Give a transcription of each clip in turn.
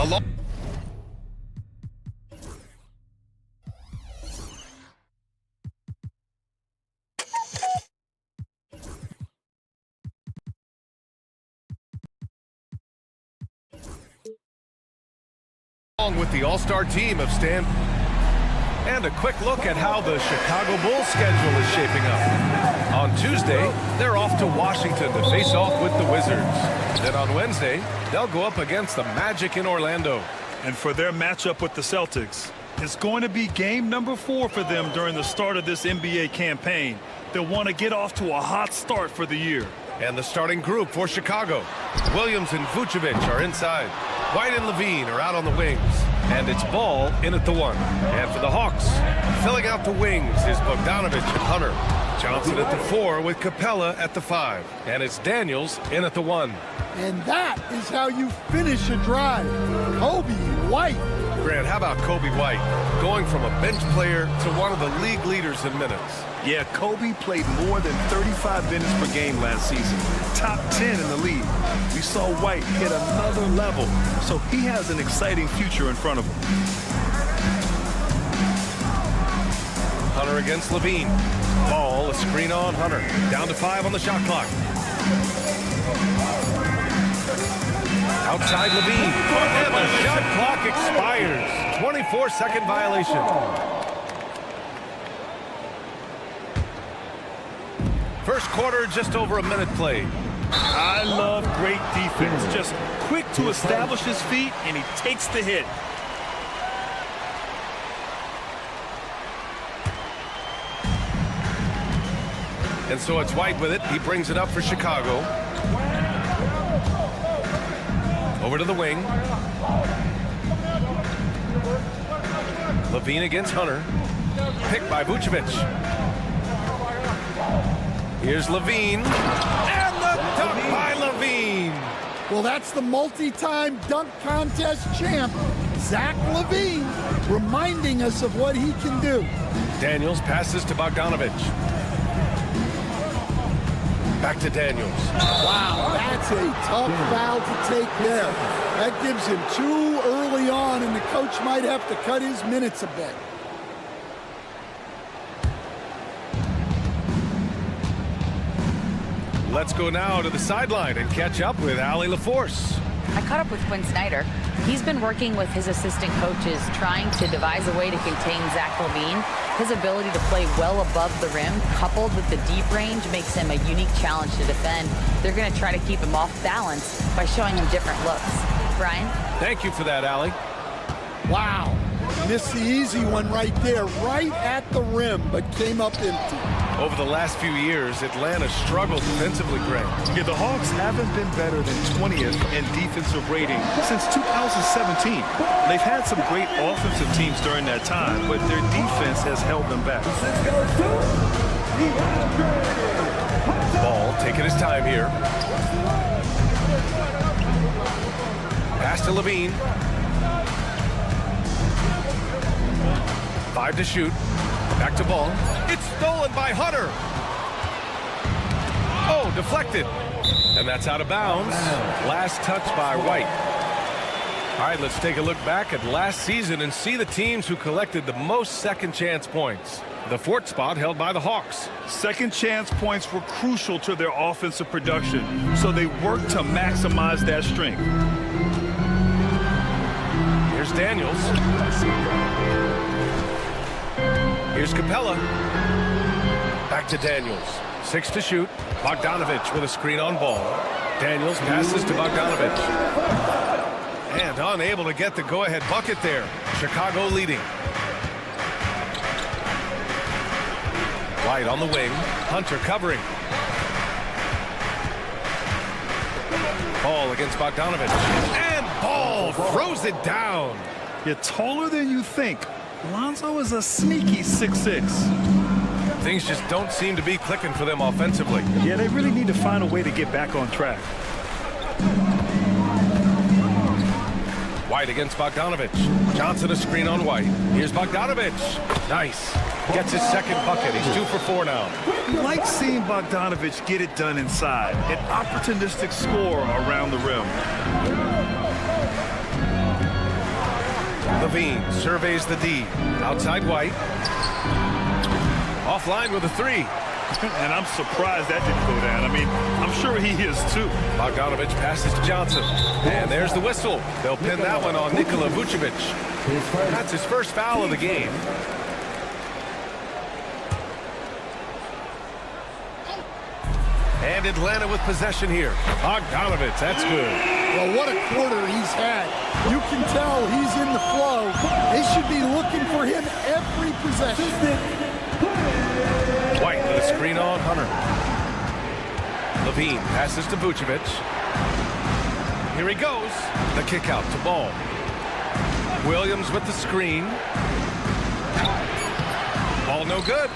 Along with the all-star team of Stan. And a quick look at how the Chicago Bulls schedule is shaping up. On Tuesday, they're off to Washington to face off with the Wizards. Then on Wednesday, they'll go up against the Magic in Orlando. And for their matchup with the Celtics, it's going to be game number 4 for them during the start of this NBA campaign. They'll want to get off to a hot start for the year. And the starting group for Chicago. Williams and Vucevic are inside. White and Levine are out on the wings. And it's Ball in at the 1. And for the Hawks, filling out the wings is Bogdanovich and Hunter. Johnson at the 4 with Capella at the 5. And it's Daniels in at the 1. And that is how you finish a drive. Kobe White. Grant, how about Kobe White? Going from a bench player to one of the league leaders in minutes. Yeah, Kobe played more than 35 minutes per game last season. Top 10 in the league. We saw White hit another level, so he has an exciting future in front of him. Hunter against Levine. Ball, a screen on Hunter. Down to 5 on the shot clock. Outside Levine. And the shot clock expires. 24-second violation. First quarter, just over a minute played. I love great defense. Just quick to establish his feet, and he takes the hit. And so it's White with it. He brings it up for Chicago. Over to the wing. Levine against Hunter. Picked by Vucevic. Here's Levine. And the dunk by Levine. Well, that's the multi-time dunk contest champ, Zach LaVine, reminding us of what he can do. Daniels passes to Bogdanovich. Back to Daniels. Wow, that's a tough foul to take there. That gives him 2 early on, and the coach might have to cut his minutes a bit. Let's go now to the sideline and catch up with Allie LaForce. I caught up with Quinn Snyder. He's been working with his assistant coaches trying to devise a way to contain Zach LaVine. His ability to play well above the rim, coupled with the deep range, makes him a unique challenge to defend. They're going to try to keep him off balance by showing him different looks. Brian? Thank you for that, Allie. Wow, missed the easy one right there, right at the rim, but came up empty. Over the last few years, Atlanta struggled defensively, Grant. Yeah, the Hawks haven't been better than 20th in defensive rating since 2017. They've had some great offensive teams during that time, but their defense has held them back. Ball taking his time here. Pass to Levine. 5 to shoot. Back to Ball. It's stolen by Hunter. Oh, deflected. And that's out of bounds. Last touch by White. All right, let's take a look back at last season and see the teams who collected the most second chance points. The 4th spot held by the Hawks. Second chance points were crucial to their offensive production, so they worked to maximize that strength. Here's Daniels. Here's Capella. Back to Daniels. 6 to shoot. Bogdanovich with a screen on Ball. Daniels passes to Bogdanovich. And unable to get the go-ahead bucket there. Chicago leading. White on the wing. Hunter covering. Ball against Bogdanovich. And Ball throws it down. You're taller than you think. Lonzo is a sneaky 6'6". Things just don't seem to be clicking for them offensively. Yeah, they really need to find a way to get back on track. White against Bogdanovich. Johnson a screen on White. Here's Bogdanovich. Nice. Gets his second bucket. He's 2 for 4 now. You like seeing Bogdanovich get it done inside. An opportunistic score around the rim. Levine surveys the D. Outside White. Offline with a three. And I'm surprised that didn't go down. I mean, I'm sure he is too. Bogdanovich passes to Johnson. And there's the whistle. They'll pin that one on Nikola Vucevic. That's his first foul of the game. And Atlanta with possession here. Bogdanovich, that's good. Well, what a quarter he's had. You can tell he's in the flow. They should be looking for him every possession. White with a screen on Hunter. Levine passes to Vucevic. Here he goes. The kick out to Ball. Williams with the screen. Ball no good.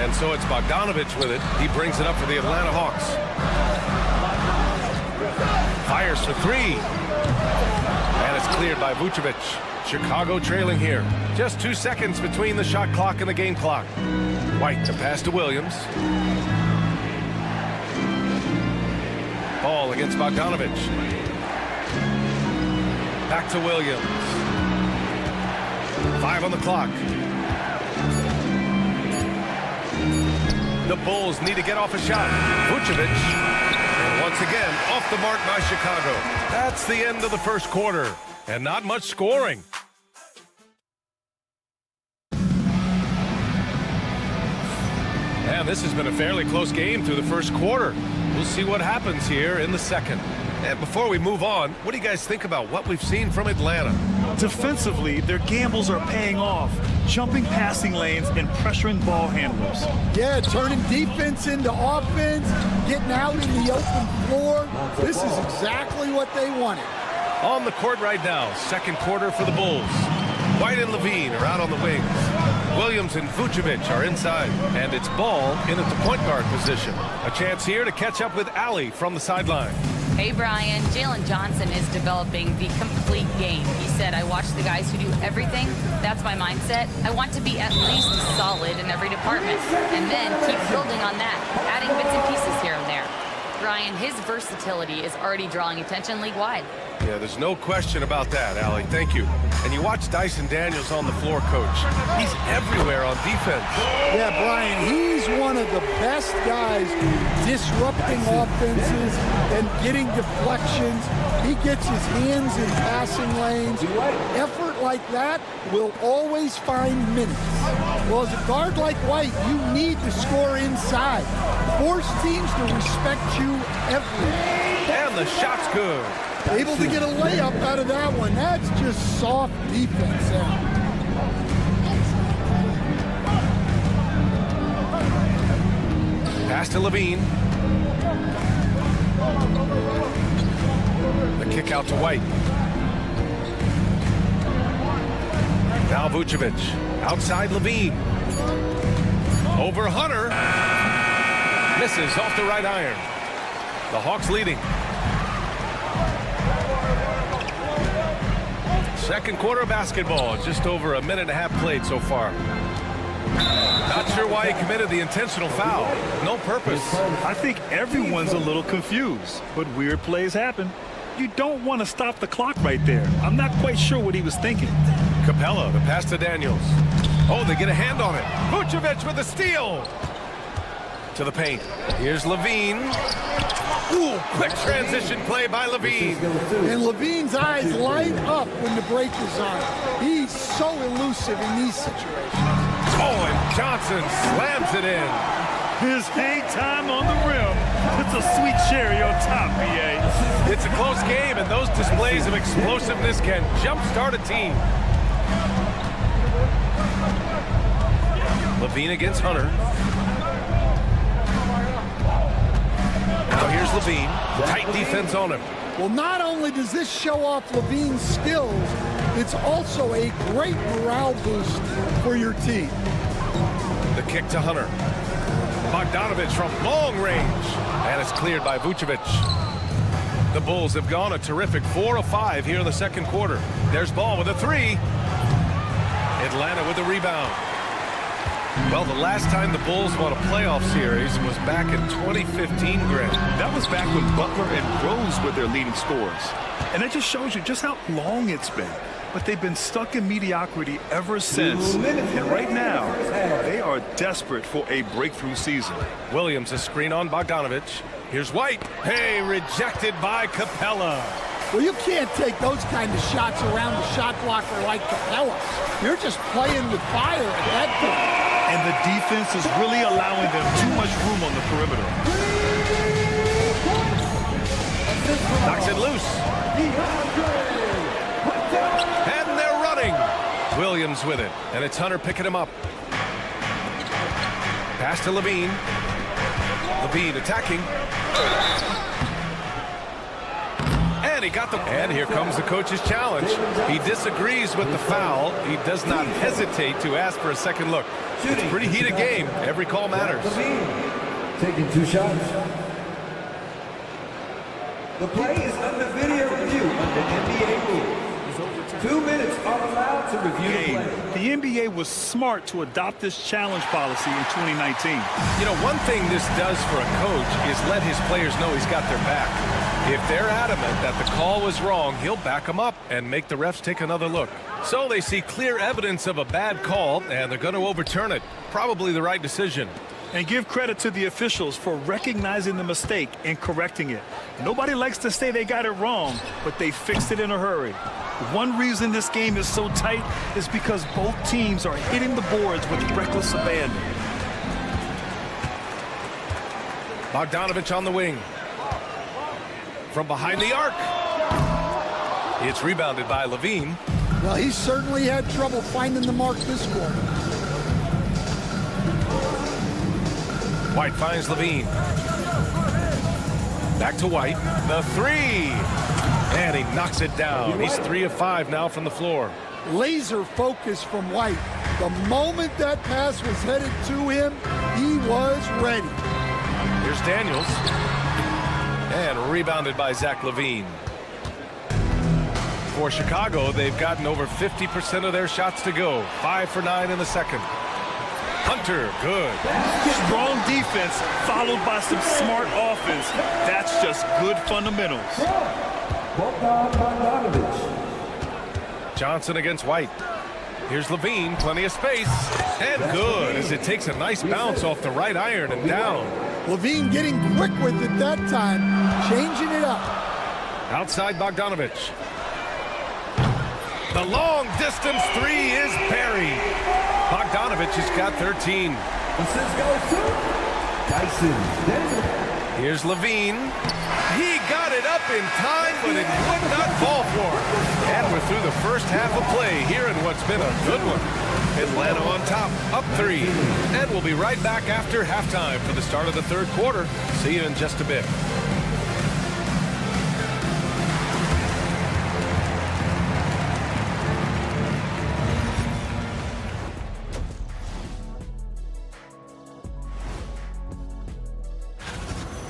And so it's Bogdanovich with it. He brings it up for the Atlanta Hawks. Fires for three. And it's cleared by Vucevic. Chicago trailing here. Just 2 seconds between the shot clock and the game clock. White to pass to Williams. Ball against Bogdanovich. Back to Williams. 5 on the clock. The Bulls need to get off a shot. Vucevic. And once again, off the mark by Chicago. That's the end of the first quarter. And not much scoring. And this has been a fairly close game through the first quarter. We'll see what happens here in the second. And before we move on, what do you guys think about what we've seen from Atlanta? Defensively, their gambles are paying off. Jumping passing lanes and pressuring ball handlers. Yeah, turning defense into offense, getting out in the open floor. This is exactly what they wanted. On the court right now, second quarter for the Bulls. White and Levine are out on the wings. Williams and Vucevic are inside, and it's Ball in at the point guard position. A chance here to catch up with Allie from the sideline. Hey, Brian. Jalen Johnson is developing the complete game. He said, I watch the guys who do everything. That's my mindset. I want to be at least solid in every department, and then keep building on that, adding bits and pieces here and there. Brian, his versatility is already drawing attention league-wide. Yeah, there's no question about that, Allie. Thank you. And you watch Dyson Daniels on the floor, Coach. He's everywhere on defense. Yeah, Brian, he's one of the best guys disrupting offenses and getting deflections. He gets his hands in passing lanes. Effort like that will always find minutes. Well, as a guard like White, you need to score inside. Force teams to respect you everywhere. And the shot's good. Able to get a layup out of that one. That's just soft defense there. Pass to Levine. The kick out to White. Now Vucevic. Outside Levine. Over Hunter. Misses off the right iron. The Hawks leading. Second quarter basketball. Just over a minute and a half played so far. Not sure why he committed the intentional foul. No purpose. I think everyone's a little confused, but weird plays happen. You don't want to stop the clock right there. I'm not quite sure what he was thinking. Capella, the pass to Daniels. Oh, they get a hand on it. Vucevic with a steal. To the paint. Here's Levine. Ooh, quick transition play by Levine. And Levine's eyes light up when the break is on. He's so elusive in these situations. Oh, and Johnson slams it in. His hang time on the rim. It's a sweet cherry on top, BA. It's a close game, and those displays of explosiveness can jumpstart a team. Levine against Hunter. Now here's Levine. Tight defense on him. Well, not only does this show off Levine's skills, it's also a great morale boost for your team. The kick to Hunter. Bogdanovich from long range. And it's cleared by Vucevic. The Bulls have gone a terrific 4 of 5 here in the second quarter. There's Ball with a three. Atlanta with the rebound. Well, the last time the Bulls won a playoff series was back in 2015, Grant. That was back when Butler and Rose were their leading scorers. And that just shows you just how long it's been. but they've been stuck in mediocrity ever since. And right now, they are desperate for a breakthrough season. Williams, a screen on Bogdanovich. Here's White. Hey, rejected by Capella. Well, you can't take those kind of shots around a shot blocker like Capella. You're just playing with fire at that point. And the defense is really allowing them too much room on the perimeter. Knocks it loose. And they're running. Williams with it. And it's Hunter picking him up. Pass to Levine. Levine attacking. And he got the... And here comes the coach's challenge. He disagrees with the foul. He does not hesitate to ask for a second look. It's a pretty heated game. Every call matters. Taking 2 shots. The play is under video review under NBA rules. 2 minutes are allowed to review the play. The NBA was smart to adopt this challenge policy in 2019. You know, one thing this does for a coach is let his players know he's got their back. If they're adamant that the call was wrong, he'll back them up and make the refs take another look. So they see clear evidence of a bad call, and they're going to overturn it. Probably the right decision. And give credit to the officials for recognizing the mistake and correcting it. Nobody likes to say they got it wrong, but they fixed it in a hurry. One reason this game is so tight is because both teams are hitting the boards with reckless abandon. Bogdanovich on the wing. From behind the arc. It's rebounded by Levine. Well, he certainly had trouble finding the mark this quarter. White finds Levine. Back to White. The 3. And he knocks it down. He's 3 of 5 now from the floor. Laser focus from White. The moment that pass was headed to him, he was ready. Here's Daniels. And rebounded by Zach LaVine. For Chicago, they've gotten over 50% of their shots to go. 5 for 9 in the second. Hunter, good. Strong defense followed by some smart offense. That's just good fundamentals. Johnson against White. Here's Levine, plenty of space. And good, as it takes a nice bounce off the right iron and down. Levine getting quick with it that time, changing it up. Outside Bogdanovich. The long distance 3 is buried. Bogdanovich has got 13. Assist goes to Dyson. Here's Levine. He got it up in time, but it would not fall for him. And we're through the first half of play here in what's been a good one. Atlanta on top, up 3. And we'll be right back after halftime for the start of the third quarter. See you in just a bit.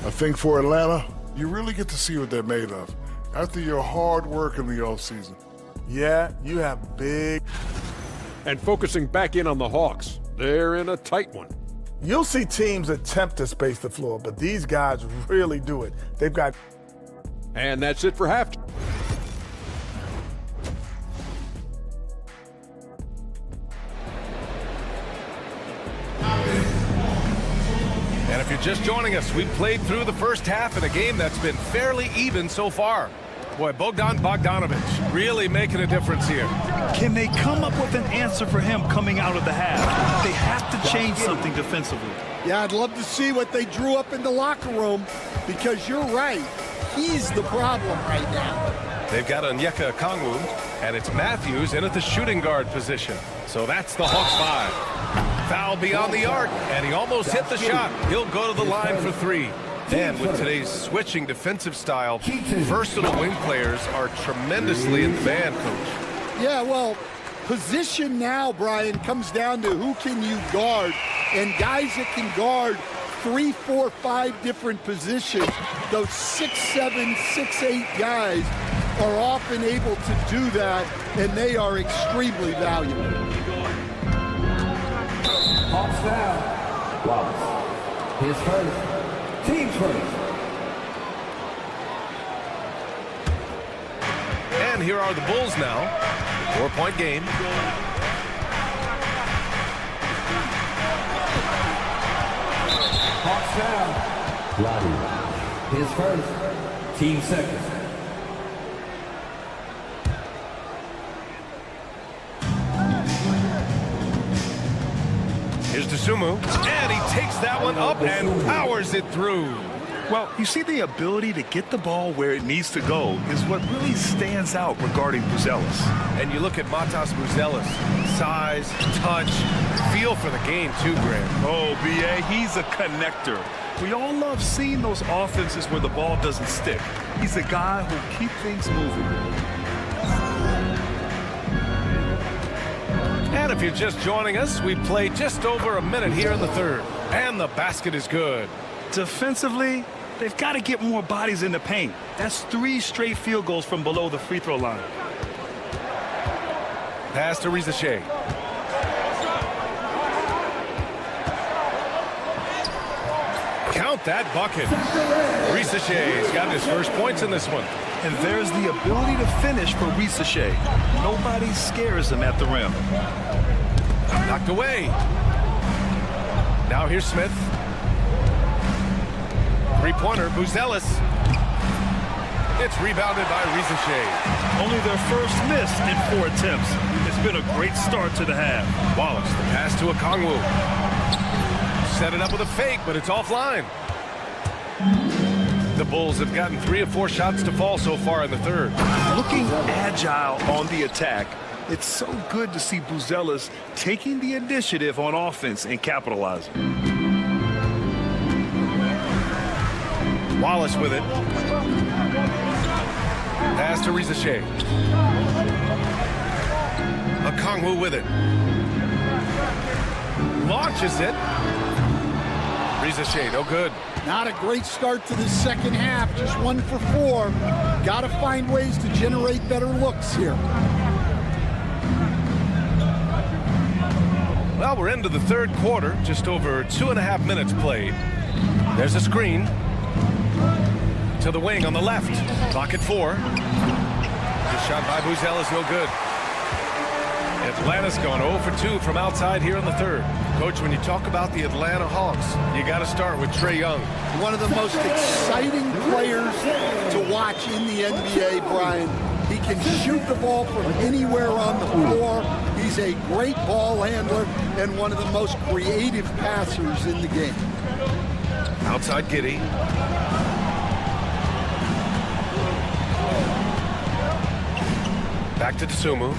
I think for Atlanta, you really get to see what they're made of after your hard work in the offseason. Yeah, you have big... And focusing back in on the Hawks, they're in a tight one. You'll see teams attempt to space the floor, but these guys really do it. They've got... And that's it for halftime. And if you're just joining us, we've played through the first half in a game that's been fairly even so far. Boy, Bogdanovich really making a difference here. Can they come up with an answer for him coming out of the half? They have to change something defensively. Yeah, I'd love to see what they drew up in the locker room, because you're right. He's the problem right now. They've got Onyeka Okongwu, and it's Matthews in at the shooting guard position. So that's the Hawks 5. Foul beyond the arc, and he almost hit the shot. He'll go to the line for 3. And with today's switching defensive style, versatile wing players are tremendously in demand, Coach. Yeah, well, position now, Brian, comes down to who can you guard. And guys that can guard 3, 4, 5 different positions, those 6'7", 6'8" guys are often able to do that, and they are extremely valuable. Hawks foul. Wallace. His first. Team's first. And here are the Bulls now. 4-point game. Hawks foul. Roddy. His first. Team second. Here's Dosunmu, and he takes that one up and powers it through. Well, you see, the ability to get the ball where it needs to go is what really stands out regarding Buzelis. And you look at Matas Buzelis, size, touch, feel for the game too, Graham. Oh, B.A., he's a connector. We all love seeing those offenses where the ball doesn't stick. He's a guy who'll keep things moving. And if you're just joining us, we play just over a minute here in the third. And the basket is good. Defensively, they've got to get more bodies in the paint. That's 3 straight field goals from below the free throw line. Pass to Rizachet. Count that bucket. Rizachet's got his first points in this one. And there's the ability to finish for Rizachet. Nobody scares him at the rim. Knocked away. Now here's Smith. Three-pointer, Buzelis. It's rebounded by Rizachet. Only their first miss in 4 attempts. It's been a great start to the half. Wallace, the pass to Okongwu. Set it up with a fake, but it's offline. The Bulls have gotten 3 of 4 shots to fall so far in the third. Looking agile on the attack, it's so good to see Buzelis taking the initiative on offense and capitalizing. Wallace with it. Pass to Rizachet. Okongwu with it. Launches it. Rizachet, no good. Not a great start to the second half, just 1 for 4. Got to find ways to generate better looks here. Well, we're into the third quarter, just over 2.5 minutes played. There's a screen to the wing on the left. Clock at 4. This shot by Buzelis, no good. Atlanta's gone 0 for 2 from outside here in the third. Coach, when you talk about the Atlanta Hawks, you got to start with Trae Young. One of the most exciting players to watch in the NBA, Brian. He can shoot the ball from anywhere on the floor. He's a great ball handler and one of the most creative passers in the game. Outside Giddey. Back to Dosunmu.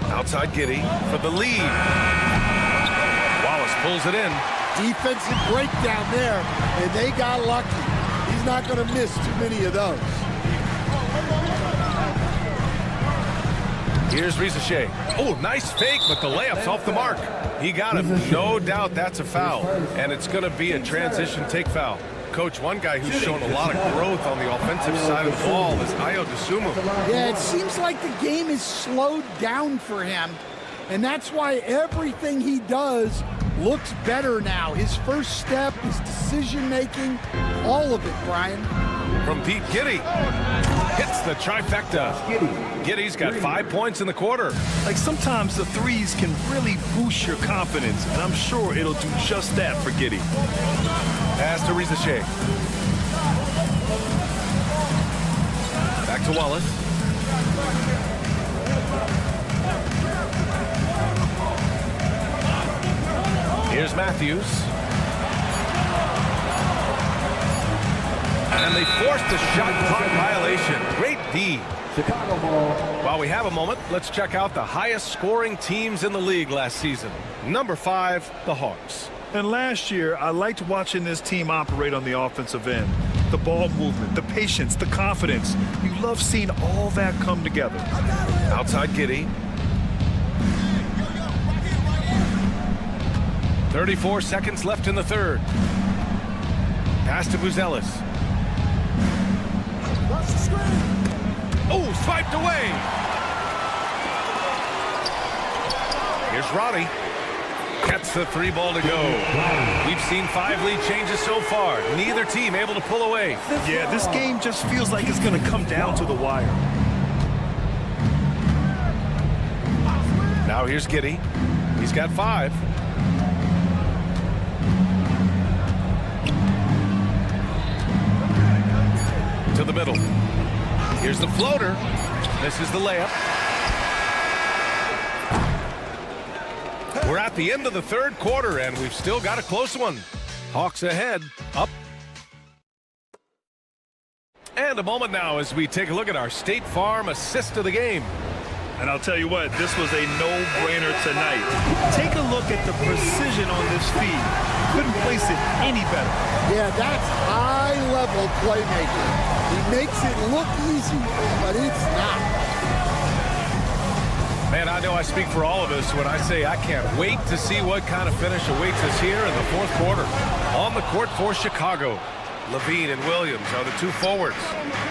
Outside Giddey for the lead. Wallace pulls it in. Defensive breakdown there, and they got lucky. He's not going to miss too many of those. Here's Rizachet. Oh, nice fake, but the layup's off the mark. He got him. No doubt that's a foul, and it's going to be a transition take foul. Coach, one guy who's shown a lot of growth on the offensive side of the ball is Ayo Dosunmu. Yeah, it seems like the game is slowed down for him, and that's why everything he does looks better now. His first step, his decision-making, all of it, Brian. From deep, Giddey hits the trifecta. Giddey's got 5 points in the quarter. Like, sometimes the threes can really boost your confidence, and I'm sure it'll do just that for Giddey. Pass to Rizachet. Back to Wallace. Here's Matthews. And they forced the shot clock violation. Great D. Chicago ball. While we have a moment, let's check out the highest scoring teams in the league last season. Number 5, the Hawks. And last year, I liked watching this team operate on the offensive end. The ball movement, the patience, the confidence. You love seeing all that come together. Outside Giddey. 34 seconds left in the third. Pass to Buzelis. Oh, swiped away. Here's Roddy. Gets the 3 ball to go. We've seen 5 lead changes so far. Neither team able to pull away. Yeah, this game just feels like it's going to come down to the wire. Now here's Giddey. He's got 5. To the middle. Here's the floater. This is the layup. We're at the end of the 3rd quarter, and we've still got a close one. Hawks ahead, up. And a moment now as we take a look at our State Farm assist of the game. And I'll tell you what, this was a no-brainer tonight. Take a look at the precision on this feed. Couldn't place it any better. Yeah, that's high-level playmaking. He makes it look easy, but it's not. Man, I know I speak for all of us when I say I can't wait to see what kind of finish awaits us here in the 4th quarter. On the court for Chicago, Levine and Williams are the 2 forwards.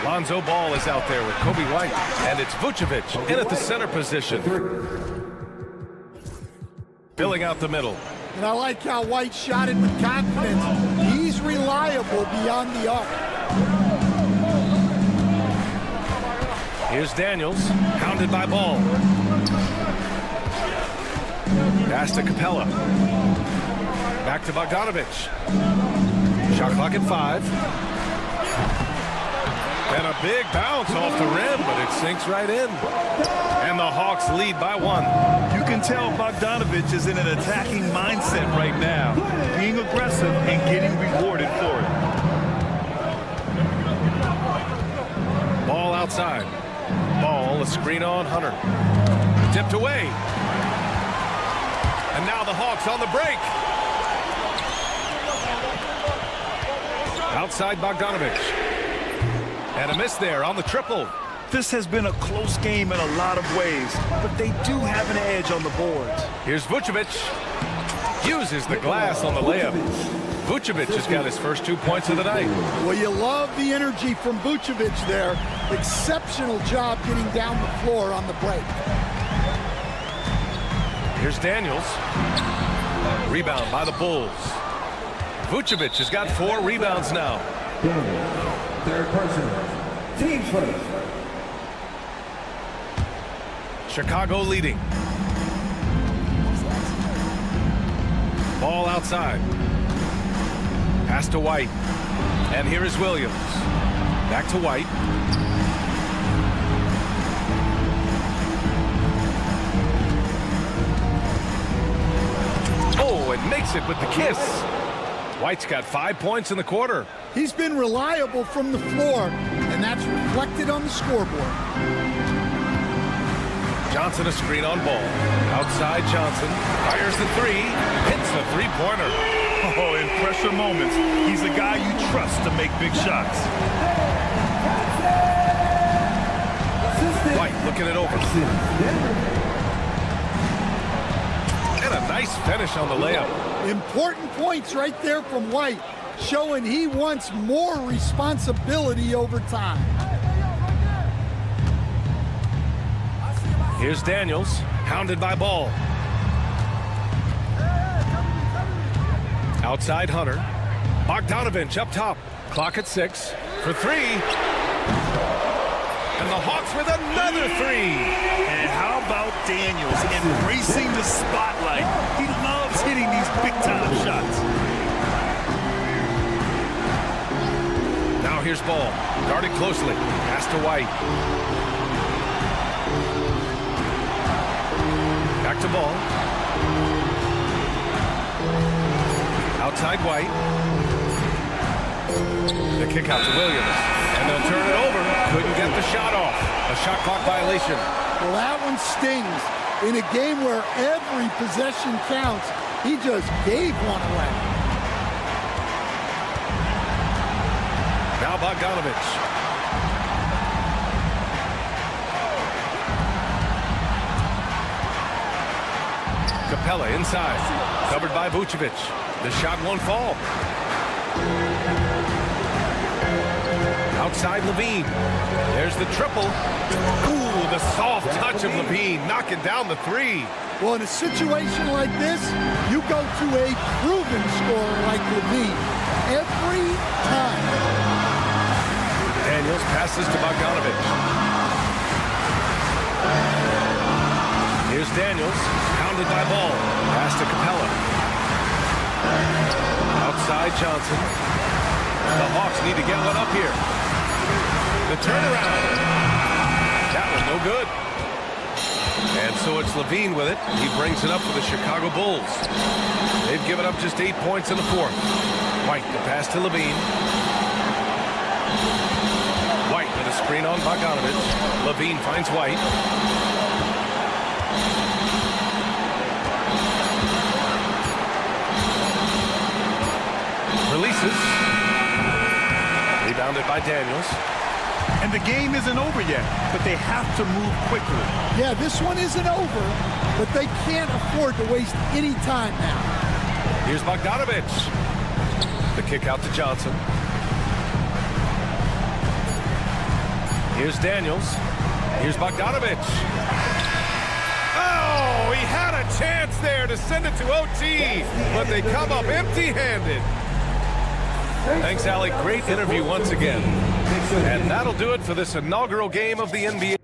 Lonzo Ball is out there with Kobe White, and it's Vucevic in at the center position. Filling out the middle. And I like how White shot it with confidence. He's reliable beyond the arc. Here's Daniels, hounded by Ball. Pass to Capella. Back to Bogdanovich. Shot clock at 5. And a big bounce off the rim, but it sinks right in. And the Hawks lead by 1. You can tell Bogdanovich is in an attacking mindset right now, being aggressive and getting rewarded for it. Ball outside. Ball, a screen on Hunter. Tipped away. And now the Hawks on the break. Outside Bogdanovich. And a miss there on the triple. This has been a close game in a lot of ways, but they do have an edge on the boards. Here's Vucevic. Uses the glass on the layup. Vucevic has got his first 2 points of the night. Well, you love the energy from Vucevic there. Exceptional job getting down the floor on the break. Here's Daniels. Rebound by the Bulls. Vucevic has got 4 rebounds now. Third person. Team first. Chicago leading. Ball outside. Pass to White. And here is Williams. Back to White. Oh, and makes it with the kiss. White's got 5 points in the quarter. He's been reliable from the floor, and that's reflected on the scoreboard. Johnson a screen on Ball. Outside Johnson. Fires the 3. Hits the 3-pointer. Oh, in pressure moments, he's a guy you trust to make big shots. White looking it over. And a nice finish on the layup. Important points right there from White, showing he wants more responsibility over time. Here's Daniels, hounded by Ball. Outside Hunter. Bogdanovich up top. Clock at 6 for 3. And the Hawks with another 3. And how about Daniels embracing the spotlight? He loves hitting these big-time shots. Now here's Ball, guarded closely. Pass to White. Back to Ball. Outside White. The kick out to Williams. And they'll turn it over. Couldn't get the shot off. A shot clock violation. Well, that one stings. In a game where every possession counts, he just gave one away. Now Bogdanovich. Capella inside. Covered by Vucevic. The shot won't fall. Outside Levine. There's the triple. Ooh, the soft touch of Levine knocking down the three. Well, in a situation like this, you go to a proven scorer like Levine every time. Daniels passes to Bogdanovich. Here's Daniels, pounded by Ball. Pass to Capella. Outside Johnson. The Hawks need to get one up here. The turnaround. That was no good. And so it's Levine with it. He brings it up for the Chicago Bulls. They've given up just 8 points in the fourth. White, the pass to Levine. White with a screen on Bogdanovich. Levine finds White. Releases. Rebounded by Daniels. And the game isn't over yet, but they have to move quickly. Yeah, this one isn't over, but they can't afford to waste any time now. Here's Bogdanovich. The kick out to Johnson. Here's Daniels. Here's Bogdanovich. Oh, he had a chance there to send it to OT, but they come up empty-handed. Thanks, Alec. Great interview once again. And that'll do it for this inaugural game of the NBA.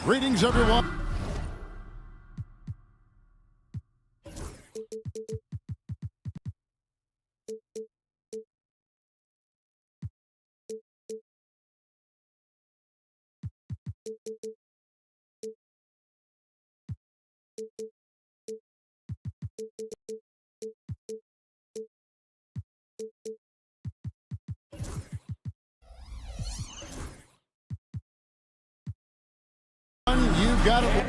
Greetings, everyone. You've got it.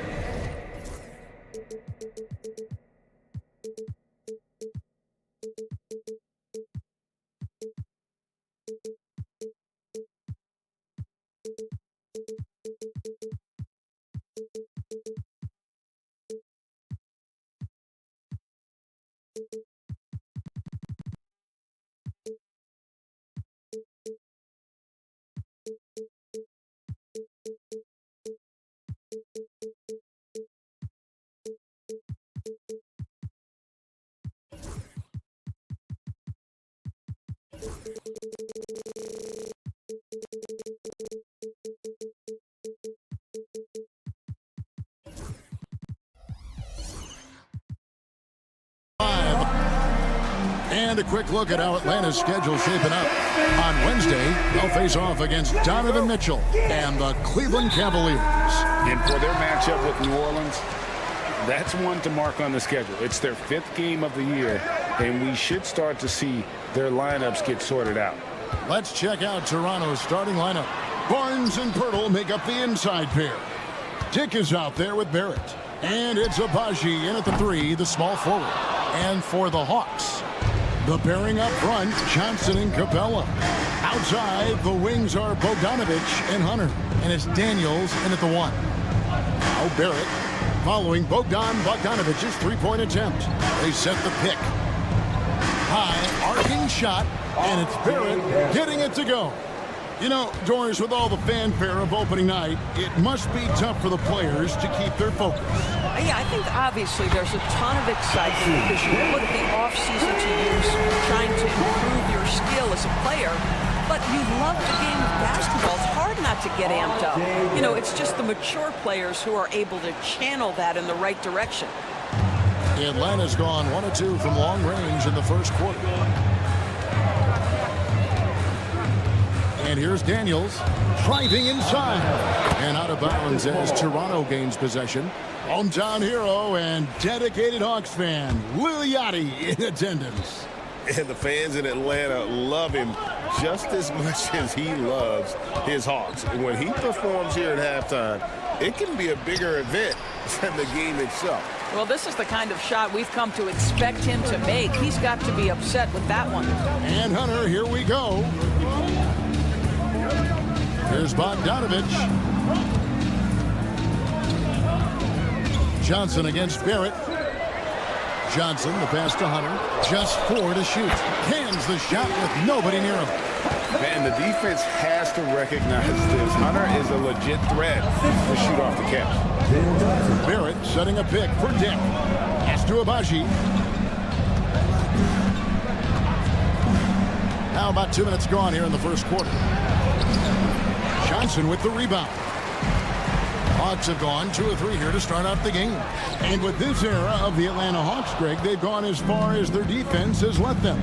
And a quick look at how Atlanta's schedule shaping up. On Wednesday, they'll face off against Donovan Mitchell and the Cleveland Cavaliers. And for their matchup with New Orleans, that's one to mark on the schedule. It's their 5th game of the year, and we should start to see their lineups get sorted out. Let's check out Toronto's starting lineup. Barnes and Pirtle make up the inside pair. Dick is out there with Barrett. And it's Abaji in at the 3, the small forward. And for the Hawks, the pairing up front, Johnson and Capella. Outside, the wings are Bogdanovich and Hunter. And it's Daniels in at the 1. Now Barrett following Bogdanovich's three-point attempt. They set the pick. High, arcing shot, and it's Barrett getting it to go. You know, Doris, with all the fanfare of opening night, it must be tough for the players to keep their focus. Yeah, I think obviously there's a ton of excitement because you put the offseason to use trying to improve your skill as a player, but you love the game of basketball. It's hard not to get amped up. You know, it's just the mature players who are able to channel that in the right direction. Atlanta's gone 1 of 2 from long range in the first quarter. And here's Daniels driving inside and out of bounds as Toronto gains possession. Hometown hero and dedicated Hawks fan, Liliati in attendance. And the fans in Atlanta love him just as much as he loves his Hawks. And when he performs here at halftime, it can be a bigger event than the game itself. Well, this is the kind of shot we've come to expect him to make. He's got to be upset with that one. And Hunter, here we go. Here's Bogdanovich. Johnson against Barrett. Johnson, the pass to Hunter. Just 4 to shoot. Cans the shot with nobody near him. Man, the defense has to recognize this. Hunter is a legit threat to shoot off the catch. Barrett setting a pick for Dick. Pass to Abaji. Now about 2 minutes gone here in the first quarter. Johnson with the rebound. Hawks have gone 2 of 3 here to start out the game. And with this era of the Atlanta Hawks, Greg, they've gone as far as their defense has let them.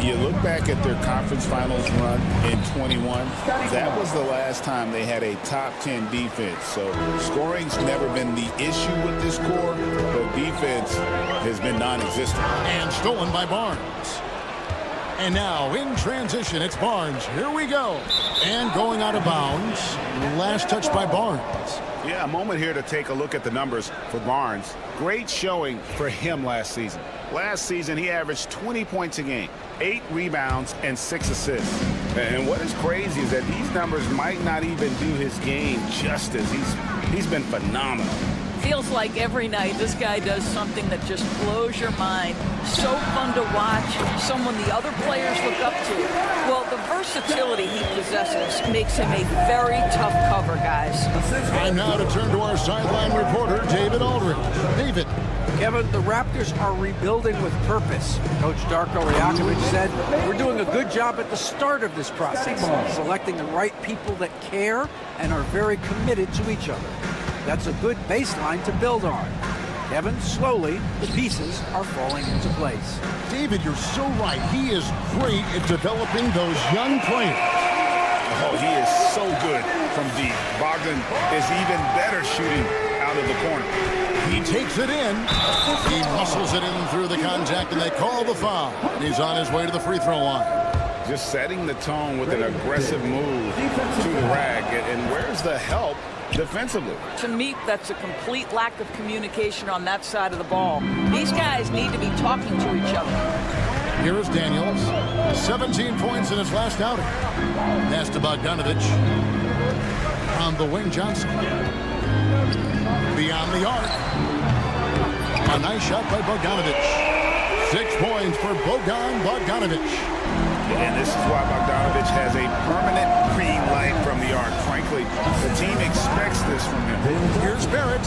You look back at their conference finals run in 21. That was the last time they had a top 10 defense. So scoring's never been the issue with this core, but defense has been non-existent. And stolen by Barnes. And now in transition, it's Barnes. Here we go. And going out of bounds. Last touch by Barnes. Yeah, a moment here to take a look at the numbers for Barnes. Great showing for him last season. Last season, he averaged 20 points a game, 8 rebounds, and 6 assists. And what is crazy is that these numbers might not even do his game justice. He's been phenomenal. Feels like every night this guy does something that just blows your mind. So fun to watch, someone the other players look up to. Well, the versatility he possesses makes him a very tough cover, guys. Time now to turn to our sideline reporter, David Aldridge. David. Kevin, the Raptors are rebuilding with purpose. Coach Darko Rajakovic said, we're doing a good job at the start of this process, selecting the right people that care and are very committed to each other. That's a good baseline to build on. Kevin, slowly, the pieces are falling into place. David, you're so right. He is great at developing those young players. Oh, he is so good from deep. Bogdan is even better shooting out of the corner. He takes it in. He muscles it in through the contact, and they call the foul. And he's on his way to the free throw line. Just setting the tone with an aggressive move to the rack. And where's the help defensively? To me, that's a complete lack of communication on that side of the ball. These guys need to be talking to each other. Here's Daniels. 17 points in his last outing. Pass to Bogdanovich. On the wing, Johnson. Beyond the arc. A nice shot by Bogdanovich. 6 points for Bogdanovich. And this is why Bogdanovich has a permanent green light from the arc. Frankly, the team expects this from him. Here's Barrett.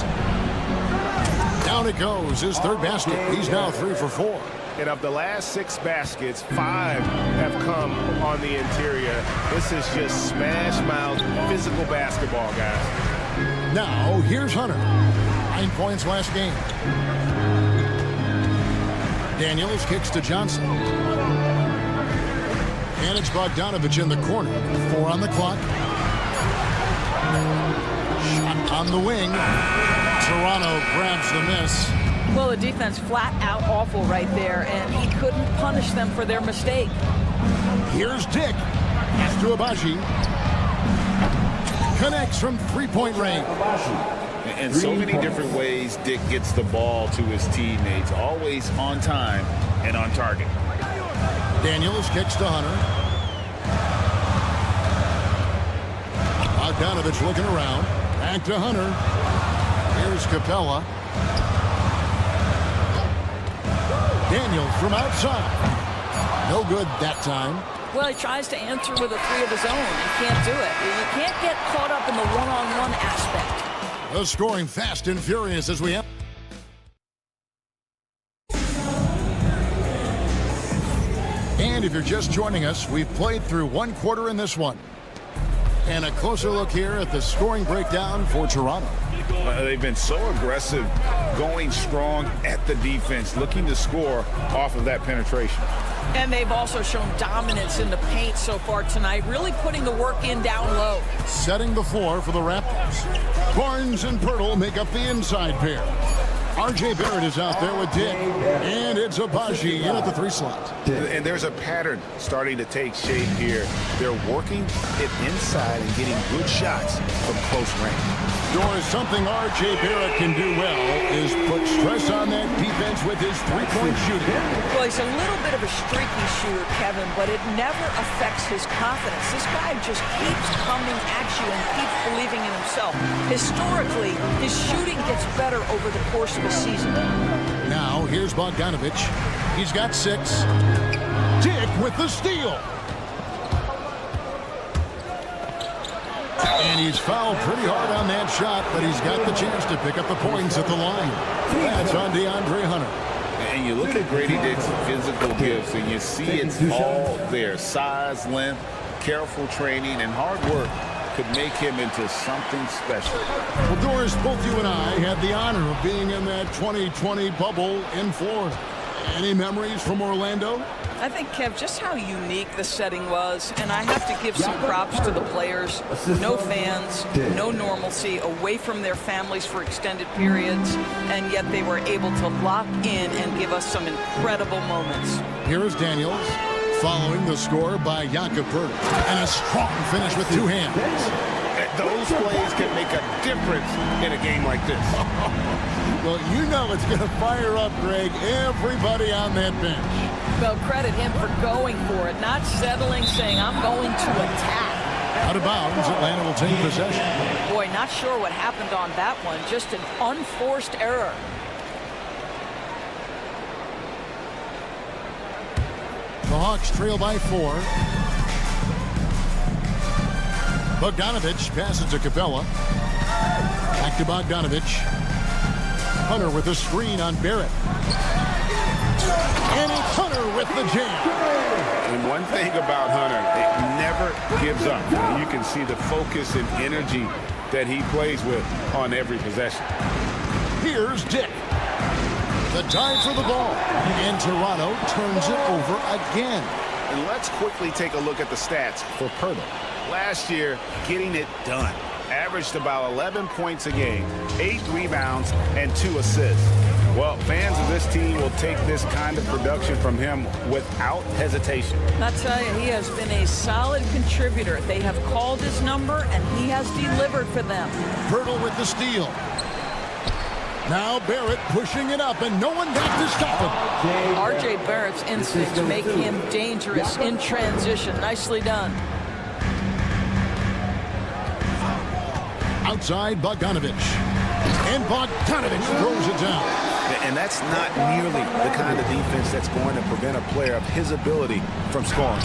Down it goes. His third basket. He's now 3 for 4. And of the last 6 baskets, 5 have come on the interior. This is just smash mouth physical basketball, guys. Now, here's Hunter. 9 points last game. Daniels kicks to Johnson. And it's Bogdanovich in the corner. 4 on the clock. Shot on the wing. Toronto grabs the miss. Well, the defense flat out awful right there, and he couldn't punish them for their mistake. Here's Dick. Pass to Abaji. Connects from three-point range. In so many different ways, Dick gets the ball to his teammates, always on time and on target. Daniels kicks to Hunter. Bogdanovich looking around. Back to Hunter. Here's Capella. Daniels from outside. No good that time. Well, he tries to answer with a 3 of his own and can't do it. You can't get caught up in the one-on-one aspect. The scoring fast and furious as we have. And if you're just joining us, we've played through 1 quarter in this one. And a closer look here at the scoring breakdown for Toronto. They've been so aggressive, going strong at the defense, looking to score off of that penetration. And they've also shown dominance in the paint so far tonight, really putting the work in down low. Setting the floor for the Raptors. Barnes and Pirtle make up the inside pair. R.J. Barrett is out there with Dick, and it's Abaji in at the 3 slot. And there's a pattern starting to take shape here. They're working it inside and getting good shots from close range. Doris, something R.J. Barrett can do well is put stress on that defense with his three-point shooting. Well, he's a little bit of a streaky shooter, Kevin, but it never affects his confidence. This guy just keeps coming at you and keeps believing in himself. Historically, his shooting gets better over the course of a season. Now, here's Bogdanovich. He's got 6. Dick with the steal. And he's fouled pretty hard on that shot, but he's got the chance to pick up the points at the line. That's on DeAndre Hunter. And you look at Grady Dick's physical gifts, and you see it's all there. Size, length, careful training, and hard work could make him into something special. Well, Doris, both you and I had the honor of being in that 2020 bubble in Florida. Any memories from Orlando? I think, Kev, just how unique the setting was, and I have to give some props to the players. No fans, no normalcy, away from their families for extended periods, and yet they were able to lock in and give us some incredible moments. Here's Daniels, following the score by Jakob Poeltl, and a strong finish with 2 hands. Those plays can make a difference in a game like this. Well, you know it's going to fire up, Greg, everybody on that bench. Well, credit him for going for it, not settling, saying, I'm going to attack. Out of bounds, Atlanta will take possession. Boy, not sure what happened on that one. Just an unforced error. The Hawks trail by 4. Bogdanovich passes to Capella. Back to Bogdanovich. Hunter with a screen on Barrett. And it's Hunter with the jam. And one thing about Hunter, it never gives up. You can see the focus and energy that he plays with on every possession. Here's Dick. The dive for the ball. And Toronto turns it over again. And let's quickly take a look at the stats for Pirtle. Last year, getting it done. Averaged about 11 points a game, 8 rebounds, and 2 assists. Well, fans of this team will take this kind of production from him without hesitation. I'll tell you, he has been a solid contributor. They have called his number, and he has delivered for them. Pirtle with the steal. Now Barrett pushing it up, and no one back to stop him. R.J. Barrett's instincts make him dangerous in transition. Nicely done. Outside Bogdanovich. And Bogdanovich throws it down. And that's not nearly the kind of defense that's going to prevent a player of his ability from scoring.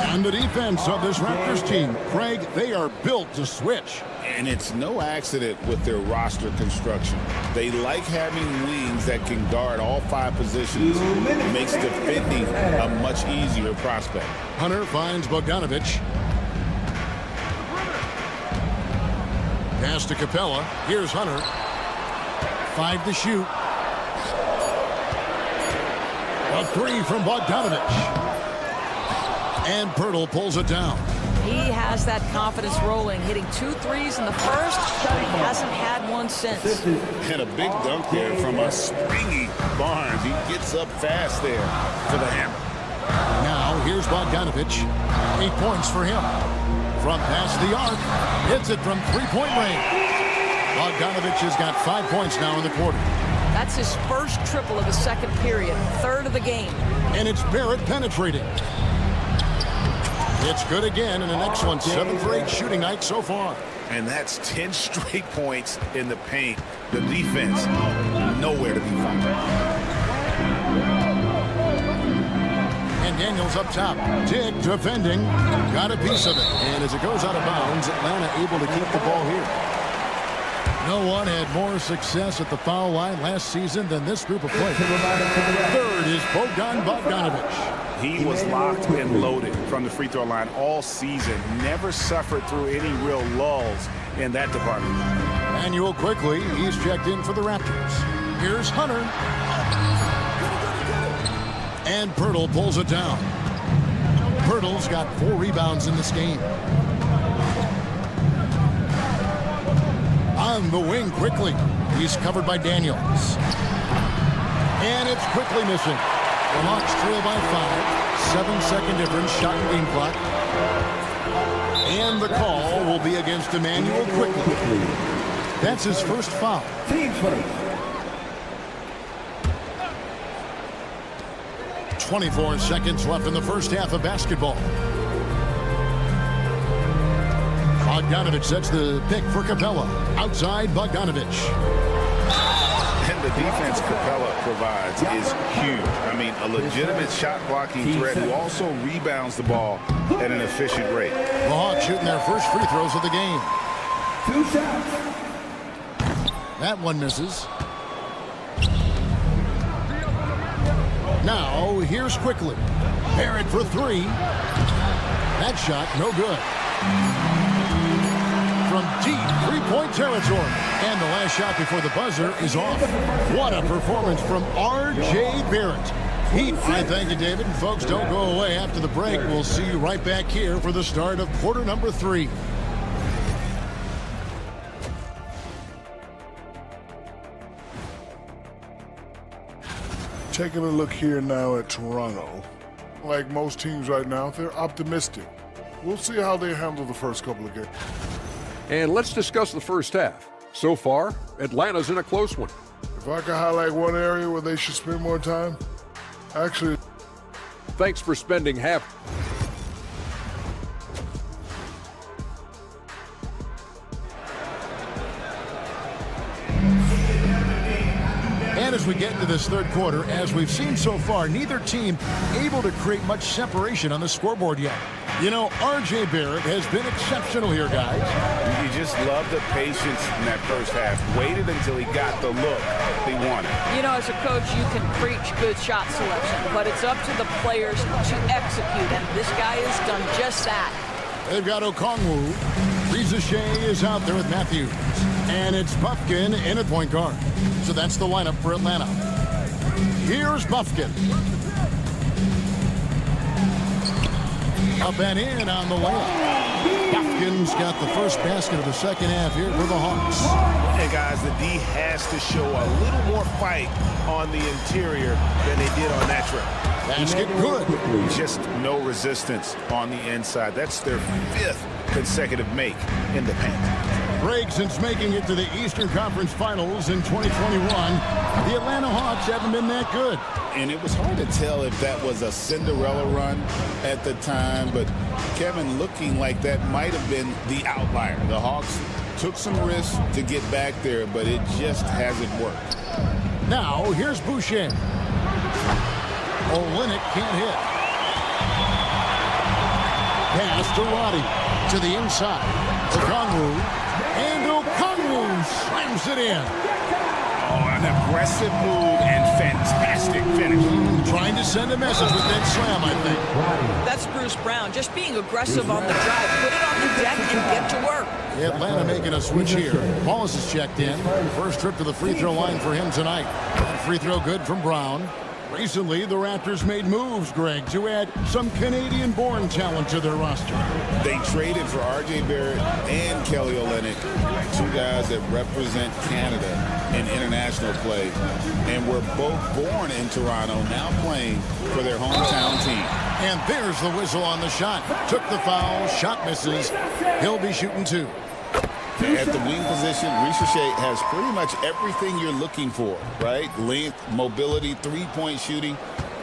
And the defense of this Raptors team, Craig, they are built to switch. And it's no accident with their roster construction. They like having wings that can guard all 5 positions. It makes defending a much easier prospect. Hunter finds Bogdanovich. Pass to Capella. Here's Hunter. 5 to shoot. A 3 from Bogdanovich. And Pirtle pulls it down. He has that confidence rolling, hitting 2 threes in the first, but he hasn't had one since. And a big dunk there from a springy Barnes. He gets up fast there for the hammer. Now here's Bogdanovich. 8 points for him. From past the arc, hits it from 3-point range. Bogdanovich has got 5 points now in the quarter. That's his first triple of the second period, 3rd of the game. And it's Barrett penetrating. It's good again, and an excellent 7 for 8 shooting night so far. And that's 10 straight points in the paint. The defense, nowhere to be found. And Daniels up top. Dick defending. Got a piece of it. And as it goes out of bounds, Atlanta able to keep the ball here. No one had more success at the foul line last season than this group of players. Third is Bogdanovich. He was locked and loaded from the free throw line all season. Never suffered through any real lulls in that department. Manuel quickly. He's checked in for the Raptors. Here's Hunter. And Pirtle pulls it down. Pirtle's got 4 rebounds in this game. On the wing quickly. He's covered by Daniels. And it's quickly missing. The Hawks trail by 5. 7-second difference, shot and game clock. And the call will be against Emmanuel quickly. That's his first foul. Team first. 24 seconds left in the first half of basketball. Bogdanovich sets the pick for Capella. Outside Bogdanovich. And the defense Capella provides is huge. I mean, a legitimate shot blocking threat who also rebounds the ball at an efficient rate. The Hawks shooting their first free throws of the game. 2 shots. That one misses. Now, here's quickly. Barrett for 3. That shot, no good. From deep 3-point territory. And the last shot before the buzzer is off. What a performance from R.J. Barrett. I thank you, David. And folks, don't go away after the break. We'll see you right back here for the start of quarter number 3. Taking a look here now at Toronto. Like most teams right now, they're optimistic. We'll see how they handle the first couple of games. And let's discuss the first half. So far, Atlanta's in a close one. If I could highlight one area where they should spend more time, actually. Thanks for spending half. And as we get into this third quarter, as we've seen so far, neither team able to create much separation on the scoreboard yet. You know, R.J. Barrett has been exceptional here, guys. You just love the patience in that first half. Waited until he got the look he wanted. You know, as a coach, you can preach good shot selection, but it's up to the players to execute, and this guy has done just that. They've got Okongwu. Shea is out there with Matthews. And it's Buffkin in at point guard. So that's the lineup for Atlanta. Here's Buffkin. Up and in on the layup. Buffkin's got the first basket of the second half here for the Hawks. Hey, guys, the D has to show a little more fight on the interior than they did on that trip. Basket good. Just no resistance on the inside. That's their 5th consecutive make in the paint. Greg, since making it to the Eastern Conference Finals in 2021, the Atlanta Hawks haven't been that good. And it was hard to tell if that was a Cinderella run at the time, but Kevin, looking like that might have been the outlier. The Hawks took some risks to get back there, but it just hasn't worked. Now, here's Boucher. Olynyk can't hit. Pass to Roddy. To the inside. Okongwu. And Okongwu slams it in. Oh, an aggressive move and fantastic finish. Trying to send a message with that slam, I think. That's Bruce Brown, just being aggressive on the drive. Put it on the deck and get to work. Atlanta making a switch here. Wallace is checked in. First trip to the free throw line for him tonight. That free throw good from Brown. Recently, the Raptors made moves, Greg, to add some Canadian-born talent to their roster. They traded for R.J. Barrett and Kelly Olynyk, 2 guys that represent Canada in international play, and were both born in Toronto, now playing for their hometown team. And there's the whistle on the shot. Took the foul, shot misses. He'll be shooting 2. At the wing position, Ricochet has pretty much everything you're looking for, right? Length, mobility, three-point shooting.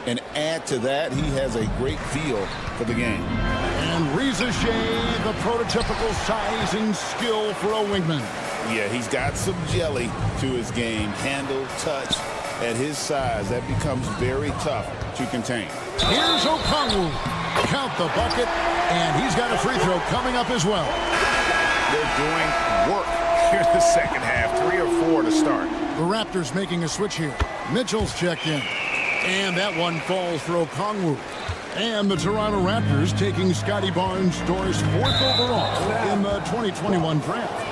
And add to that, he has a great feel for the game. And Ricochet, the prototypical size and skill for a wingman. Yeah, he's got some jelly to his game. Handle, touch. At his size, that becomes very tough to contain. Here's Okongwu. Count the bucket. And he's got a free throw coming up as well. They're doing work here in the second half. 3 or 4 to start. The Raptors making a switch here. Mitchell's checked in. And that one falls for Okongwu. And the Toronto Raptors taking Scotty Barnes' 4th overall in the 2021 draft.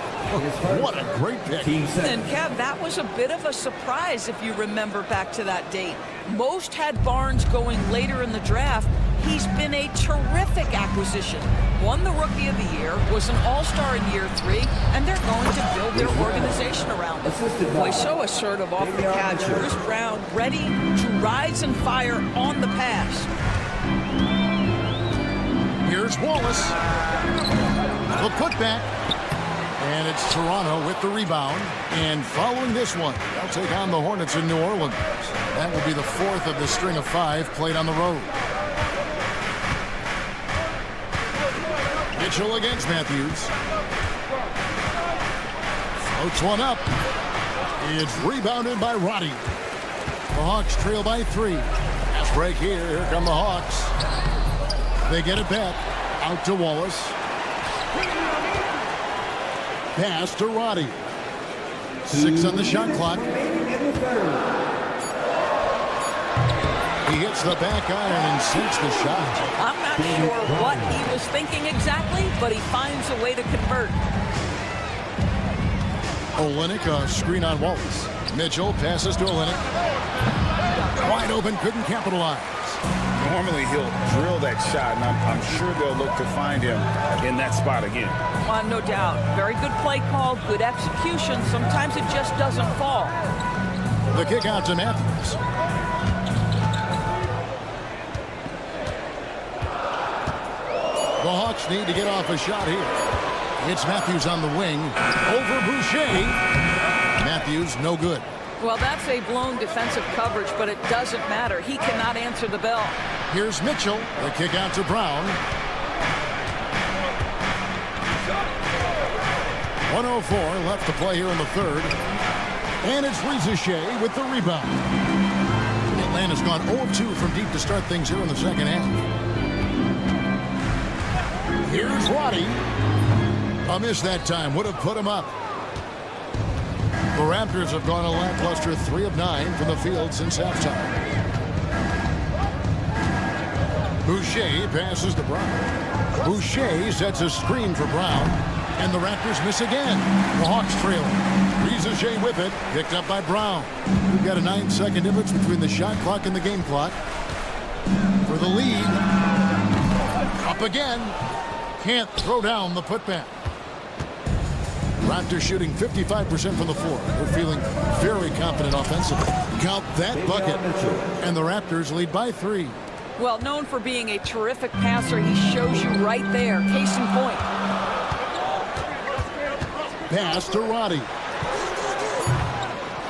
What a great pick. And Kev, that was a bit of a surprise if you remember back to that date. Most had Barnes going later in the draft. He's been a terrific acquisition. Won the Rookie of the Year, was an All-Star in year 3, and they're going to build their organization around him. Boy, so assertive off the catch. Bruce Brown ready to rise and fire on the pass. Here's Wallace. The putback. And it's Toronto with the rebound. And following this one, they'll take on the Hornets in New Orleans. That will be the 4th of the string of 5 played on the road. Mitchell against Matthews. Floats one up. It's rebounded by Roddy. The Hawks trail by 3. Pass break here. Here come the Hawks. They get it back. Out to Wallace. Pass to Roddy. 6 on the shot clock. He hits the back iron and sinks the shot. I'm not sure what he was thinking exactly, but he finds a way to convert. Olynyk, a screen on Wallace. Mitchell passes to Olynyk. Wide open, couldn't capitalize. Normally he'll drill that shot, and I'm sure they'll look to find him in that spot again. No doubt. Very good play call, good execution. Sometimes it just doesn't fall. The kick out to Matthews. The Hawks need to get off a shot here. It's Matthews on the wing. Over Boucher. Matthews, no good. Well, that's a blown defensive coverage, but it doesn't matter. He cannot answer the bell. Here's Mitchell. The kick out to Brown. 1:04 left to play here in the 3rd. And it's Ricochet with the rebound. Atlanta's gone 0-2 from deep to start things here in the second half. Here's Roddy. A miss that time. Would have put him up. The Raptors have gone a lackluster 3 of 9 from the field since halftime. Boucher passes to Brown. Boucher sets a screen for Brown. And the Raptors miss again. The Hawks trailing. Rizage with it. Picked up by Brown. We've got a 9-second difference between the shot clock and the game clock. For the lead. Up again. Can't throw down the putback. Raptors shooting 55% from the floor. They're feeling very confident offensively. Count that bucket. And the Raptors lead by 3. Well, known for being a terrific passer, he shows you right there. Case in point. Pass to Roddy.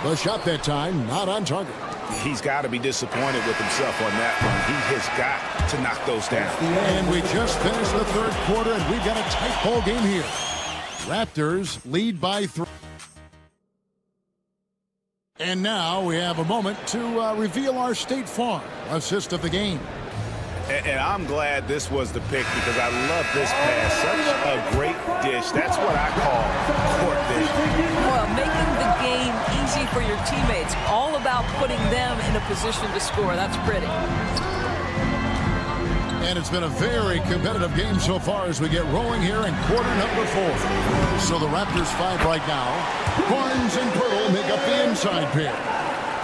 The shot that time, not on target. He's got to be disappointed with himself on that one. He has got to knock those down. And we just finished the third quarter, and we've got a tight ball game here. Raptors lead by 3. And now we have a moment to reveal our State Farm assist of the game. And I'm glad this was the pick because I love this pass. Such a great dish. That's what I call court vision. Well, making the game easy for your teammates. All about putting them in a position to score. That's pretty. And it's been a very competitive game so far as we get rolling here in quarter number 4. So the Raptors 5 right now. Barnes and Pirtle make up the inside pair.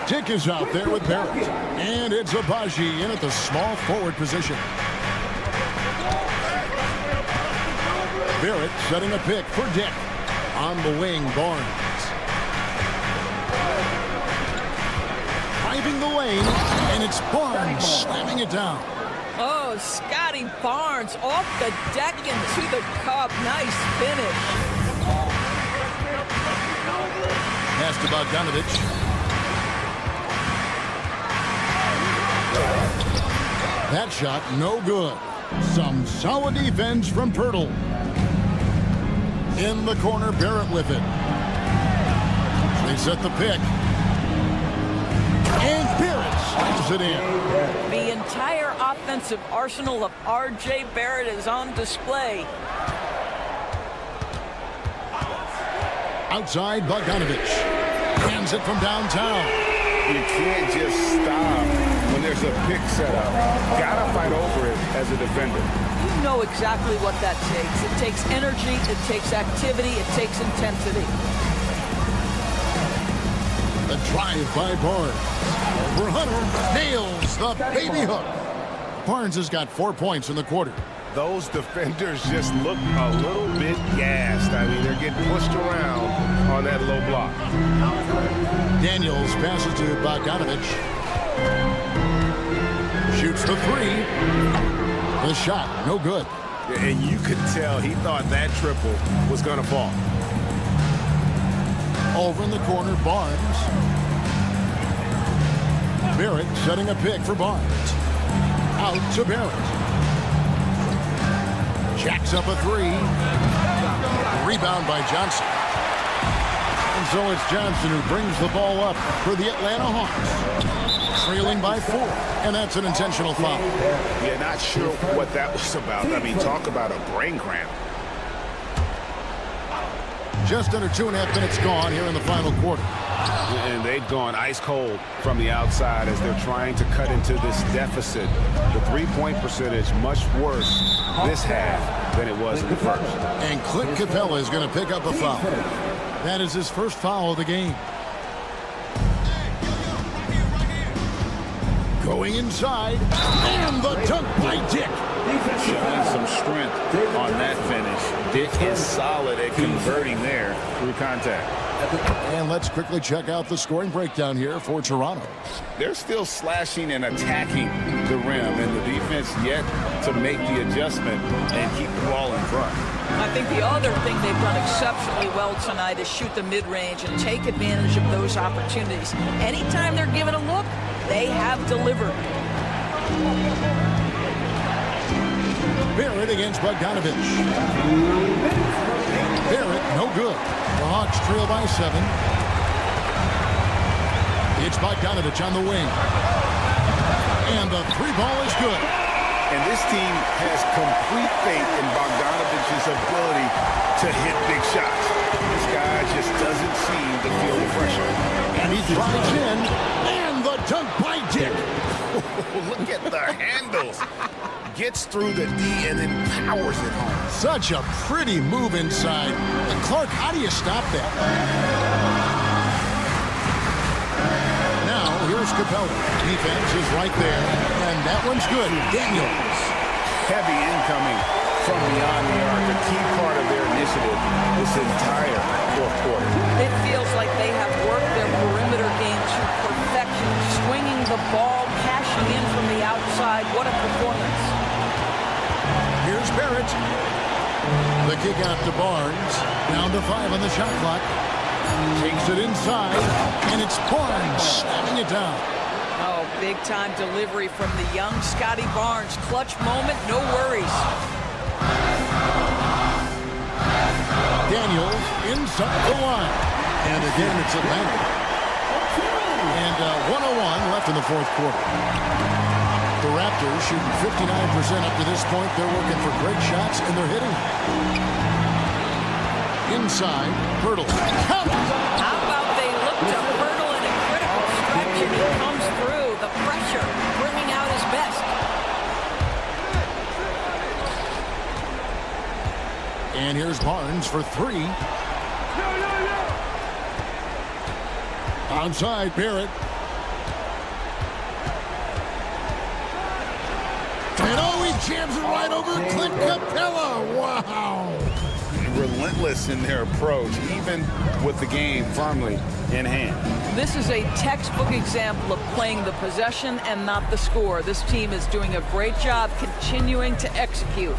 Dick is out there with Barrett. And it's Abaji in at the small forward position. Barrett setting a pick for Dick. On the wing, Barnes. Driving the lane, and it's Barnes slamming it down. Oh, Scotty Barnes off the deck into the cup. Nice finish. Pass to Bogdanovich. That shot, no good. Some solid defense from Pirtle. In the corner, Barrett with it. They set the pick. And Barrett slams it in. The entire offensive arsenal of R.J. Barrett is on display. Outside, Bogdanovich. Hands it from downtown. You can't just stop when there's a pick set up. Gotta fight over it as a defender. You know exactly what that takes. It takes energy, it takes activity, it takes intensity. The drive by Barnes. Over Hunter. Nails the baby hook. Barnes has got 4 points in the quarter. Those defenders just look a little bit gassed. I mean, they're getting pushed around on that low block. Daniels passes to Bogdanovich. Shoots the 3. The shot, no good. And you could tell he thought that triple was going to fall. Over in the corner, Barnes. Barrett setting a pick for Barnes. Out to Barrett. Jacks up a 3. Rebound by Johnson. And so it's Johnson who brings the ball up for the Atlanta Hawks. Trailing by 4. And that's an intentional foul. Yeah, not sure what that was about. I mean, talk about a brain cramp. Just under 2.5 minutes gone here in the final quarter. And they've gone ice cold from the outside as they're trying to cut into this deficit. The three-point percentage much worse this half than it was in the first. And Clint Capella is going to pick up a foul. That is his first foul of the game. Going inside, and the dunk by Dick. Showing some strength on that finish. Dick is solid at converting there through contact. And let's quickly check out the scoring breakdown here for Toronto. They're still slashing and attacking the rim, and the defense yet to make the adjustment and keep the ball in front. I think the other thing they've done exceptionally well tonight is shoot the mid-range and take advantage of those opportunities. Anytime they're given a look, they have delivered. Barrett against Bogdanovich. Barrett, no good. The Hawks trail by 7. It's Bogdanovich on the wing. And the 3 ball is good. And this team has complete faith in Bogdanovich's ability to hit big shots. This guy just doesn't seem to feel the pressure. And he drives in. And the dunk by Dick. Look at the hand handles. Gets through the D and then powers it home. Such a pretty move inside. And Clark, how do you stop that? Now, here's Capella. Defense is right there, and that one's good. Daniels. Heavy incoming from beyond the arc. A key part of their initiative this entire fourth quarter. It feels like they have worked their perimeter game to perfection, swinging the ball, cashing in from the outside. What a performance. Here's Barrett. The kick out to Barnes. Down to 5 on the shot clock. Takes it inside, and it's Barnes slamming it down. Oh, big-time delivery from the young Scotty Barnes. Clutch moment, no worries. Daniels inside the line. And again, it's Atlanta. And 1:01 left in the fourth quarter. The Raptors shooting 59% up to this point. They're working for great shots, and they're hitting. Inside, Pirtle. How about they look to Pirtle in a critical stretch, and he comes through. The pressure bringing out his best. And here's Barnes for 3. Onside, Barrett. And oh, he jams it right over Clint Capella. Wow. Relentless in their approach, even with the game firmly in hand. This is a textbook example of playing the possession and not the score. This team is doing a great job continuing to execute.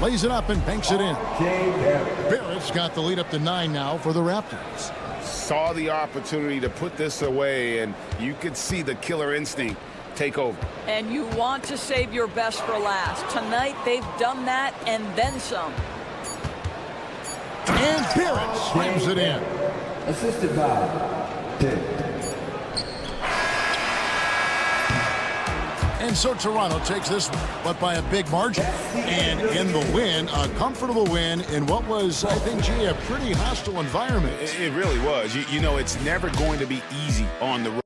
Lays it up and banks it in. Barrett's got the lead up to 9 now for the Raptors. Saw the opportunity to put this away, and you could see the killer instinct take over. And you want to save your best for last. Tonight, they've done that and then some. And Barrett slams it in. Assisted by Dick. And so Toronto takes this one, but by a big margin. And in the win, a comfortable win in what was, I think, G, a pretty hostile environment. It really was. You know, it's never going to be easy on the road.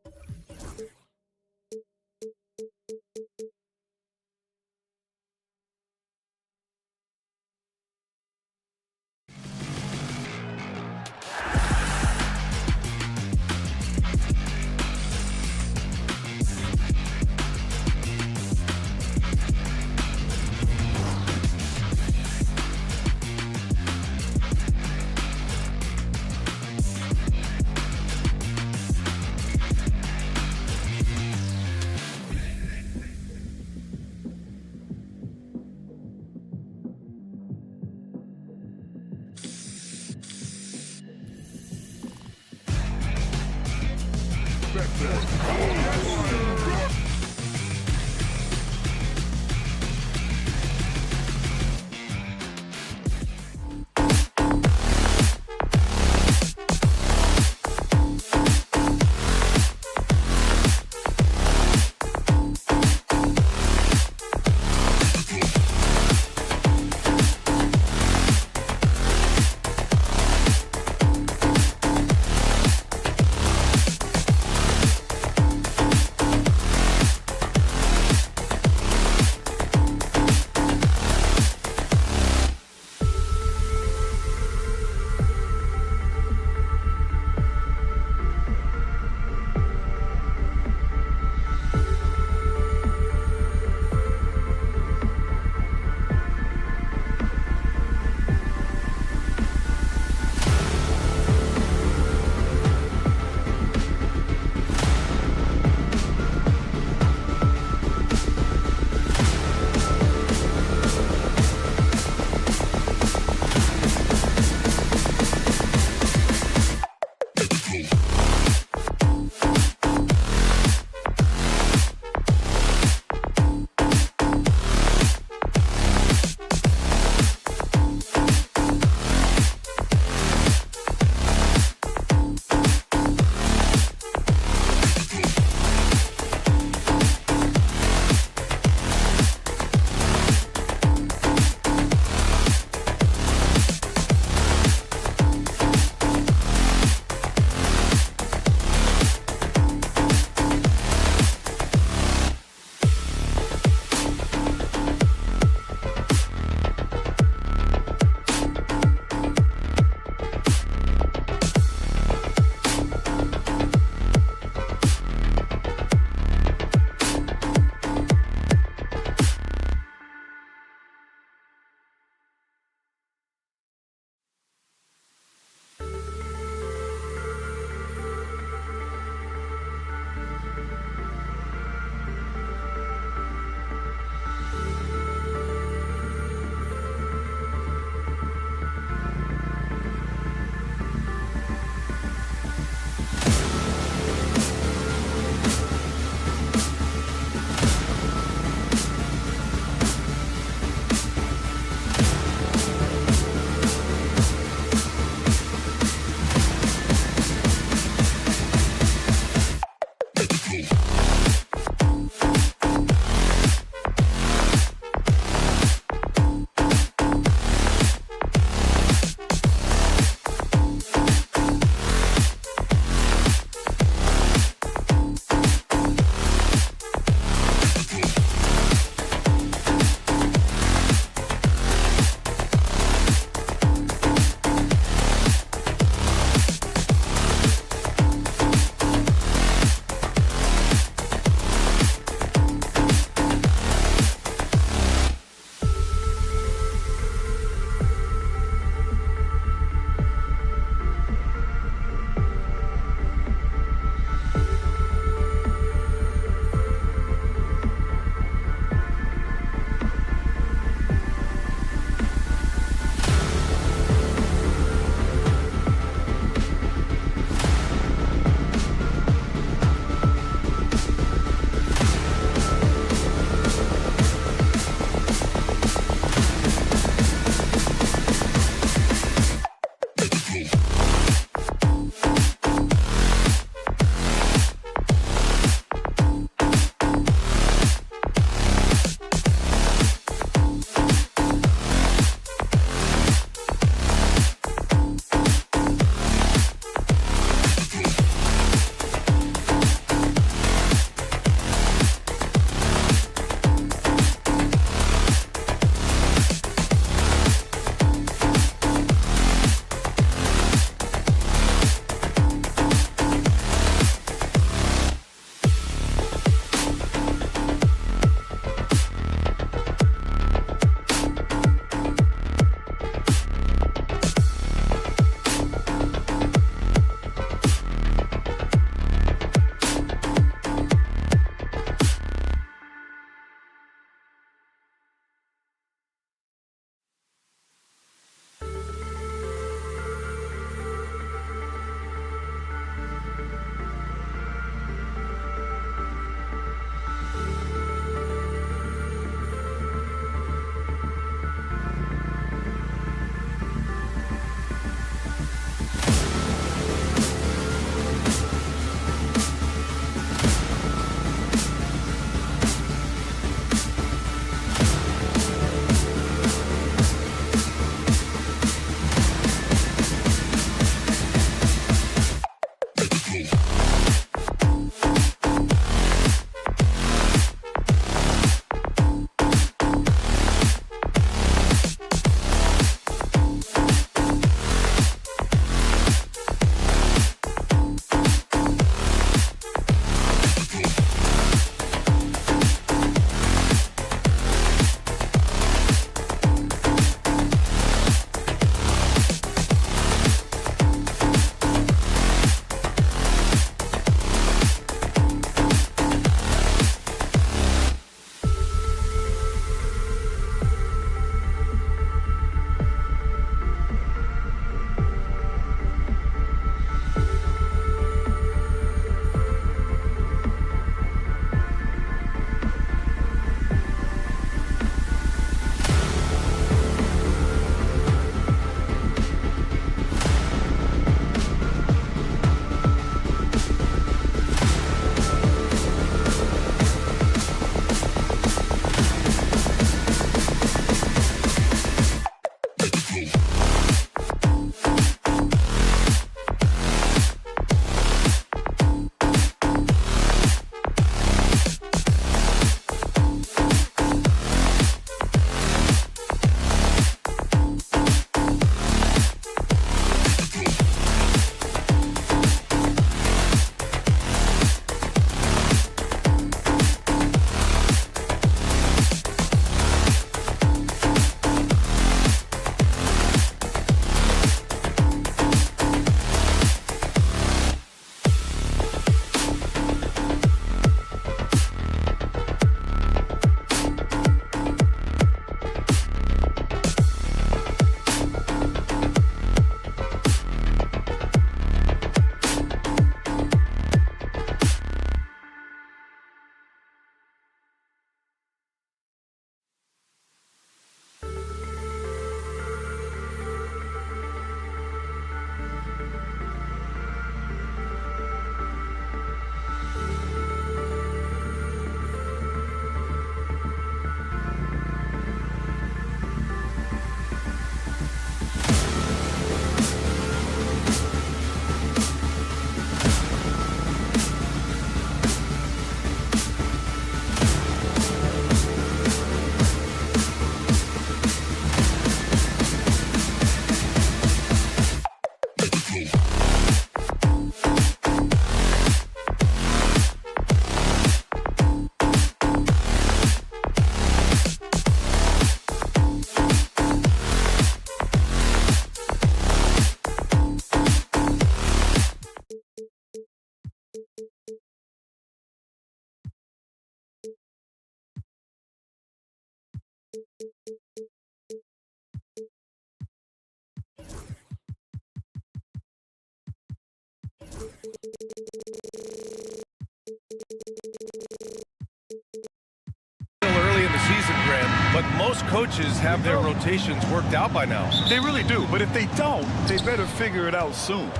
Early in the season, Grant, but most coaches have their rotations worked out by now. They really do, but if they don't, they better figure it out soon.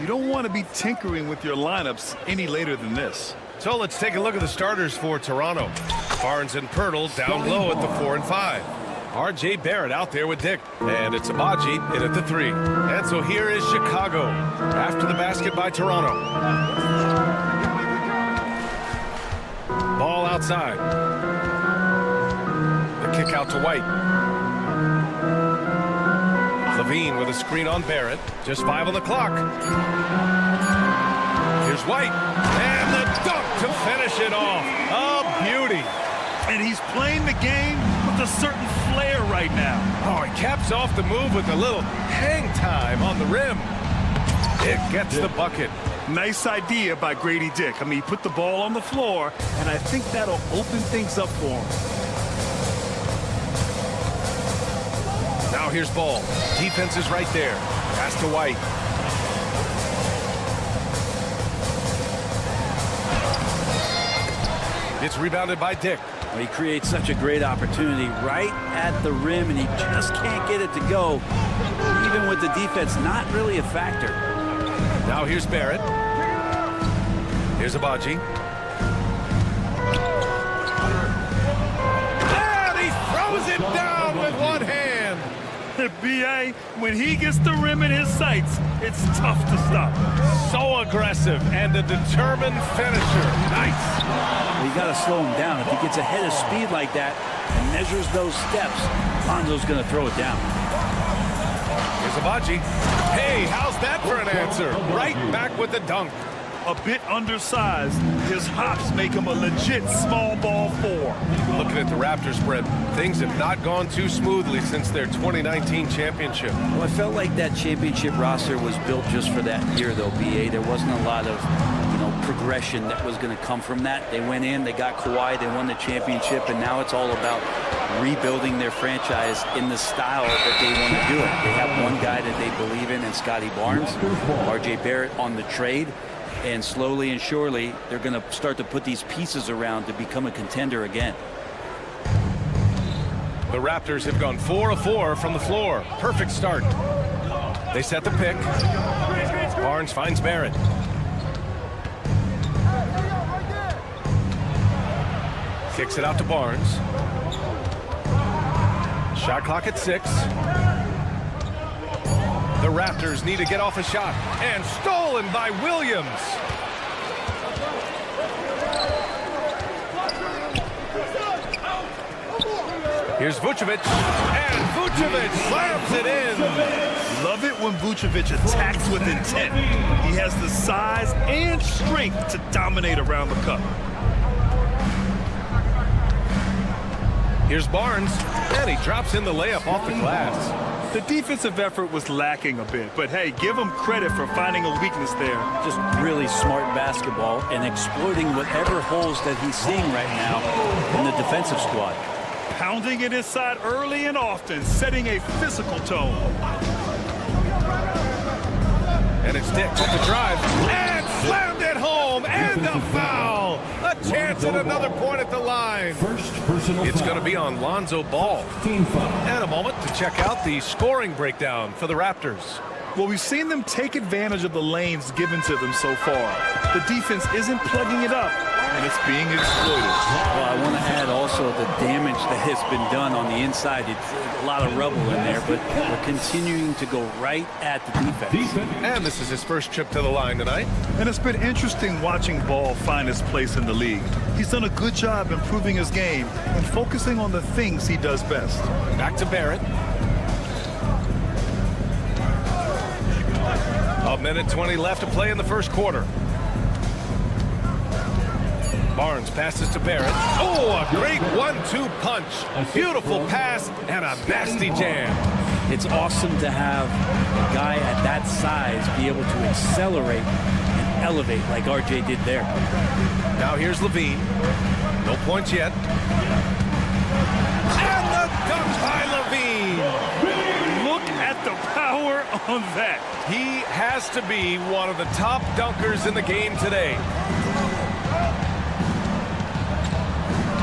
You don't want to be tinkering with your lineups any later than this. So let's take a look at the starters for Toronto. Barnes and Pirtle down low at the 4 and 5. R.J. Barrett out there with Dick. And it's Abaji in at the 3. And so here is Chicago after the basket by Toronto. Ball outside. The kick out to White. Levine with a screen on Barrett. Just 5 on the clock. Here's White. And the dunk to finish it off. A beauty. And he's playing the game with a certain flair right now. Oh, he caps off the move with a little hang time on the rim. Dick gets the bucket. Nice idea by Grady Dick. I mean, he put the ball on the floor, and I think that'll open things up for him. Now here's Ball. Defense is right there. Pass to White. It's rebounded by Dick. Well, he creates such a great opportunity right at the rim, and he just can't get it to go. Even with the defense not really a factor. Now here's Barrett. Here's Abaji. And he throws it down with one hand. B.A., when he gets the rim in his sights, it's tough to stop. So aggressive and a determined finisher. Nice. Well, you got to slow him down. If he gets ahead of speed like that and measures those steps, Lonzo's going to throw it down. Here's Abaji. Hey, how's that for an answer? Right back with the dunk. A bit undersized, his hops make him a legit small ball 4. Looking at the Raptors, Brent, things have not gone too smoothly since their 2019 championship. Well, I felt like that championship roster was built just for that year, though, B.A. There wasn't a lot of, progression that was going to come from that. They went in, they got Kawhi, they won the championship, and now it's all about rebuilding their franchise in the style that they want to do it. They have one guy that they believe in Scotty Barnes, R.J. Barrett on the trade. And slowly and surely, they're going to start to put these pieces around to become a contender again. The Raptors have gone 4 of 4 from the floor. Perfect start. They set the pick. Barnes finds Barrett. Kicks it out to Barnes. Shot clock at 6. Raptors need to get off a shot. And stolen by Williams. Here's Vucevic, and Vucevic slams it in. Love it when Vucevic attacks with intent. He has the size and strength to dominate around the cup. Here's Barnes, and he drops in the layup off the glass. The defensive effort was lacking a bit, but hey, give him credit for finding a weakness there. Just really smart basketball and exploiting whatever holes that he's seeing right now in the defensive squad. Pounding it inside early and often, setting a physical tone. And it's Dick with the drive, and slammed it home, and the foul! A chance at another point at the line. It's going to be on Lonzo Ball. And a moment to check out the scoring breakdown for the Raptors. Well, we've seen them take advantage of the lanes given to them so far. The defense isn't plugging it up, and it's being exploited. Well, I want to add also the damage that has been done on the inside. It's a lot of rubble in there, but we're continuing to go right at the defense. And this is his first trip to the line tonight. And it's been interesting watching Ball find his place in the league. He's done a good job improving his game and focusing on the things he does best. Back to Barrett. A minute 20 left to play in the first quarter. Barnes passes to Barrett. Oh, a great 1-2 punch. Beautiful pass and a nasty jam. It's awesome to have a guy at that size be able to accelerate and elevate like RJ did there. Now here's Levine. No points yet. And the dunk by Levine. Look at the power on that. He has to be one of the top dunkers in the game today.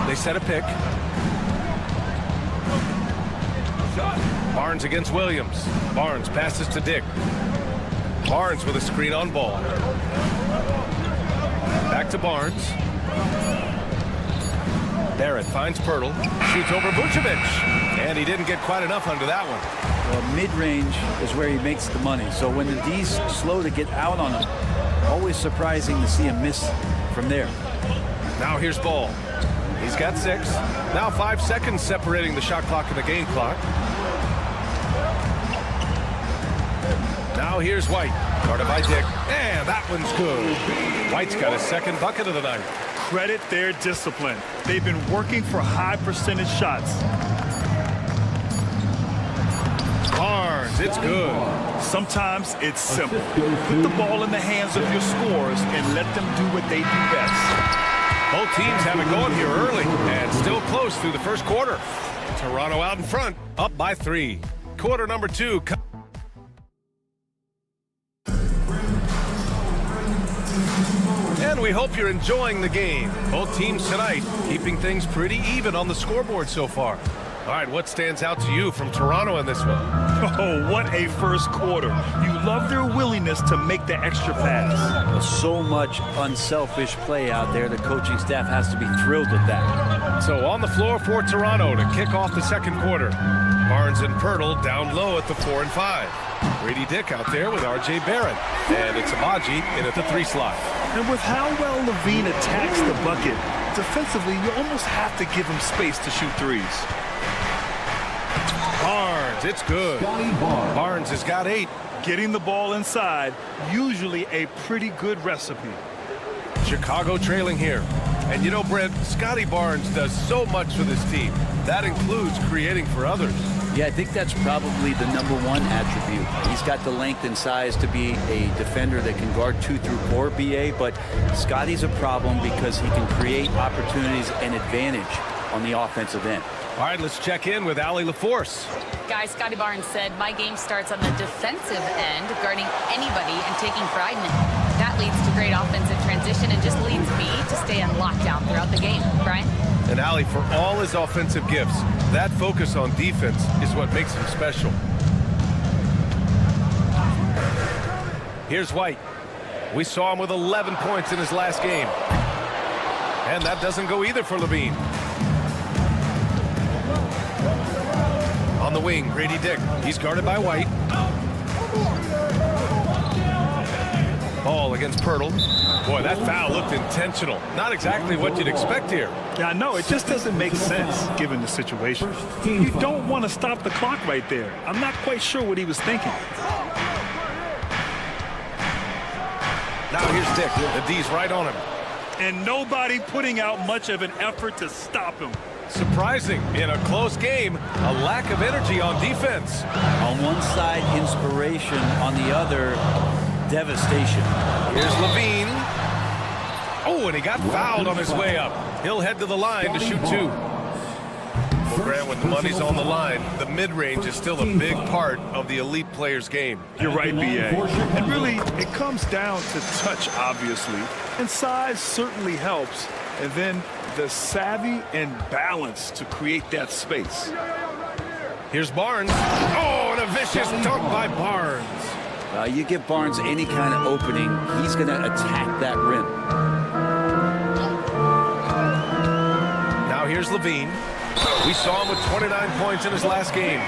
They set a pick. Barnes against Williams. Barnes passes to Dick. Barnes with a screen on Ball. Back to Barnes. Barrett finds Pirtle. Shoots over Vucevic. And he didn't get quite enough under that one. Well, mid-range is where he makes the money. So when the D's slow to get out on him, always surprising to see him miss from there. Now here's Ball. He's got 6. Now 5 seconds separating the shot clock and the game clock. Now here's White. Guarded by Dick. And that one's good. White's got his second bucket of the night. Credit their discipline. They've been working for high percentage shots. Barnes, it's good. Sometimes it's simple. Put the ball in the hands of your scorers and let them do what they do best. Both teams have it going here early and still close through the first quarter. Toronto out in front, up by 3. Quarter number 2. And we hope you're enjoying the game. Both teams tonight keeping things pretty even on the scoreboard so far. All right, what stands out to you from Toronto in this one? Oh, what a first quarter. You love their willingness to make the extra pass. So much unselfish play out there. The coaching staff has to be thrilled with that. So on the floor for Toronto to kick off the second quarter. Barnes and Pirtle down low at the 4 and 5. Grady Dick out there with RJ Barrett. And it's Abaji in at the 3 slot. And with how well Levine attacks the bucket, defensively, you almost have to give him space to shoot threes. Barnes, it's good. Barnes has got 8. Getting the ball inside, usually a pretty good recipe. Chicago trailing here. And you know, Brent, Scotty Barnes does so much for this team. That includes creating for others. Yeah, I think that's probably the #1 attribute. He's got the length and size to be a defender that can guard 2 through 4, BA, but Scotty's a problem because he can create opportunities and advantage on the offensive end. All right, let's check in with Allie LaForce. Guys, Scotty Barnes said, my game starts on the defensive end, guarding anybody and taking pride in it. That leads to great offensive transition and just leads me to stay on lockdown throughout the game. Brian? And Allie, for all his offensive gifts, that focus on defense is what makes him special. Here's White. We saw him with 11 points in his last game. And that doesn't go either for Levine. On the wing, Grady Dick. He's guarded by White. Ball against Pirtle. Boy, that foul looked intentional. Not exactly what you'd expect here. Yeah, I know. It just doesn't make sense given the situation. You don't want to stop the clock right there. I'm not quite sure what he was thinking. Now here's Dick. The D's right on him. And nobody putting out much of an effort to stop him. Surprising in a close game, a lack of energy on defense. On one side, inspiration. On the other, devastation. Here's Levine. Oh, and he got fouled on his way up. He'll head to the line to shoot two. Well, Grant, when the money's on the line, the mid-range is still a big part of the elite player's game. You're right, B.A. And really, it comes down to touch, obviously. And size certainly helps. And then the savvy and balance to create that space. Here's Barnes. Oh, and a vicious dunk by Barnes. You give Barnes any kind of opening, he's going to attack that rim. Now here's Levine. We saw him with 29 points in his last game.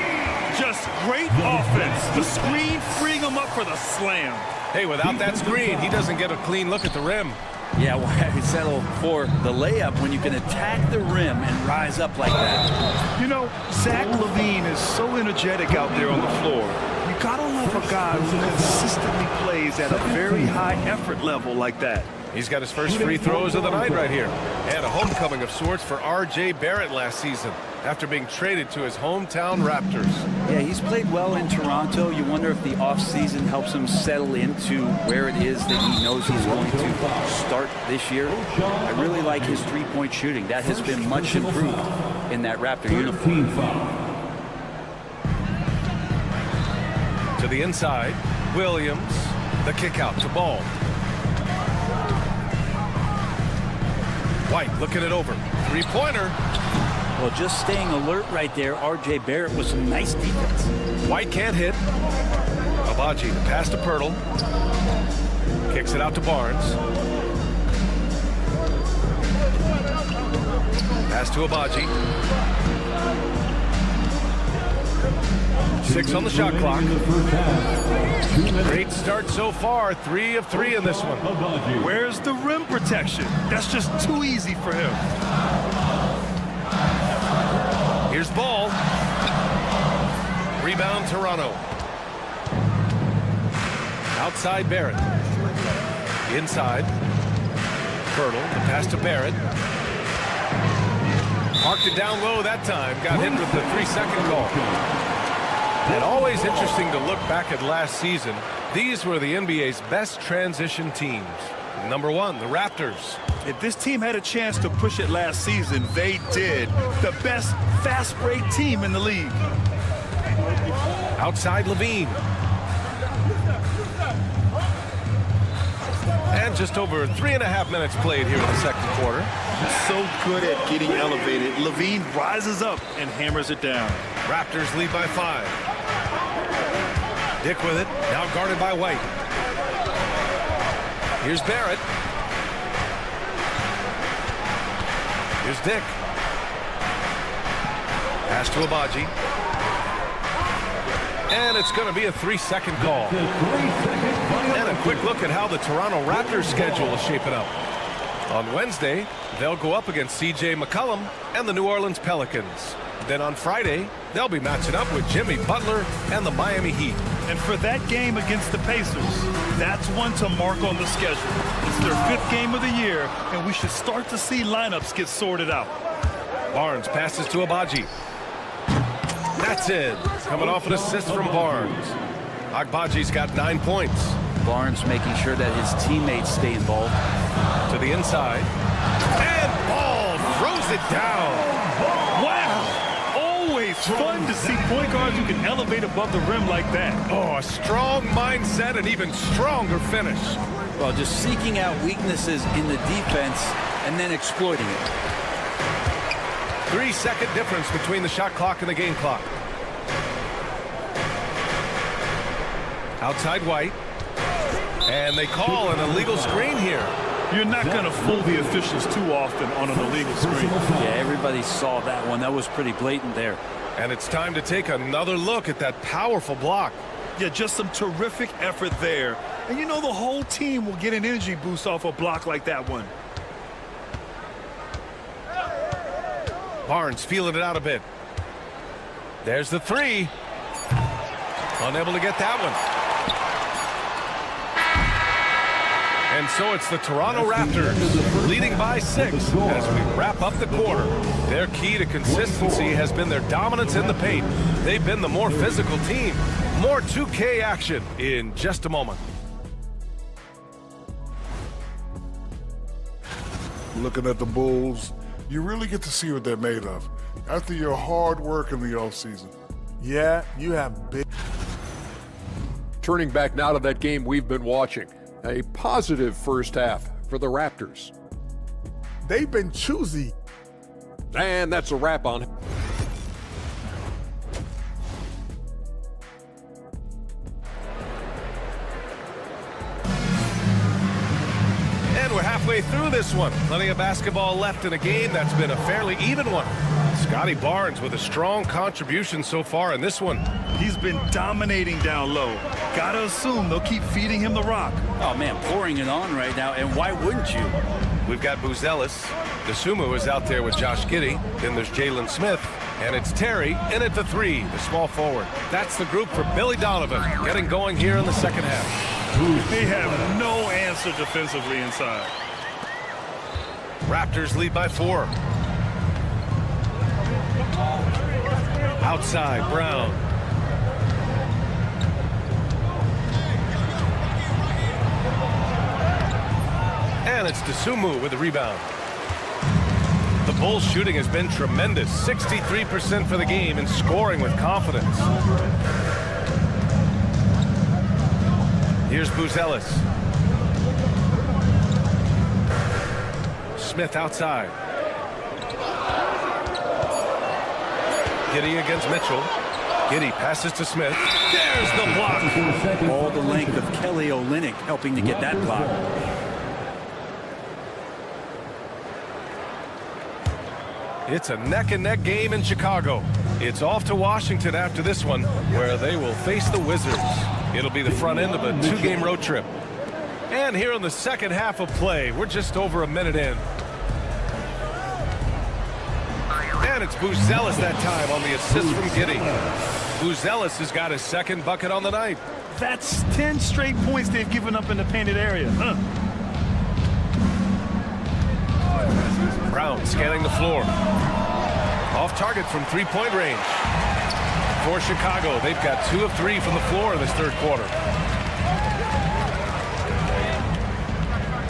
Just great offense. The screen freeing him up for the slam. Hey, without that screen, he doesn't get a clean look at the rim. Yeah, why settle for the layup when you can attack the rim and rise up like that? You know, Zach LaVine is so energetic out there on the floor. You gotta love a guy who consistently plays at a very high effort level like that. He's got his first free throws of the night right here. And a homecoming of sorts for R.J. Barrett last season after being traded to his hometown Raptors. Yeah, he's played well in Toronto. You wonder if the offseason helps him settle into where it is that he knows he's going to start this year. I really like his three-point shooting. That has been much improved in that Raptor uniform. To the inside, Williams, the kick out to Ball. White looking it over. Three-pointer. Well, just staying alert right there. R.J. Barrett with some nice defense. White can't hit. Abaji, the pass to Pirtle. Kicks it out to Barnes. Pass to Abaji. 6 on the shot clock. Great start so far. 3 of 3 in this one. Where's the rim protection? That's just too easy for him. Here's Ball. Rebound Toronto. Outside Barrett. Inside. Pirtle. The pass to Barrett. Marked it down low that time. Got hit with the 3-second call. And always interesting to look back at last season. These were the NBA's best transition teams. Number 1, the Raptors. If this team had a chance to push it last season, they did. The best fast break team in the league. Outside Levine. And just over 3.5 minutes played here in the second quarter. So good at getting elevated. Levine rises up and hammers it down. Raptors lead by 5. Dick with it, now guarded by White. Here's Barrett. Here's Dick. Pass to Abaji. And it's going to be a 3-second call. And a quick look at how the Toronto Raptors schedule is shaping up. On Wednesday, they'll go up against C.J. McCollum and the New Orleans Pelicans. Then on Friday, they'll be matching up with Jimmy Butler and the Miami Heat. And for that game against the Pacers, that's one to mark on the schedule. It's their 5th game of the year, and we should start to see lineups get sorted out. Barnes passes to Abaji. That's it. Coming off an assist from Barnes. Agbaji's got 9 points. Barnes making sure that his teammates stay involved. To the inside. And Ball throws it down. Wow! Always fun to see point guards who can elevate above the rim like that. Oh, a strong mindset and even stronger finish. Well, just seeking out weaknesses in the defense and then exploiting it. 3-second difference between the shot clock and the game clock. Outside White. And they call an illegal screen here. You're not going to fool the officials too often on an illegal screen. Yeah, everybody saw that one. That was pretty blatant there. And it's time to take another look at that powerful block. Yeah, just some terrific effort there. And you know the whole team will get an energy boost off a block like that one. Barnes feeling it out a bit. There's the three. Unable to get that one. And so it's the Toronto Raptors leading by 6 as we wrap up the quarter. Their key to consistency has been their dominance in the paint. They've been the more physical team. More 2K action in just a moment. Looking at the Bulls, you really get to see what they're made of after your hard work in the offseason. Yeah, you have big. Turning back now to that game we've been watching. A positive first half for the Raptors. They've been choosy. And that's a wrap on it. And we're halfway through this one. Plenty of basketball left in a game that's been a fairly even one. Scotty Barnes with a strong contribution so far in this one. He's been dominating down low. Gotta assume they'll keep feeding him the rock. Oh, man, pouring it on right now, and why wouldn't you? We've got Buzelis. Desumo is out there with Josh Giddey. Then there's Jalen Smith. And it's Terry in at the 3, the small forward. That's the group for Billy Donovan getting going here in the second half. They have no answer defensively inside. Raptors lead by 4. Outside, Brown. And it's Desumo with the rebound. The Bulls' shooting has been tremendous. 63% for the game and scoring with confidence. Here's Buzelis. Smith outside. Giddey against Mitchell. Giddey passes to Smith. There's the block. All the length of Kelly Olynyk helping to get that block. It's a neck-and-neck game in Chicago. It's off to Washington after this one, where they will face the Wizards. It'll be the front end of a 2-game road trip. And here in the second half of play, we're just over a minute in. And it's Buzelis that time on the assist from Giddey. Buzelis has got his second bucket on the night. That's 10 straight points they've given up in the painted area. Brown scanning the floor. Off target from three-point range. For Chicago, they've got 2 of 3 from the floor in this third quarter.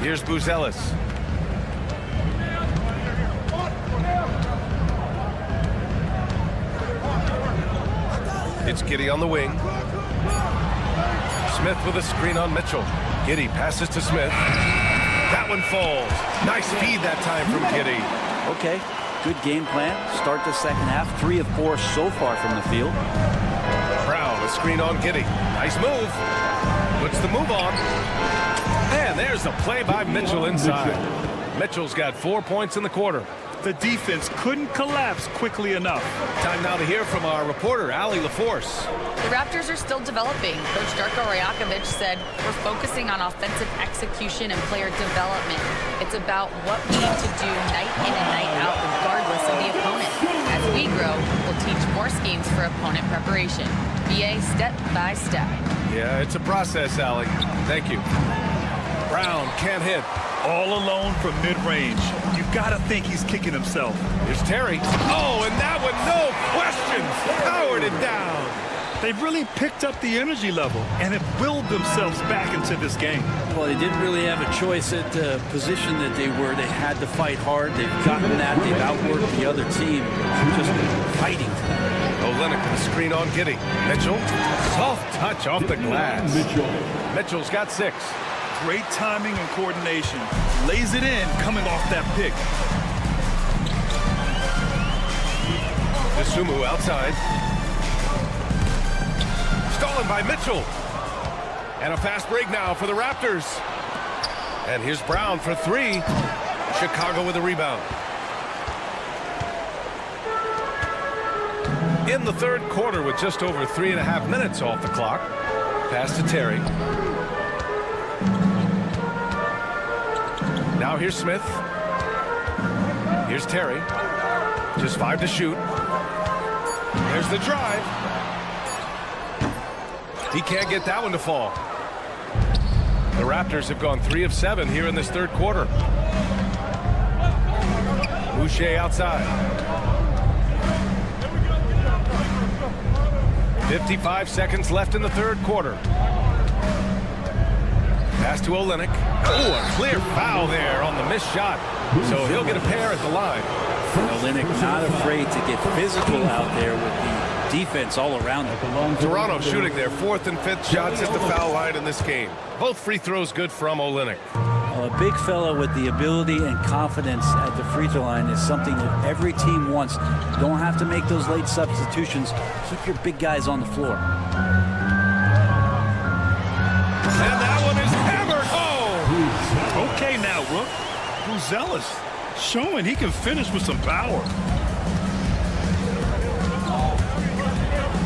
Here's Buzelis. It's Giddey on the wing. Smith with a screen on Mitchell. Giddey passes to Smith. That one falls. Nice feed that time from Giddey. Okay, good game plan. Start the second half. 3 of 4 so far from the field. Brown, a screen on Giddey. Nice move. Puts the move on. And there's the play by Mitchell inside. Mitchell's got 4 points in the quarter. The defense couldn't collapse quickly enough. Time now to hear from our reporter, Allie LaForce. The Raptors are still developing. Coach Darko Rajakovic said, we're focusing on offensive execution and player development. It's about what we need to do night in and night out, regardless of the opponent. As we grow, we'll teach more schemes for opponent preparation. BA step by step. Yeah, it's a process, Allie. Thank you. Brown can't hit. All alone from mid-range. You gotta think he's kicking himself. Here's Terry. Oh, and that one, no questions. Powered it down. They've really picked up the energy level and have willed themselves back into this game. Well, they didn't really have a choice at the position that they were. They had to fight hard. They've gotten that. They've outworked the other team. Just fighting to them. Olynyk with a screen on Giddey. Mitchell, soft touch off the glass. Mitchell's got 6. Great timing and coordination. Lays it in coming off that pick. Desumo outside. Stolen by Mitchell. And a fast break now for the Raptors. And here's Brown for 3. Chicago with a rebound. In the third quarter with just over 3.5 minutes off the clock, Pass to Terry. Now here's Smith. Here's Terry. Just 5 to shoot. There's the drive. He can't get that one to fall. The Raptors have gone 3 of 7 here in this third quarter. Boucher outside. 55 seconds left in the third quarter. Pass to Olynyk. Oh, a clear foul there on the missed shot. So he'll get a pair at the line. Olynyk not afraid to get physical out there with the defense all around him. Toronto shooting their 4th and 5th shots at the foul line in this game. Both free throws good from Olynyk. A big fella with the ability and confidence at the free throw line is something that every team wants. You don't have to make those late substitutions. Keep your big guys on the floor. And that one is hammered home. Okay now, Rook. Who's zealous? Showing he can finish with some power.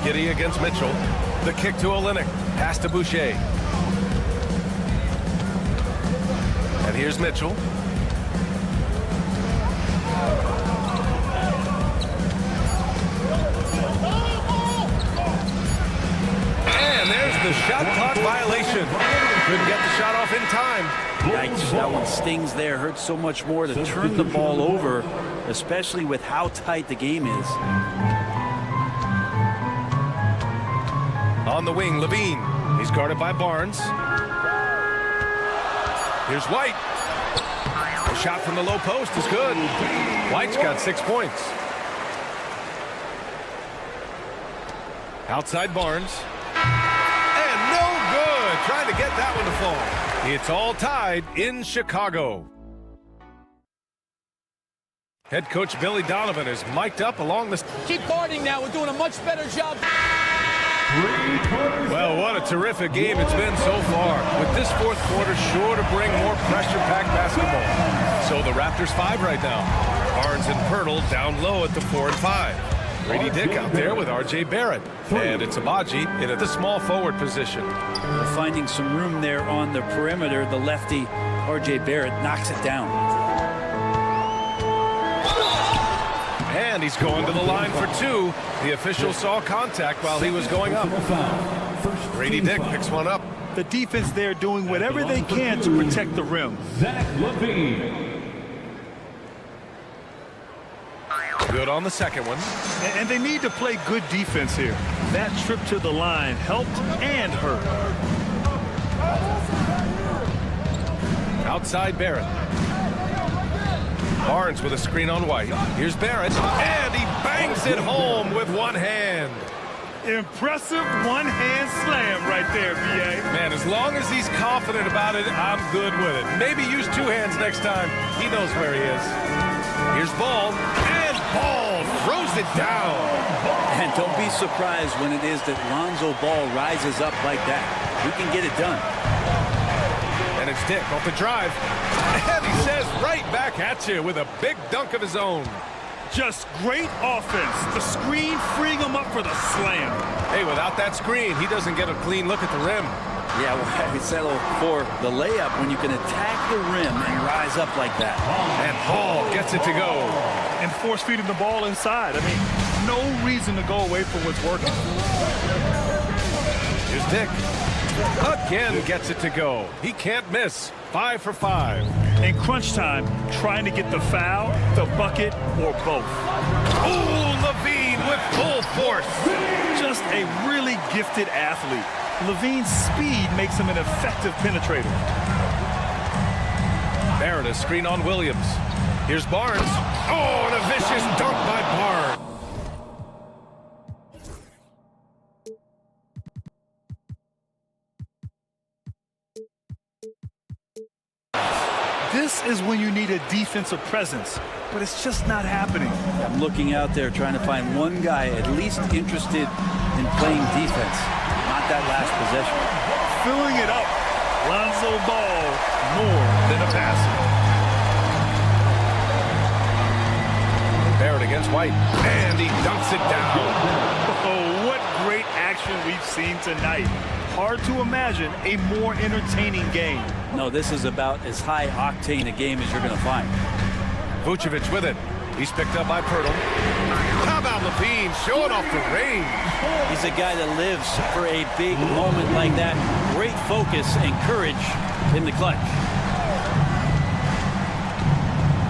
Giddey against Mitchell. The kick to Olynyk. Pass to Boucher. And here's Mitchell. And there's the shot clock violation. Couldn't get the shot off in time. Yikes, that one stings there. Hurts so much more to turn the ball over, especially with how tight the game is. On the wing, Levine. He's guarded by Barnes. Here's White. A shot from the low post is good. White's got 6 points. Outside Barnes. And no good. Trying to get that one to fall. It's all tied in Chicago. Head coach Billy Donovan is mic'd up along the... Keep guarding now. We're doing a much better job. Well, what a terrific game it's been so far. With this fourth quarter sure to bring more pressure-packed basketball. So the Raptors 5 right now. Barnes and Pirtle down low at the 4 and 5. Grady Dick out there with R.J. Barrett. And it's Abaji in at the small forward position. Finding some room there on the perimeter. The lefty, R.J. Barrett, knocks it down. And he's going to the line for 2. The official saw contact while he was going up. Grady Dick picks one up. The defense there doing whatever they can to protect the rim. Good on the second one. And they need to play good defense here. That trip to the line helped and hurt. Outside Barrett. Barnes with a screen on White. Here's Barrett, and he bangs it home with one hand. Impressive one-hand slam right there, B.A. Man, as long as he's confident about it, I'm good with it. Maybe use 2 hands next time. He knows where he is. Here's Ball, and Ball throws it down. And don't be surprised when it is that Lonzo Ball rises up like that. He can get it done. And it's Dick off the drive. And he says right back at you with a big dunk of his own. Just great offense. The screen freeing him up for the slam. Hey, without that screen, he doesn't get a clean look at the rim. Yeah, well, we settle for the layup when you can attack the rim and rise up like that. And Ball gets it to go. And force feeding the ball inside. I mean, no reason to go away from what's working. Here's Dick. Again gets it to go. He can't miss. 5 for 5. In crunch time, trying to get the foul, the bucket, or both. Oh, Levine with full force. Just a really gifted athlete. Levine's speed makes him an effective penetrator. Barrett a screen on Williams. Here's Barnes. Oh, and a vicious dunk by Barnes. This is when you need a defensive presence, but it's just not happening. I'm looking out there trying to find one guy at least interested in playing defense. Not that last possession. Filling it up. Lonzo Ball, more than a passer. Barrett against White, and he dunks it down. Oh, what great action we've seen tonight. hard to imagine a more entertaining game. No, this is about as high octane a game as you're going to find. Vucevic with it. He's picked up by Pirtle. How about Levine showing off the range? He's a guy that lives for a big moment like that. Great focus and courage in the clutch.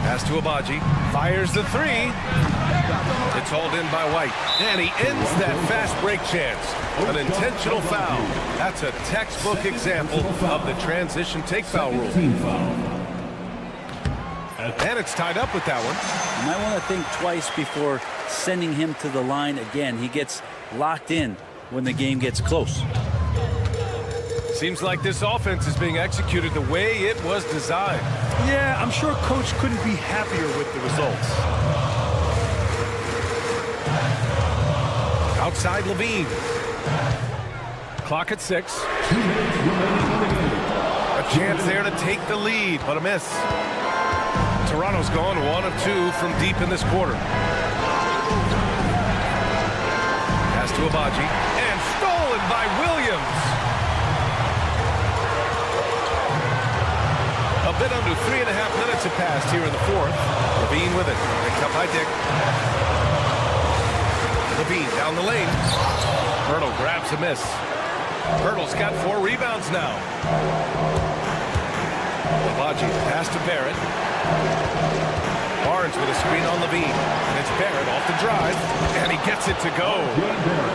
Pass to Abaji. Fires the three. It's hauled in by White. And he ends that fast break chance. An intentional foul. That's a textbook example of the transition take foul rule. And it's tied up with that one. You might want to think twice before sending him to the line again. He gets locked in when the game gets close. Seems like this offense is being executed the way it was designed. Yeah, I'm sure Coach couldn't be happier with the results. Outside Levine. Clock at 6. A chance there to take the lead, but a miss. Toronto's gone 1 of 2 from deep in this quarter. Pass to Abaji. And stolen by Williams. A bit under 3.5 minutes have passed here in the fourth. Levine with it. Picked up by Dick. Levine down the lane. Pirtle grabs a miss. Pirtle's got 4 rebounds now. Abaji pass to Barrett. Barnes with a screen on Levine. And it's Barrett off the drive. And he gets it to go.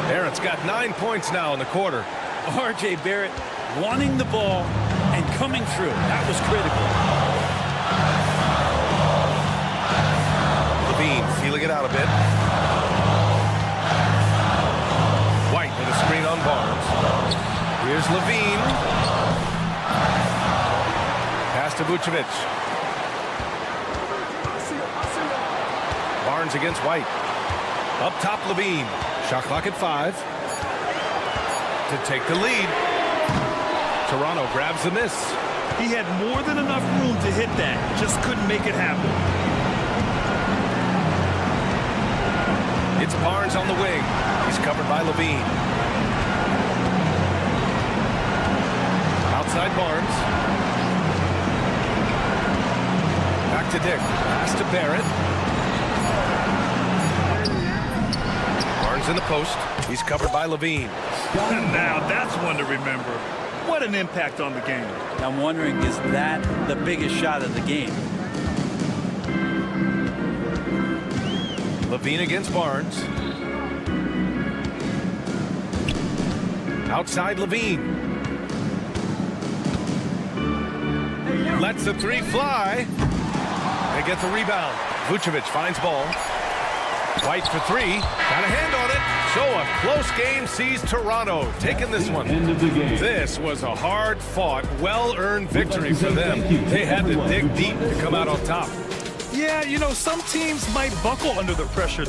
Barrett's got 9 points now in the quarter. R.J. Barrett wanting the ball and coming through. That was critical. Levine feeling it out a bit. White with a screen on Barnes. Here's Levine. Pass to Vucevic. Barnes against White. Up top Levine. Shot clock at 5. To take the lead. Toronto grabs the miss. He had more than enough room to hit that. Just couldn't make it happen. It's Barnes on the wing. He's covered by Levine. Outside Barnes. Back to Dick. Pass to Barrett. Barnes in the post. He's covered by Levine. Now that's one to remember. What an impact on the game. I'm wondering, is that the biggest shot of the game? Levine against Barnes. Outside Levine. Lets the three fly. They get the rebound. Vucevic finds ball. White for 3. Got a hand on it. So a close game sees Toronto taking this one. This was a hard-fought, well-earned victory for them. They had to dig deep to come out on top. Yeah, you know, some teams might buckle under the pressure.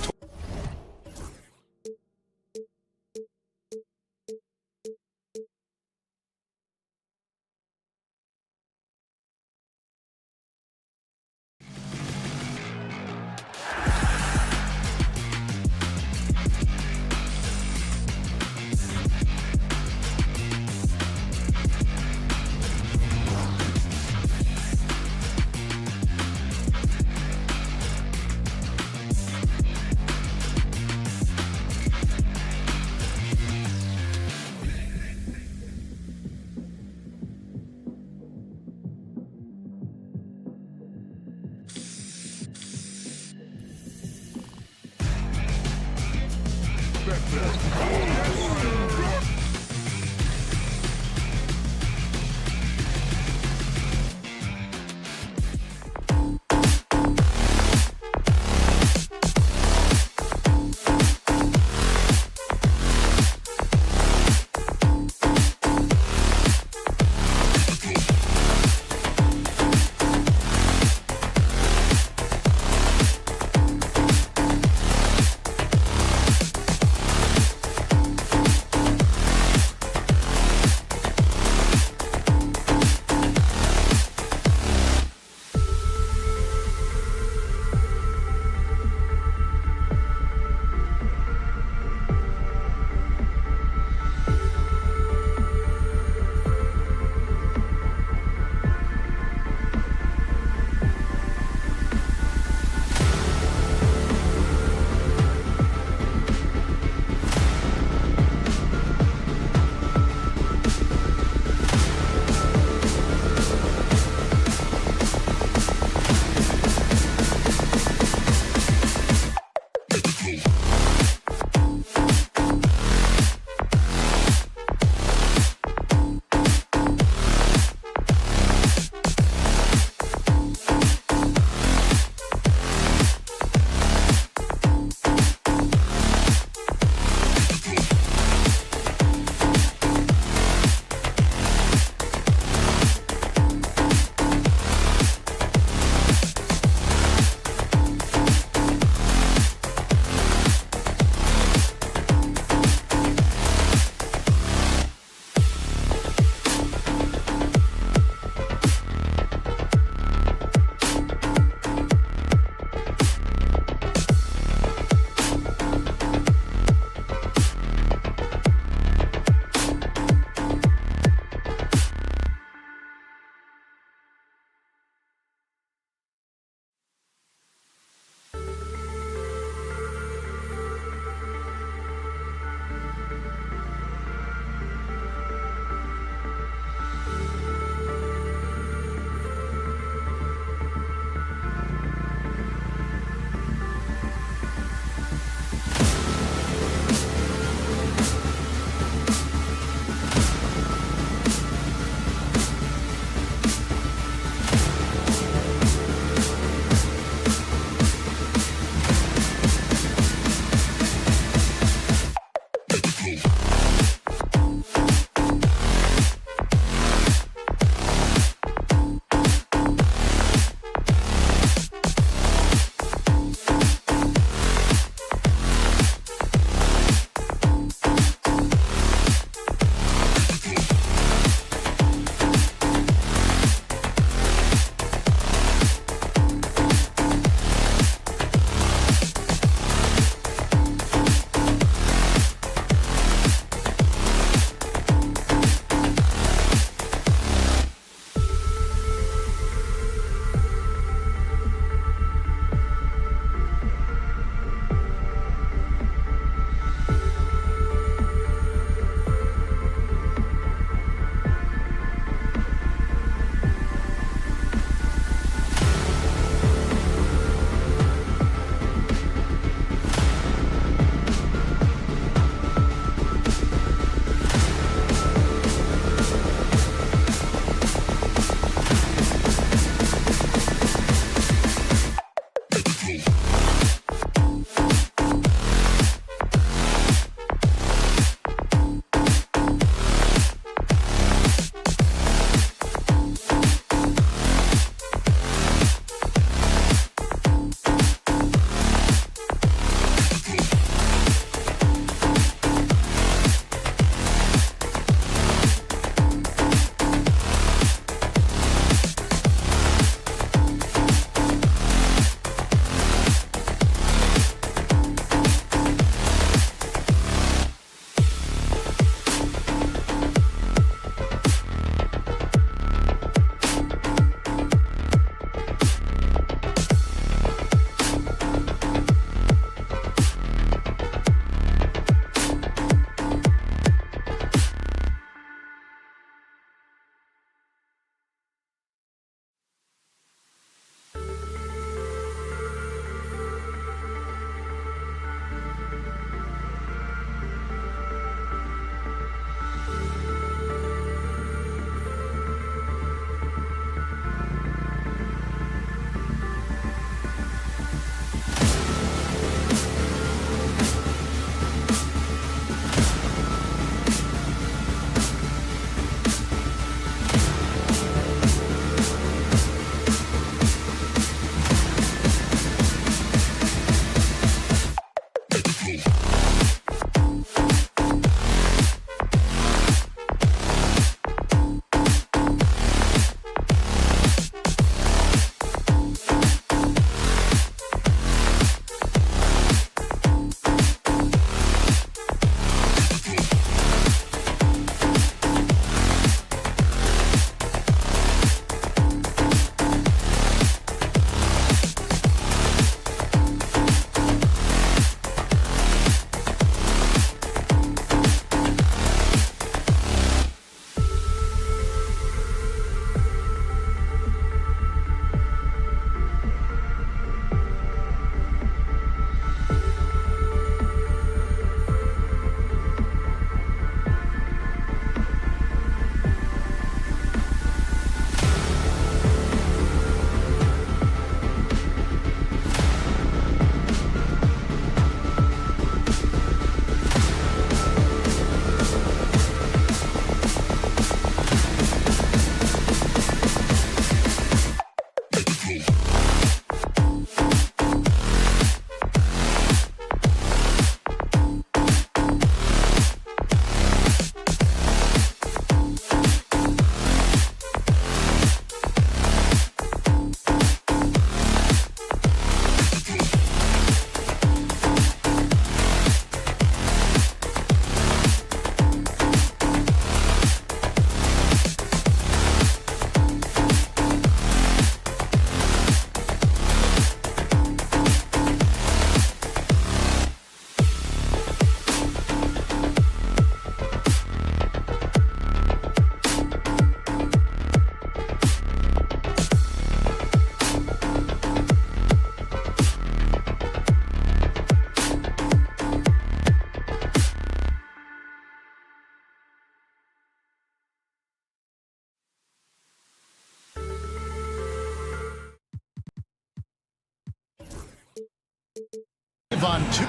on two.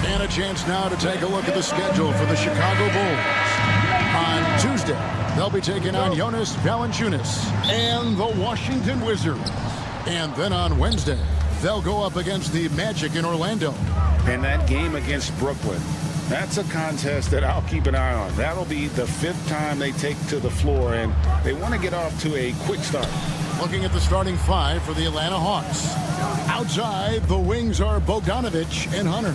And a chance now to take a look at the schedule for the Chicago Bulls. On Tuesday, they'll be taking on Jonas Valanciunas and the Washington Wizards. And then on Wednesday, they'll go up against the Magic in Orlando. And that game against Brooklyn, that's a contest that I'll keep an eye on. That'll be the 5th time they take to the floor, and they want to get off to a quick start. Looking at the starting 5 for the Atlanta Hawks. Outside, the wings are Bogdanovich and Hunter.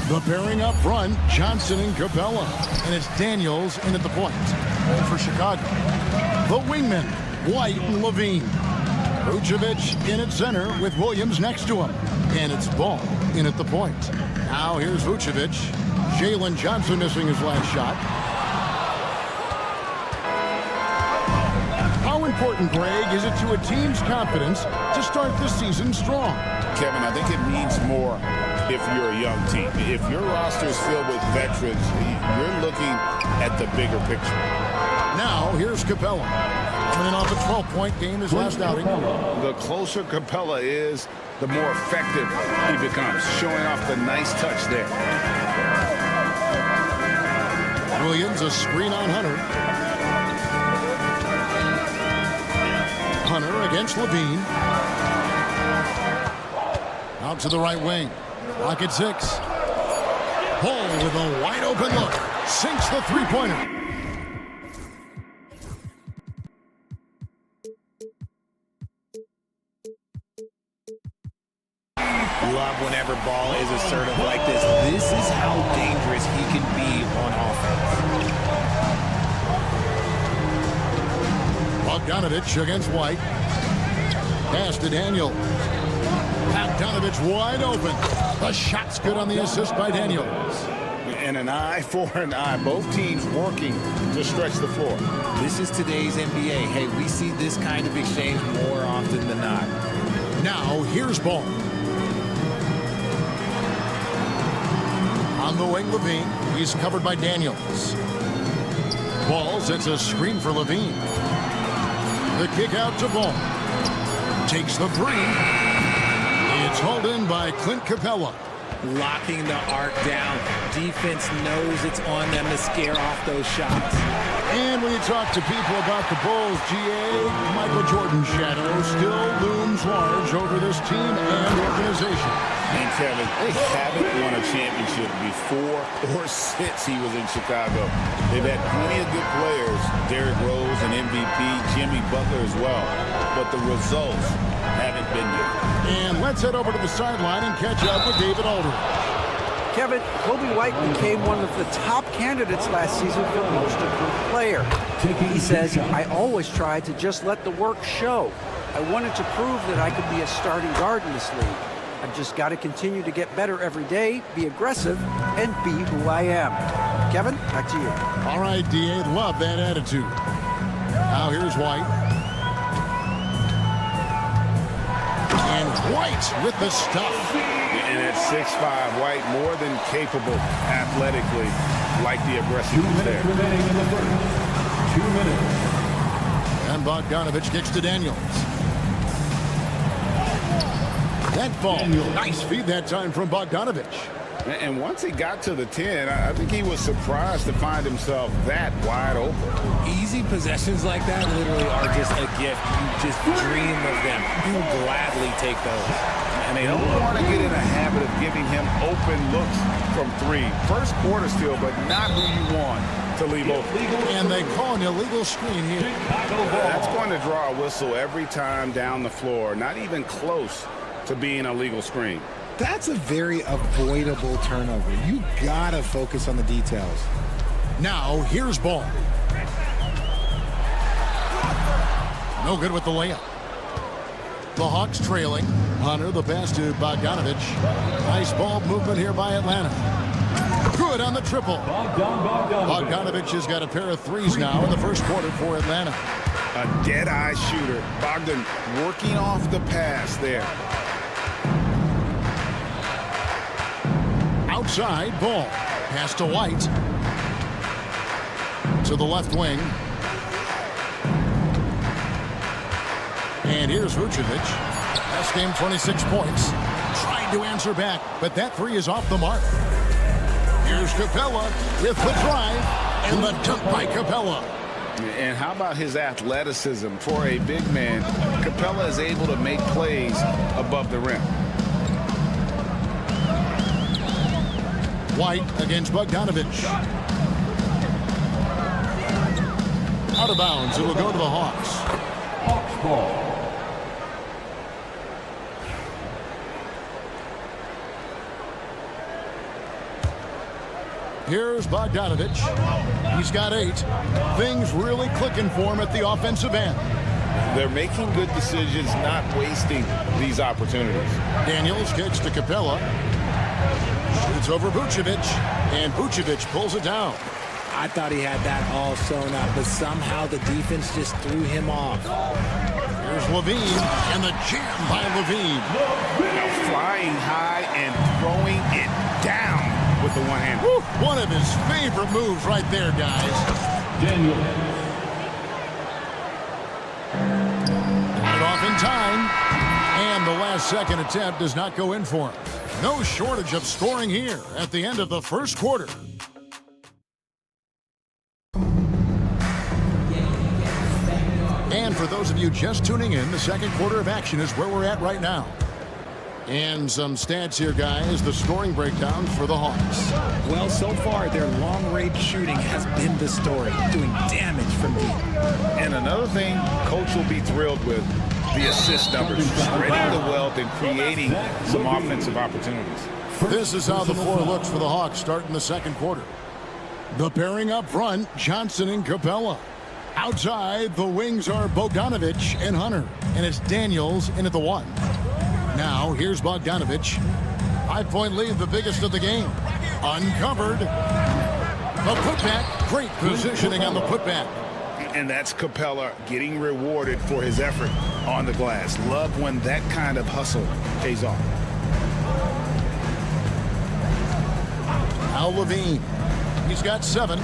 The pairing up front, Johnson and Capella. And it's Daniels in at the point. And for Chicago, the wingmen, White and Levine. Vucevic in at center with Williams next to him. And it's Ball in at the point. Now here's Vucevic. Jalen Johnson missing his last shot. How important, Greg, is it to a team's confidence to start this season strong? Kevin, I think it means more if you're a young team. If your roster is filled with veterans, you're looking at the bigger picture. Now, here's Capella. Coming in off a 12-point game his last outing. The closer Capella is, the more effective he becomes, showing off the nice touch there. Williams, a screen on Hunter. Hunter against Levine. Out to the right wing. Clock at 6. Ball with a wide open look. Sinks the three-pointer. Love whenever Ball is assertive like this. This is how dangerous he can be on offense. Bogdanovich against White. Pass to Daniel. Bogdanovich wide open. The shot's good on the assist by Daniels. And an eye for an eye. Both teams working to stretch the floor. This is today's NBA. Hey, we see this kind of exchange more often than not. Now, here's Ball. On the wing, Levine. He's covered by Daniels. Ball sets a screen for Levine. The kick out to Ball. Takes the three. It's hauled in by Clint Capella. Locking the arc down. Defense knows it's on them to scare off those shots. And when you talk to people about the Bulls, GA, Michael Jordan's shadow still looms large over this team and organization. And Kevin, they haven't won a championship before or since he was in Chicago. They've had plenty of good players, Derrick Rose and MVP, Jimmy Butler as well. But the results haven't been there. And let's head over to the sideline and catch up with David Aldridge. Kevin, Kobe White became one of the top candidates last season for most improved player. He says, I always tried to just let the work show. I wanted to prove that I could be a starting guard in this league. I've just got to continue to get better every day, be aggressive, and be who I am. Kevin, back to you. All right, D.A., love that attitude. Now here's White. And White with the stuff. And at 6'5", White more than capable athletically, like the aggressiveness there. 2 minutes. And Bogdanovich kicks to Daniels. That ball, nice feed that time from Bogdanovich. And once he got to the 10, I think he was surprised to find himself that wide open. Easy possessions like that literally are just a gift. You just dream of them. You'll gladly take those. And they don't want to get in a habit of giving him open looks from 3. First quarter still, but not who you want to leave open. And they call an illegal screen here. That's going to draw a whistle every time down the floor. Not even close to being a legal screen. That's a very avoidable turnover. You gotta focus on the details. Now, here's Ball. No good with the layup. The Hawks trailing. Hunter, the pass to Bogdanovich. Nice ball movement here by Atlanta. Good on the triple. Bogdanovich has got a pair of threes now in the first quarter for Atlanta. A dead-eye shooter. Bogdan working off the pass there. Outside, ball. Pass to White. To the left wing. And here's Vucevic. Last game, 26 points. Trying to answer back, but that three is off the mark. Here's Capella with the drive and the dunk by Capella. And how about his athleticism for a big man? Capella is able to make plays above the rim. White against Bogdanovich. Out of bounds. It will go to the Hawks. Hawks ball. Here's Bogdanovich. He's got 8. Things really clicking for him at the offensive end. They're making good decisions, not wasting these opportunities. Daniels kicks to Capella. Shoots over Vucevic, and Vucevic pulls it down. I thought he had that all sewn up, but somehow the defense just threw him off. Here's Levine, and the jam by Levine. Now flying high and throwing it down with the one hand. One of his favorite moves right there, guys. Daniel. Got it off in time, and the last second attempt does not go in for him. No shortage of scoring here at the end of the first quarter. And for those of you just tuning in, the second quarter of action is where we're at right now. And some stats here, guys. The scoring breakdown for the Hawks. Well, so far, their long-range shooting has been the story, doing damage from deep. And another thing Coach will be thrilled with, the assist numbers, spreading the wealth and creating some offensive opportunities. This is how the floor looks for the Hawks starting the second quarter. The pairing up front, Johnson and Capella. Outside, the wings are Bogdanovich and Hunter, and it's Daniels in at the 1. Now, here's Bogdanovich. 5-point lead, the biggest of the game. Uncovered. The putback. Great positioning on the putback. And that's Capella getting rewarded for his effort on the glass. Love when that kind of hustle pays off. Now Levine. He's got 7.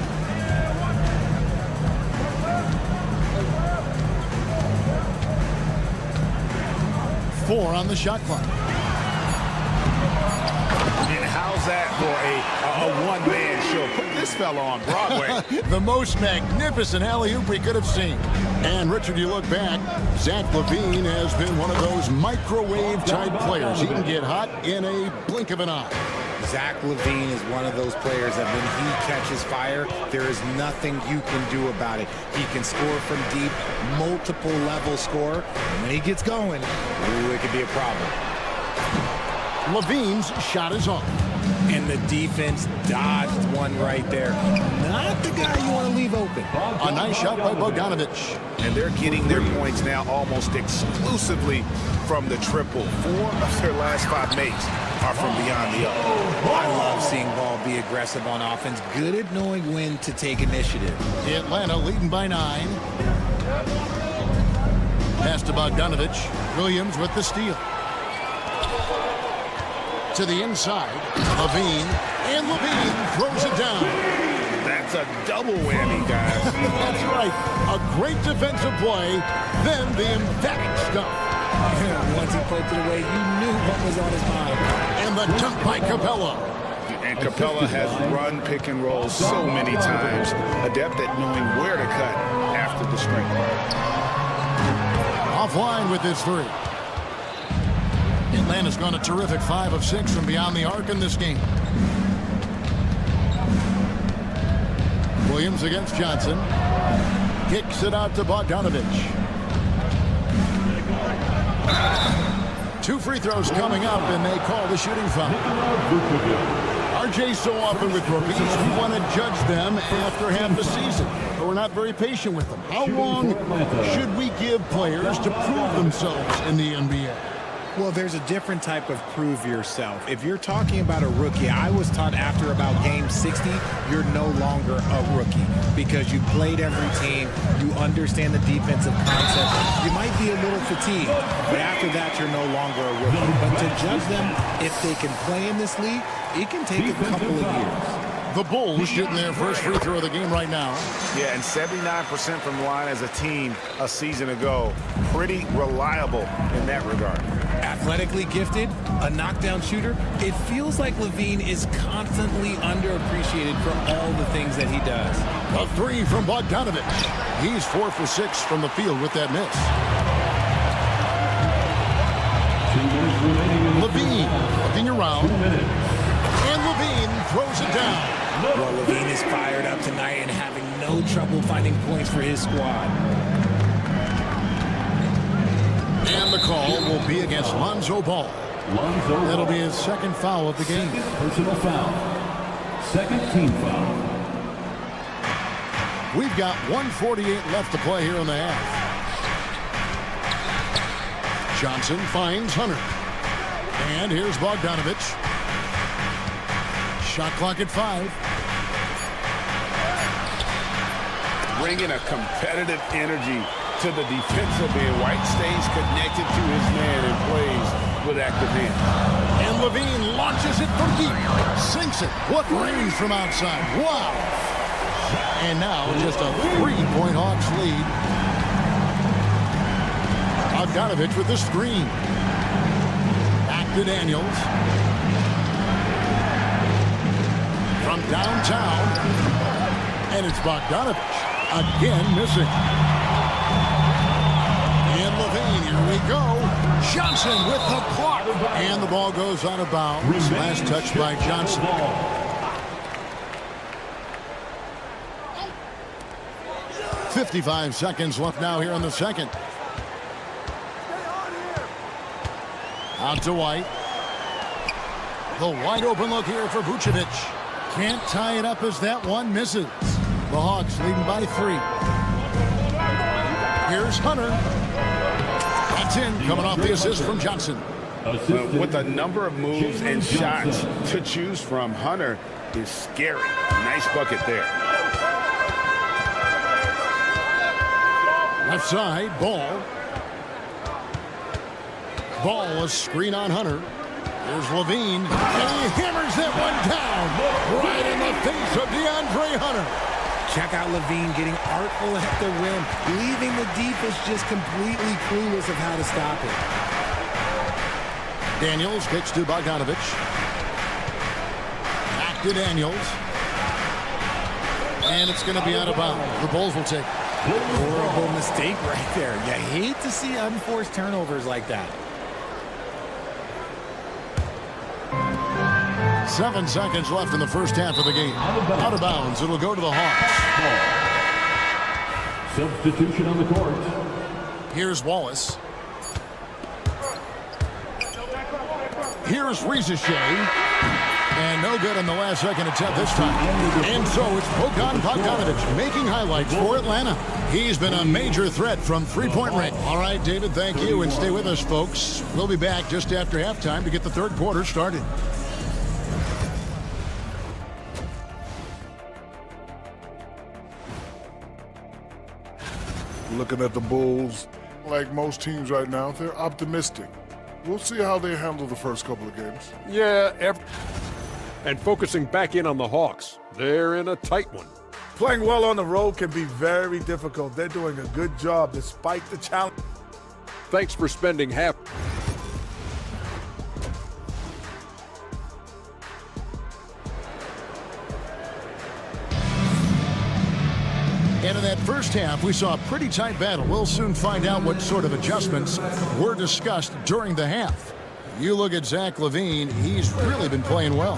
Four on the shot clock. And how's that for a one-man show? Put this fella on Broadway. The most magnificent alley-oop we could have seen. And, Richard, you look back, Zach LaVine has been one of those microwave-type players. He can get hot in a blink of an eye. Zach LaVine is one of those players that when he catches fire, there is nothing you can do about it. He can score from deep, multiple level score. And when he gets going, ooh, it could be a problem. LaVine's shot is off. And the defense dodged one right there. Not the guy you want to leave open. A nice shot by Bogdanovich. And they're getting their points now almost exclusively from the triple. 4 of their last 5 makes are from beyond the arc. I love seeing Ball be aggressive on offense. Good at knowing when to take initiative. Atlanta leading by 9. Pass to Bogdanovich. Williams with the steal. To the inside. Levine. And Levine throws it down. That's a double whammy, guys. That's right. A great defensive play. Then the emphatic stuff. Once he poked it away, you knew what was on his mind. And the dunk by Capella. And Capella has run pick and roll so many times. Adept at knowing where to cut after the screen. Offline with his 3. Atlanta's gone a terrific 5 of 6 from beyond the arc in this game. Williams against Johnson. Kicks it out to Bogdanovich. 2 free throws coming up, and they call the shooting foul. RJ, so often with rookies, we want to judge them after half the season. But we're not very patient with them. How long should we give players to prove themselves in the NBA? Well, there's a different type of prove yourself. If you're talking about a rookie, I was taught after about game 60, you're no longer a rookie because you played every team, you understand the defensive concept. You might be a little fatigued, but after that, you're no longer a rookie. But to judge them, if they can play in this league, it can take a couple of years. The Bulls shooting their first free throw of the game right now. Yeah, and 79% from the line as a team a season ago. Pretty reliable in that regard. Athletically gifted, a knockdown shooter. It feels like Levine is constantly underappreciated for all the things that he does. A three from Bogdanovich. He's 4 for 6 from the field with that miss. Levine looking around. And Levine throws it down. Well, Levine is fired up tonight and having no trouble finding points for his squad. And the call will be against Lonzo Ball. That'll be his second foul of the game. Personal foul. Second team foul. We've got 1:48 left to play here in the half. Johnson finds Hunter. And here's Bogdanovich. Shot clock at 5. Bringing a competitive energy to the defensive end. White stays connected to his man and plays with active hands. And Levine launches it from deep. Sinks it. What range from outside. Wow. And now just a 3-point Hawks lead. Bogdanovich with the screen. Back to Daniels. From downtown. And it's Bogdanovich. Again missing. And Levine, here we go. Johnson with the block. And the ball goes out of bounds. Last touch by Johnson. 55 seconds left now here in the second. Out to White. The wide open look here for Vucevic. Can't tie it up as that one misses. The Hawks leading by 3. Here's Hunter. That's in, coming off the assist from Johnson. With a number of moves and shots to choose from, Hunter is scary. Nice bucket there. Left side, Ball. Ball, a screen on Hunter. Here's Levine. And he hammers that one down. Right in the face of DeAndre Hunter. Check out Levine getting artful at the rim, leaving the defense just completely clueless of how to stop it. Daniels kicks to Bogdanovich. Back to Daniels. And it's going to be out of bounds. The Bulls will take. Horrible mistake right there. You hate to see unforced turnovers like that. 7 seconds left in the first half of the game. Out of bounds. It'll go to the Hawks. Substitution on the court. Here's Wallace. Here's Rizichet. And no good on the last second attempt this time. And so it's Bogdanovich making highlights for Atlanta. He's been a major threat from three-point range. All right, David, thank you. And stay with us, folks. We'll be back just after halftime to get the third quarter started. Looking at the Bulls, like most teams right now, they're optimistic. We'll see how they handle the first couple of games. Yeah, and focusing back in on the Hawks. They're in a tight one. Playing well on the road can be very difficult. They're doing a good job despite the challenge. Thanks for spending half. And in that first half, we saw a pretty tight battle. We'll soon find out what sort of adjustments were discussed during the half. You look at Zach LaVine, he's really been playing well.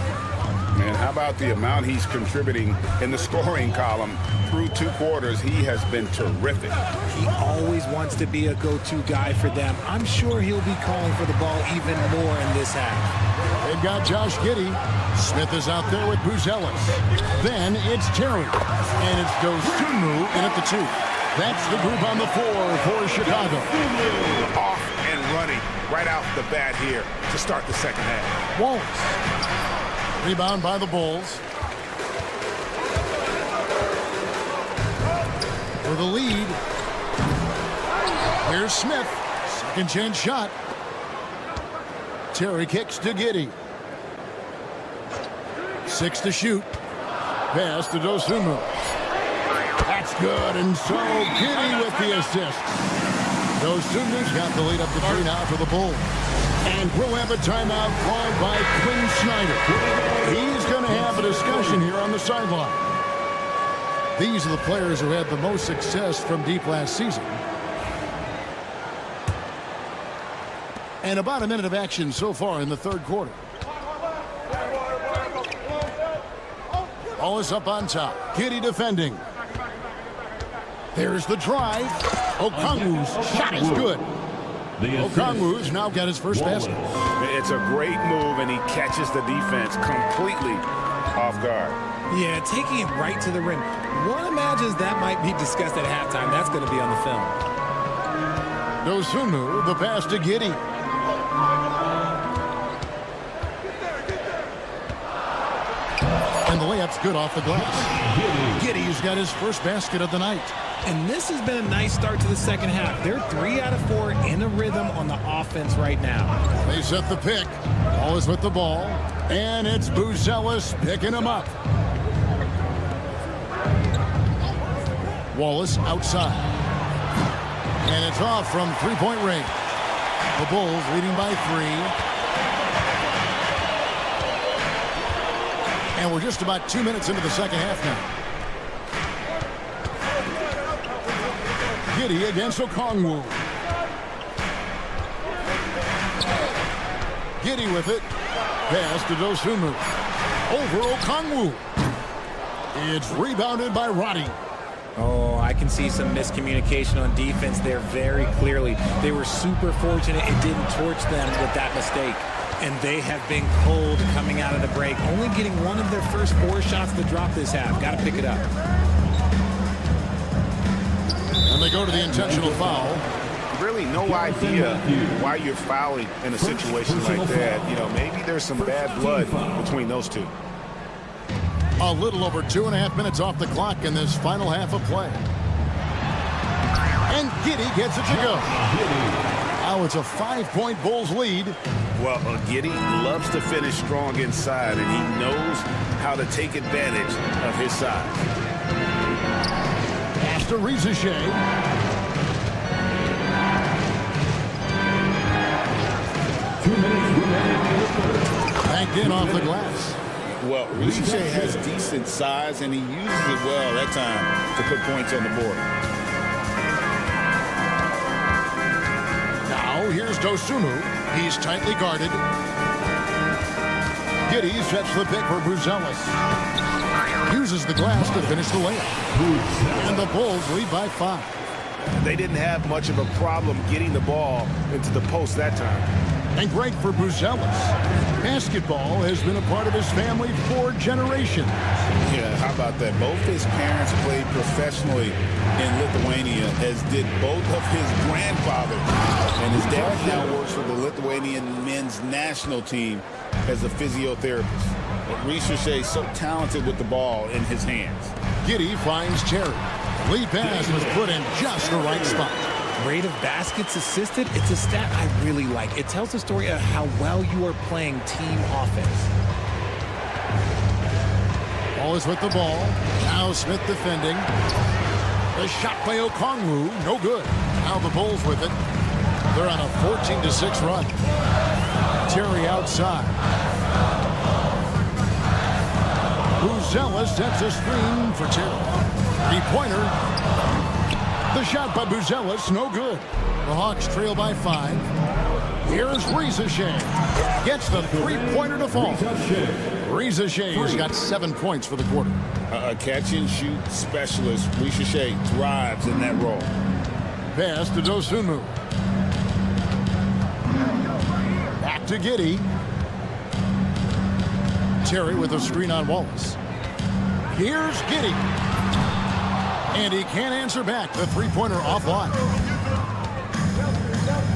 Man, how about the amount he's contributing in the scoring column? Through 2 quarters, he has been terrific. He always wants to be a go-to guy for them. I'm sure he'll be calling for the ball even more in this half. They've got Josh Giddey. Smith is out there with Buzelis. Then it's Terry. And it's Dosunmu in at the 2. That's the group on the floor for Chicago. Off and running right out the bat here to start the second half. Wallace. Rebound by the Bulls. For the lead. Here's Smith. Second chance shot. Terry kicks to Giddey. 6 to shoot. Pass to Dosunmu. That's good, and so Giddey with the assist. Dosunmu's got the lead up to 3 now for the Bulls. And we'll have a timeout called by Quinn Snyder. He's going to have a discussion here on the sideline. These are the players who had the most success from deep last season. And about a minute of action so far in the third quarter. Ball is up on top. Giddey defending. There's the drive. Okongwu's shot is good. Okongwu's now got his first basket. It's a great move, and he catches the defense completely off guard. Yeah, taking it right to the rim. One imagines that might be discussed at halftime. That's going to be on the film. Dosunmu, the pass to Giddey. And the layup's good off the glass. Giddey's got his first basket of the night. And this has been a nice start to the second half. They're 3 out of 4 in a rhythm on the offense right now. They set the pick. Wallace with the ball. And it's Buzelis picking him up. Wallace outside. And it's off from three-point range. The Bulls leading by 3. And we're just about 2 minutes into the second half now. Giddey against Okongwu. Giddey with it. Pass to Dosunmu. Over Okongwu. It's rebounded by Roddy. Oh, I can see some miscommunication on defense there very clearly. They were super fortunate it didn't torch them with that mistake. And they have been cold coming out of the break. Only getting one of their first 4 shots to drop this half. Got to pick it up. And they go to the intentional foul. Really no idea why you're fouling in a situation like that. You know, maybe there's some bad blood between those two. A little over 2.5 minutes off the clock in this final half of play. And Giddey gets it to go. Now it's a 5-point Bulls lead. Well, Giddey loves to finish strong inside, and he knows how to take advantage of his size. Pass to Rizichet. Backed in off the glass. Well, Rizichet has decent size, and he uses it well that time to put points on the board. Now here's Dosunmu. He's tightly guarded. Giddey sets the pick for Buzelis. Uses the glass to finish the layup. And the Bulls lead by 5. They didn't have much of a problem getting the ball into the post that time. And great for Buzelis. Basketball has been a part of his family for generations. Yeah, how about that? Both his parents played professionally in Lithuania, as did both of his grandfathers. And his dad now works for the Lithuanian men's national team as a physiotherapist. But Rizichet is so talented with the ball in his hands. Giddey finds Terry. Lead pass was put in just the right spot. Rate of baskets assisted, it's a stat I really like. It tells the story of how well you are playing team offense. Wallace with the ball. Now Smith defending. The shot by Okongwu, no good. Now the Bulls with it. They're on a 14-6 run. Terry outside. Buzelis sets a screen for Terry. Three-pointer. The shot by Buzelis, no good. The Hawks trail by 5. Here's Rizichet. Gets the three-pointer to fall. Rizichet's got 7 points for the quarter. A catch-and-shoot specialist, Rizichet thrives in that role. Pass to Dosunmu. Back to Giddey. Terry with a screen on Wallace. Here's Giddey. And he can't answer back. The three-pointer offline.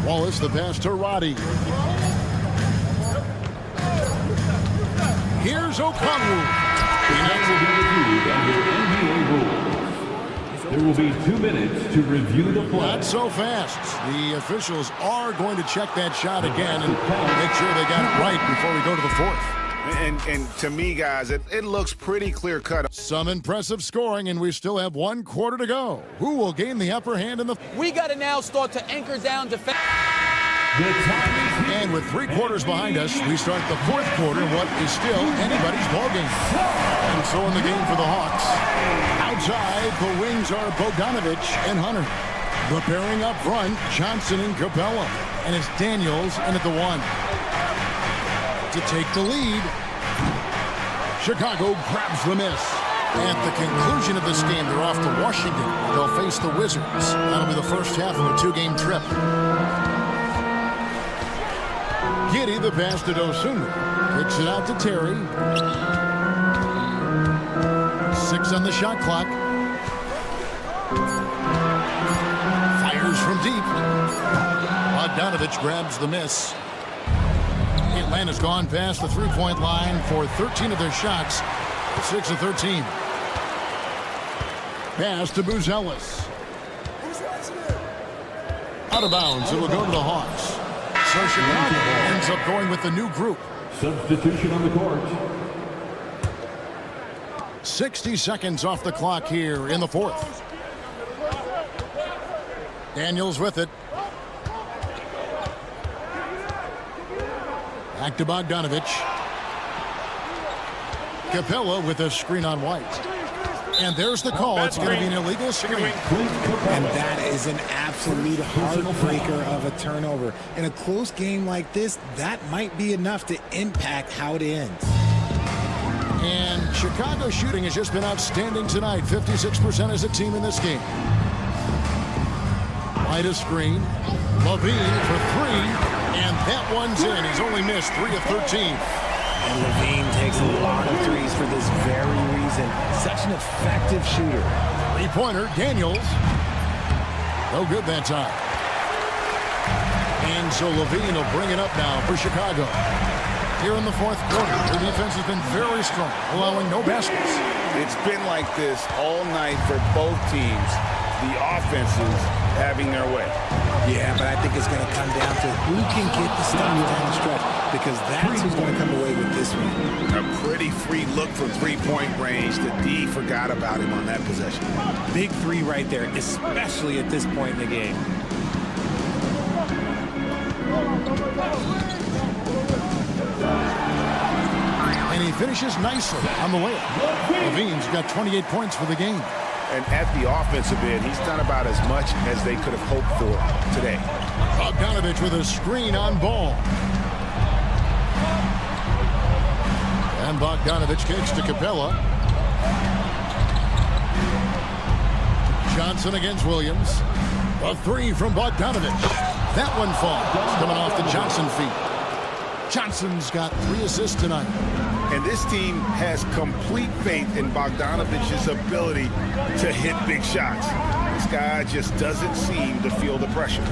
Wallace, the pass to Roddy. Here's Okongwu. There will be 2 minutes to review the play. Not so fast. The officials are going to check that shot again and make sure they got it right before we go to the fourth. And to me, guys, it looks pretty clear-cut. Some impressive scoring, and we still have 1 quarter to go. Who will gain the upper hand in the... We got to now start to anchor down defense. And with 3 quarters behind us, we start the fourth quarter in what is still anybody's ballgame. And so in the game for the Hawks. Outside, the wings are Bogdanovich and Hunter. The pairing up front, Johnson and Capella. And it's Daniels in at the 1. To take the lead, Chicago grabs the miss. At the conclusion of this game, they're off to Washington. They'll face the Wizards. That'll be the first half of a 2-game trip. Giddey, the pass to Dosunmu. Kicks it out to Terry. 6 on the shot clock. Fires from deep. Bogdanovich grabs the miss. Atlanta's gone past the three-point line for 13 of their shots. 6 of 13. Pass to Buzelis. Out of bounds. It will go to the Hawks. So Chicago ends up going with the new group. Substitution on the court. 60 seconds off the clock here in the fourth. Daniels with it. Back to Bogdanovich. Capella with a screen on White. And there's the call. It's going to be an illegal screen. And that is an absolute heartbreaker of a turnover. In a close game like this, that might be enough to impact how it ends. And Chicago shooting has just been outstanding tonight. 56% as a team in this game. White a screen. Levine for 3. And that one's in. He's only missed 3 of 13. And Levine takes a lot of threes for this very reason. Such an effective shooter. 3-pointer, Daniels. No good that time. And so Levine will bring it up now for Chicago. Here in the fourth quarter, their defense has been very strong, allowing no baskets. It's been like this all night for both teams. The offenses having their way. Yeah, but I think it's going to come down to who can get the stop down the stretch, because that's who's going to come away with this one. A pretty free look from three-point range. The D forgot about him on that possession. Big 3 right there, especially at this point in the game. And he finishes nicely on the layup. Levine's got 28 points for the game. And at the offensive end, he's done about as much as they could have hoped for today. Bogdanovich with a screen on Ball. And Bogdanovich kicks to Capella. Johnson against Williams. A 3 from Bogdanovich. That one falls. Coming off the Johnson feet. Johnson's got 3 assists tonight. And this team has complete faith in Bogdanovich's ability to hit big shots. This guy just doesn't seem to feel the pressure.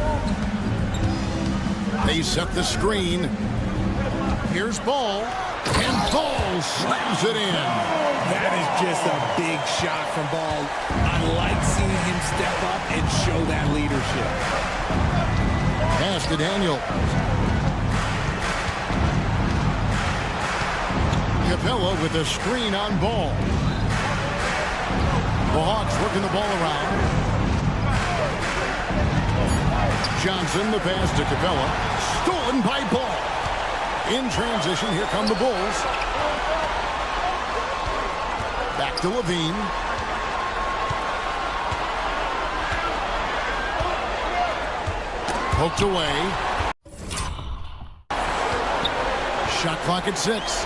They set the screen. Here's Ball. And Ball slams it in. That is just a big shot from Ball. I like seeing him step up and show that leadership. Pass to Daniel. Capella with a screen on Ball. The Hawks working the ball around. Johnson, the pass to Capella. Stolen by Ball. In transition, here come the Bulls. Back to Levine. Poked away. Shot clock at 6.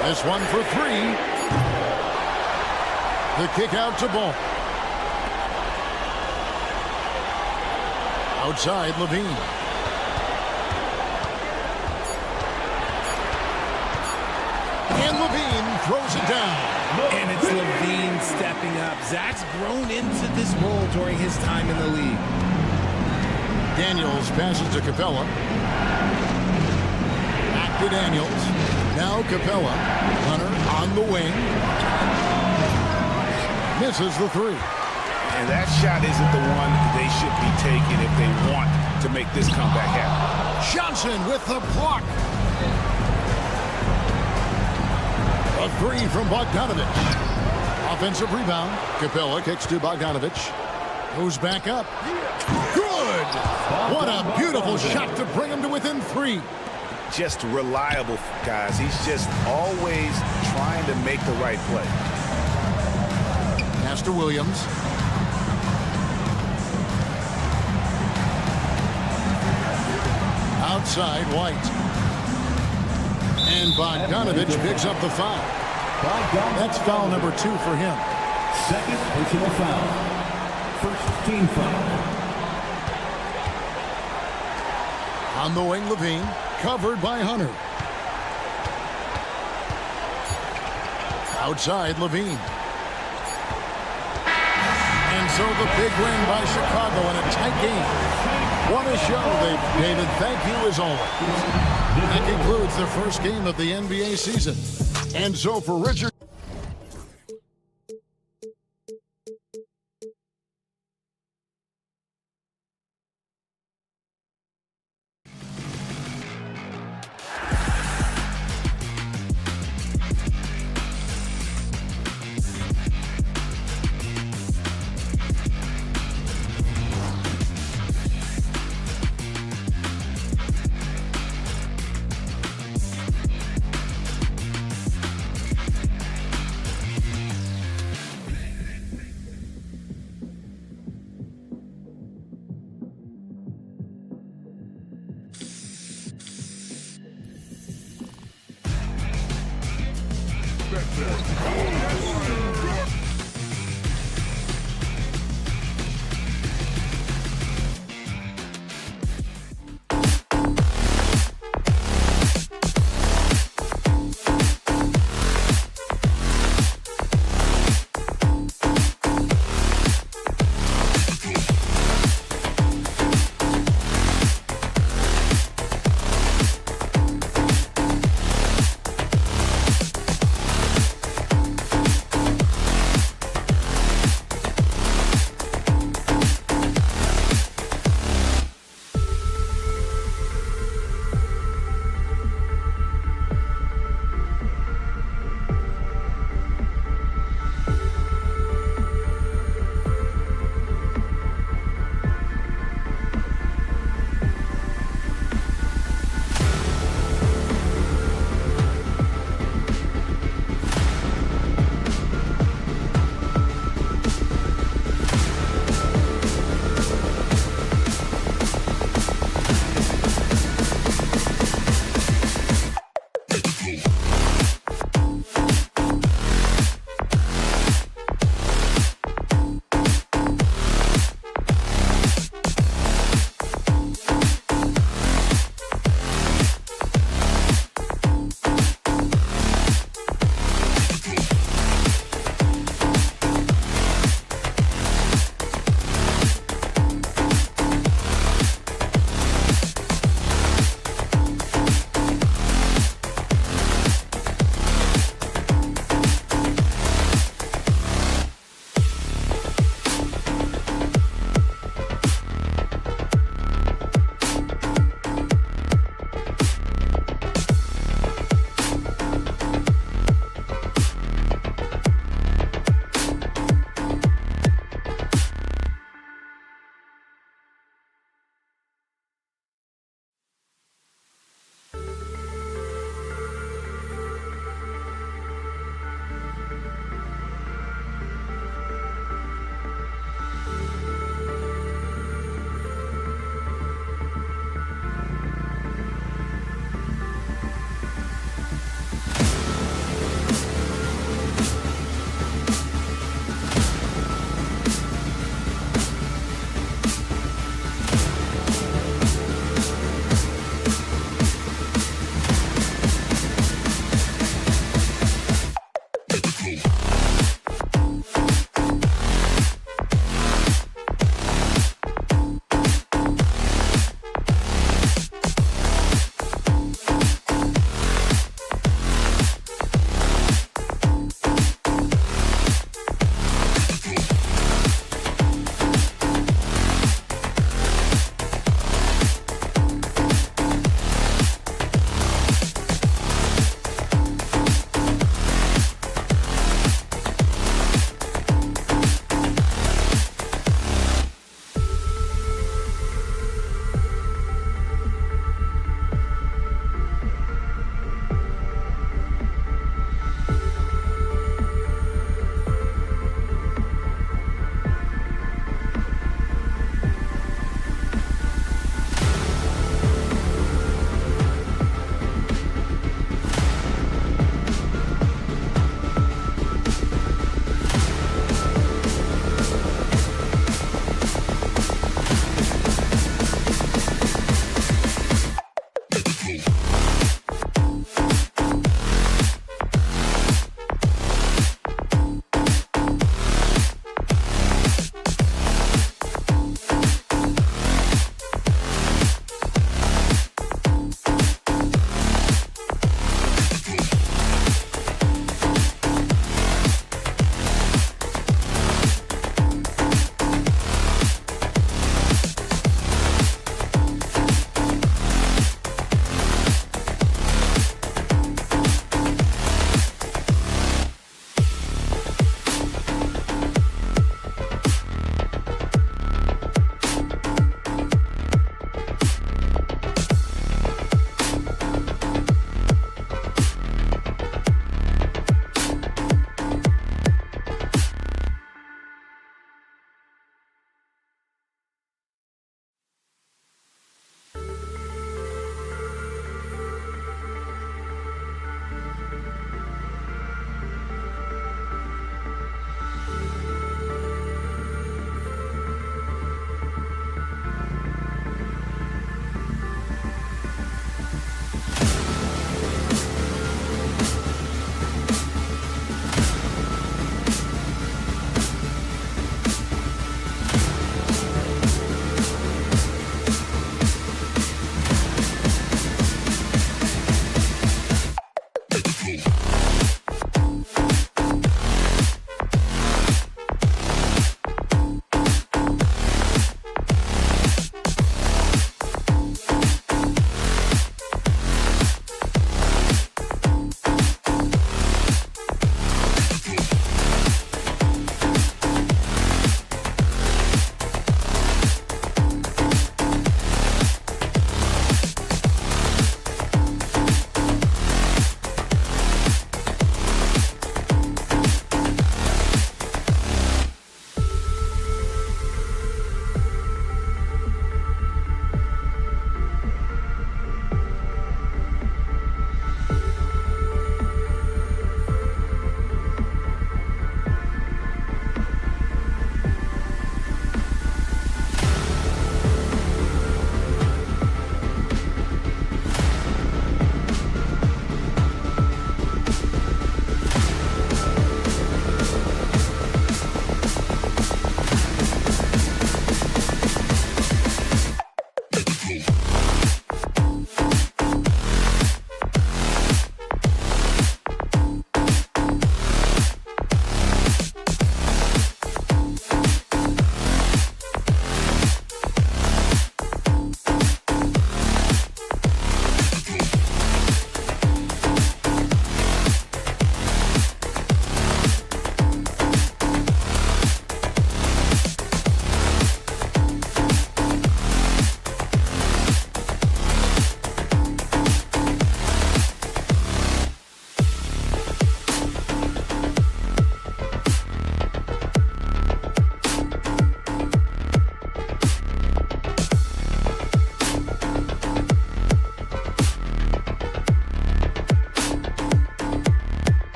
This one for 3. The kick out to Ball. Outside, Levine. throws it down. And it's Levine stepping up. Zach's grown into this role during his time in the league. Daniels passes to Capella. Back to Daniels. Now Capella. Hunter on the wing. Misses the three. And that shot isn't the one they should be taking if they want to make this comeback happen. Johnson with the block. A three from Bogdanovich. Offensive rebound. Capella kicks to Bogdanovich. Goes back up. Good! What a beautiful shot to bring him to within three. Just reliable, guys. He's just always trying to make the right play. Pass to Williams. Outside, White. And Bogdanovich picks up the foul. That's foul number 2 for him. Second personal foul. First team foul. On the wing, Levine. Covered by Hunter. Outside, Levine. And so the big win by Chicago in a tight game. What a show, David. Thank you as always. That concludes the first game of the NBA season. And so for Richard.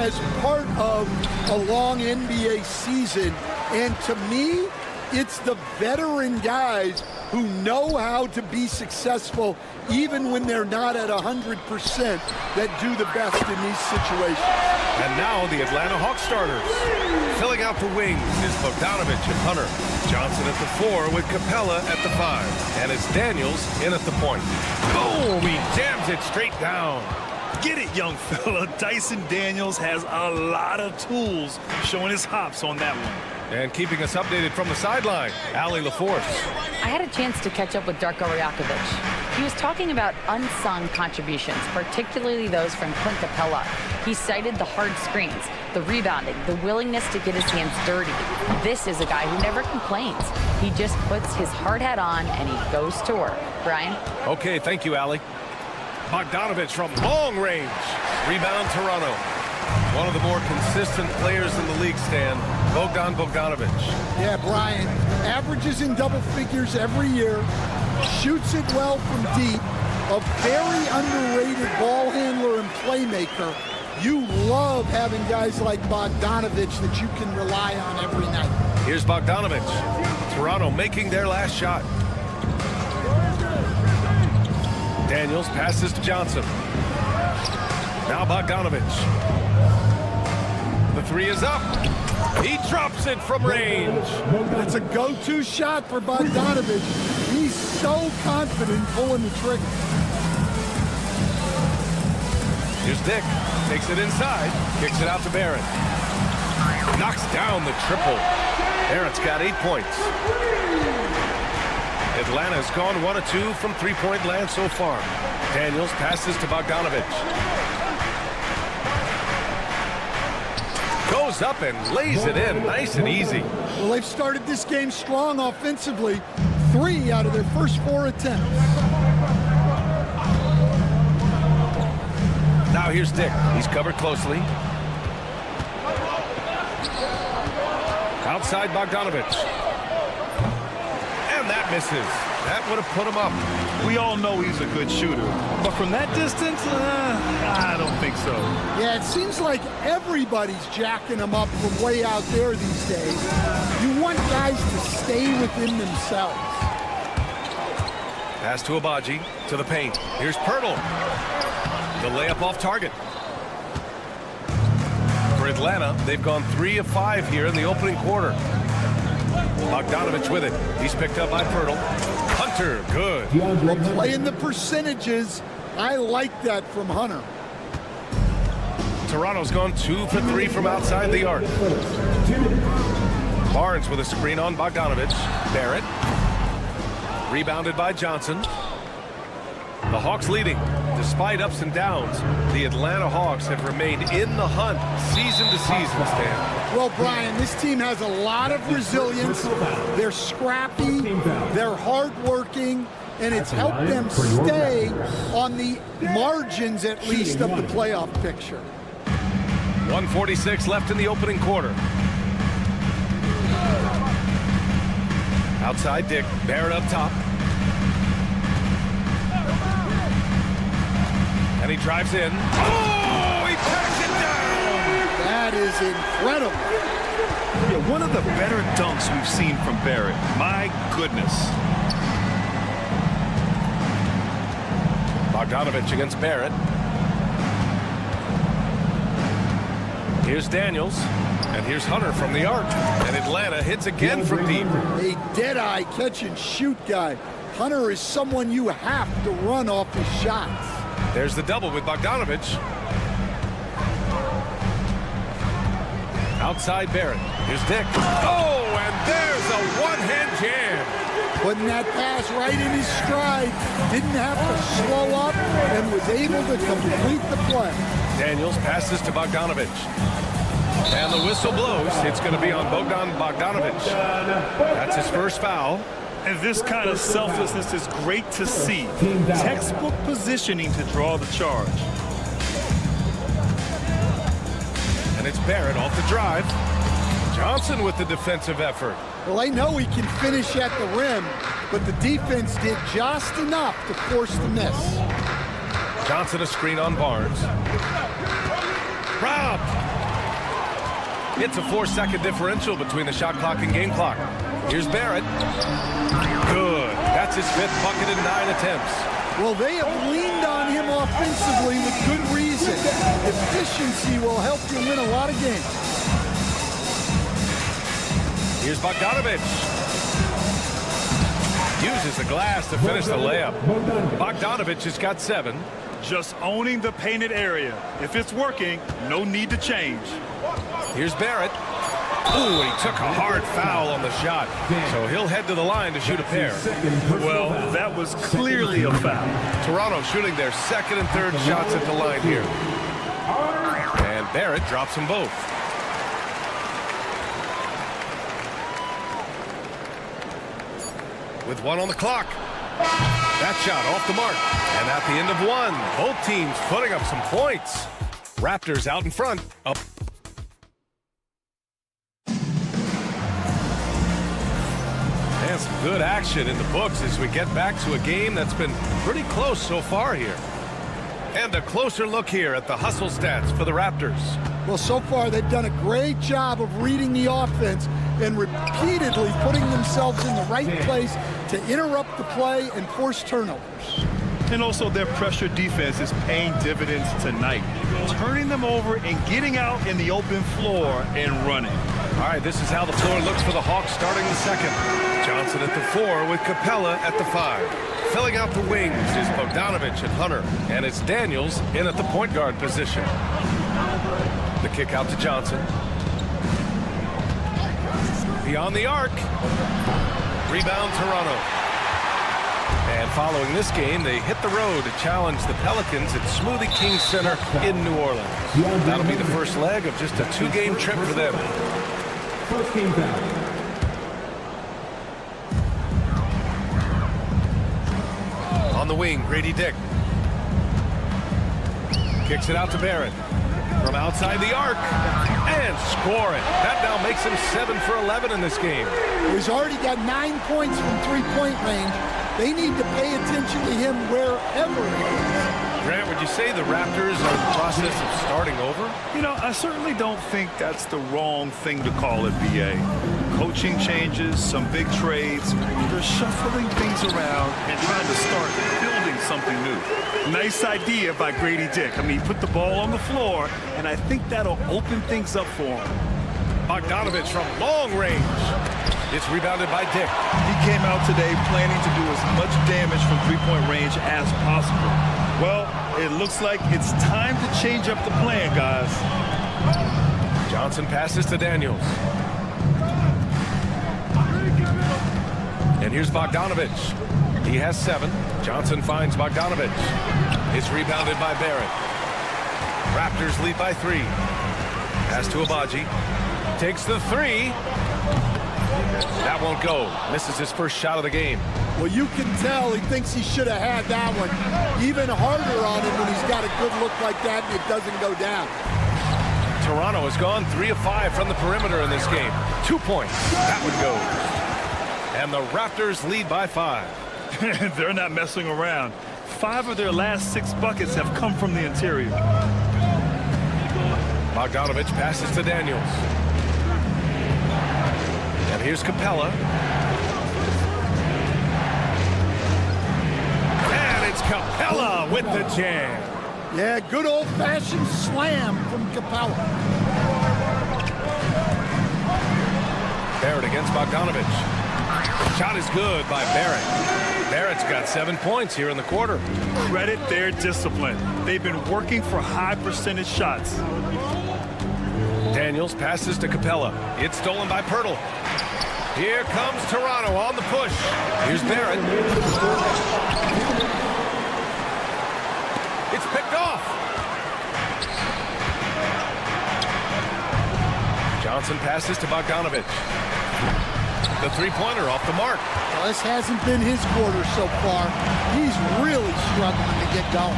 as part of a long NBA season. And to me, it's the veteran guys who know how to be successful even when they're not at 100% that do the best in these situations. And now the Atlanta Hawks starters. Filling out the wings is Bogdanovich and Hunter. Johnson at the 4 with Capella at the 5. And it's Daniels in at the point. Boom! He jams it straight down. Get it, young fella. Dyson Daniels has a lot of tools, showing his hops on that one. And keeping us updated from the sideline, Allie LaForce. I had a chance to catch up with Darko Rajakovic. He was talking about unsung contributions, particularly those from Clint Capella. He cited the hard screens, the rebounding, the willingness to get his hands dirty. This is a guy who never complains. He just puts his hard hat on and he goes to work. Brian? Okay, thank you, Allie. Bogdanovich from long range. Rebound Toronto. One of the more consistent players in the league, Stan. Bogdanovich. Yeah, Brian. Averages in double figures every year. Shoots it well from deep. A very underrated ball handler and playmaker. You love having guys like Bogdanovich that you can rely on every night. Here's Bogdanovich. Toronto making their last shot. Daniels passes to Johnson. Now Bogdanovich. The 3 is up. He drops it from range. It's a go-to shot for Bogdanovich. He's so confident pulling the trigger. Here's Dick. Takes it inside. Kicks it out to Barrett. Knocks down the triple. Barrett's got 8 points. Atlanta's gone 1 of 2 from three-point land so far. Daniels passes to Bogdanovich. Goes up and lays it in nice and easy. Well, they've started this game strong offensively. 3 out of their first 4 attempts. Now here's Dick. He's covered closely. Outside Bogdanovich. And that misses. That would have put him up. We all know he's a good shooter, but from that distance, I don't think so. Yeah, it seems like everybody's jacking him up from way out there these days. You want guys to stay within themselves. Pass to Abaji, to the paint. Here's Pirtle. The layup off target. For Atlanta, they've gone 3 of 5 here in the opening quarter. Bogdanovich with it. He's picked up by Pirtle. Hunter, good. Well, playing the percentages, I like that from Hunter. Toronto's gone 2 for 3 from outside the arc. Barnes with a screen on Bogdanovich. Barrett. Rebounded by Johnson. The Hawks leading. Despite ups and downs, the Atlanta Hawks have remained in the hunt season to season, Stan. Well, Brian, this team has a lot of resilience. They're scrappy, they're hardworking, and it's helped them stay on the margins, at least, of the playoff picture. 1:46 left in the opening quarter. Outside Dick, Barrett up top. And he drives in. Oh, he packs it down! That is incredible. Yeah, one of the better dunks we've seen from Barrett. My goodness. Bogdanovich against Barrett. Here's Daniels. And here's Hunter from the arc. And Atlanta hits again from deep. A dead-eye catch-and-shoot guy. Hunter is someone you have to run off his shots. There's the double with Bogdanovich. Outside Barrett. Here's Dick. Oh, and there's a one-hand jam. Putting that pass right in his stride. Didn't have to slow up and was able to complete the play. Daniels passes to Bogdanovich. And the whistle blows. It's going to be on Bogdanovich. That's his first foul. And this kind of selflessness is great to see. Textbook positioning to draw the charge. And it's Barrett off the drive. Johnson with the defensive effort. Well, they know he can finish at the rim, but the defense did just enough to force the miss. Johnson a screen on Barnes. Robbed. It's a 4-second differential between the shot clock and game clock. Here's Barrett. Good. That's his 5th bucket in 9 attempts. Well, they have leaned on him offensively with good reason. Efficiency will help you win a lot of games. Here's Bogdanovich. Uses the glass to finish the layup. Bogdanovich has got 7. Just owning the painted area. If it's working, no need to change. Here's Barrett. Ooh, he took a hard foul on the shot. So he'll head to the line to shoot a pair. Well, that was clearly a foul. Toronto shooting their 2nd and 3rd shots at the line here. And Barrett drops them both. With 1 on the clock. That shot off the mark. And at the end of 1, both teams putting up some points. Raptors out in front. Up. And some good action in the books as we get back to a game that's been pretty close so far here. And a closer look here at the hustle stats for the Raptors. Well, so far they've done a great job of reading the offense and repeatedly putting themselves in the right place to interrupt the play and force turnovers. And also their pressure defense is paying dividends tonight. Turning them over and getting out in the open floor and running. All right, this is how the floor looks for the Hawks starting the 2nd. Johnson at the 4 with Capella at the 5. Filling out the wings is Bogdanovich and Hunter. And it's Daniels in at the point guard position. The kick out to Johnson. Beyond the arc. Rebound Toronto. And following this game, they hit the road to challenge the Pelicans at Smoothie King Center in New Orleans. That'll be the first leg of just a 2-game trip for them. First game foul. On the wing, Grady Dick. Kicks it out to Barrett. From outside the arc. And score it. That now makes him 7 for 11 in this game. He's already got 9 points from 3-point range. They need to pay attention to him wherever he is. Grant, would you say the Raptors are in the process of starting over? You know, I certainly don't think that's the wrong thing to call it, BA. Coaching changes, some big trades. They're shuffling things around and trying to start building something new. Nice idea by Grady Dick. I mean, he put the ball on the floor, and I think that'll open things up for him. Bogdanovich from long range. It's rebounded by Dick. He came out today planning to do as much damage from 3-point range as possible. Well, it looks like it's time to change up the plan, guys. Johnson passes to Daniels. And here's Bogdanovich. He has 7. Johnson finds Bogdanovich. It's rebounded by Barrett. Raptors lead by 3. Pass to Abaji. Takes the 3. That won't go. Misses his first shot of the game. Well, you can tell he thinks he should have had that one. Even harder on him when he's got a good look like that and it doesn't go down. Toronto has gone 3 of 5 from the perimeter in this game. 2 points. That would go. And the Raptors lead by 5. They're not messing around. 5 of their last 6 buckets have come from the interior. Bogdanovich passes to Daniels. And here's Capella. And it's Capella with the jam. Yeah, good old-fashioned slam from Capella. Barrett against Bogdanovich. Shot is good by Barrett. Barrett's got 7 points here in the quarter. Credit their discipline. They've been working for high percentage shots. Daniels passes to Capella. It's stolen by Pirtle. Here comes Toronto on the push. Here's Barrett. It's picked off. Johnson passes to Bogdanovich. The 3-pointer off the mark. Well, this hasn't been his quarter so far. He's really struggling to get going.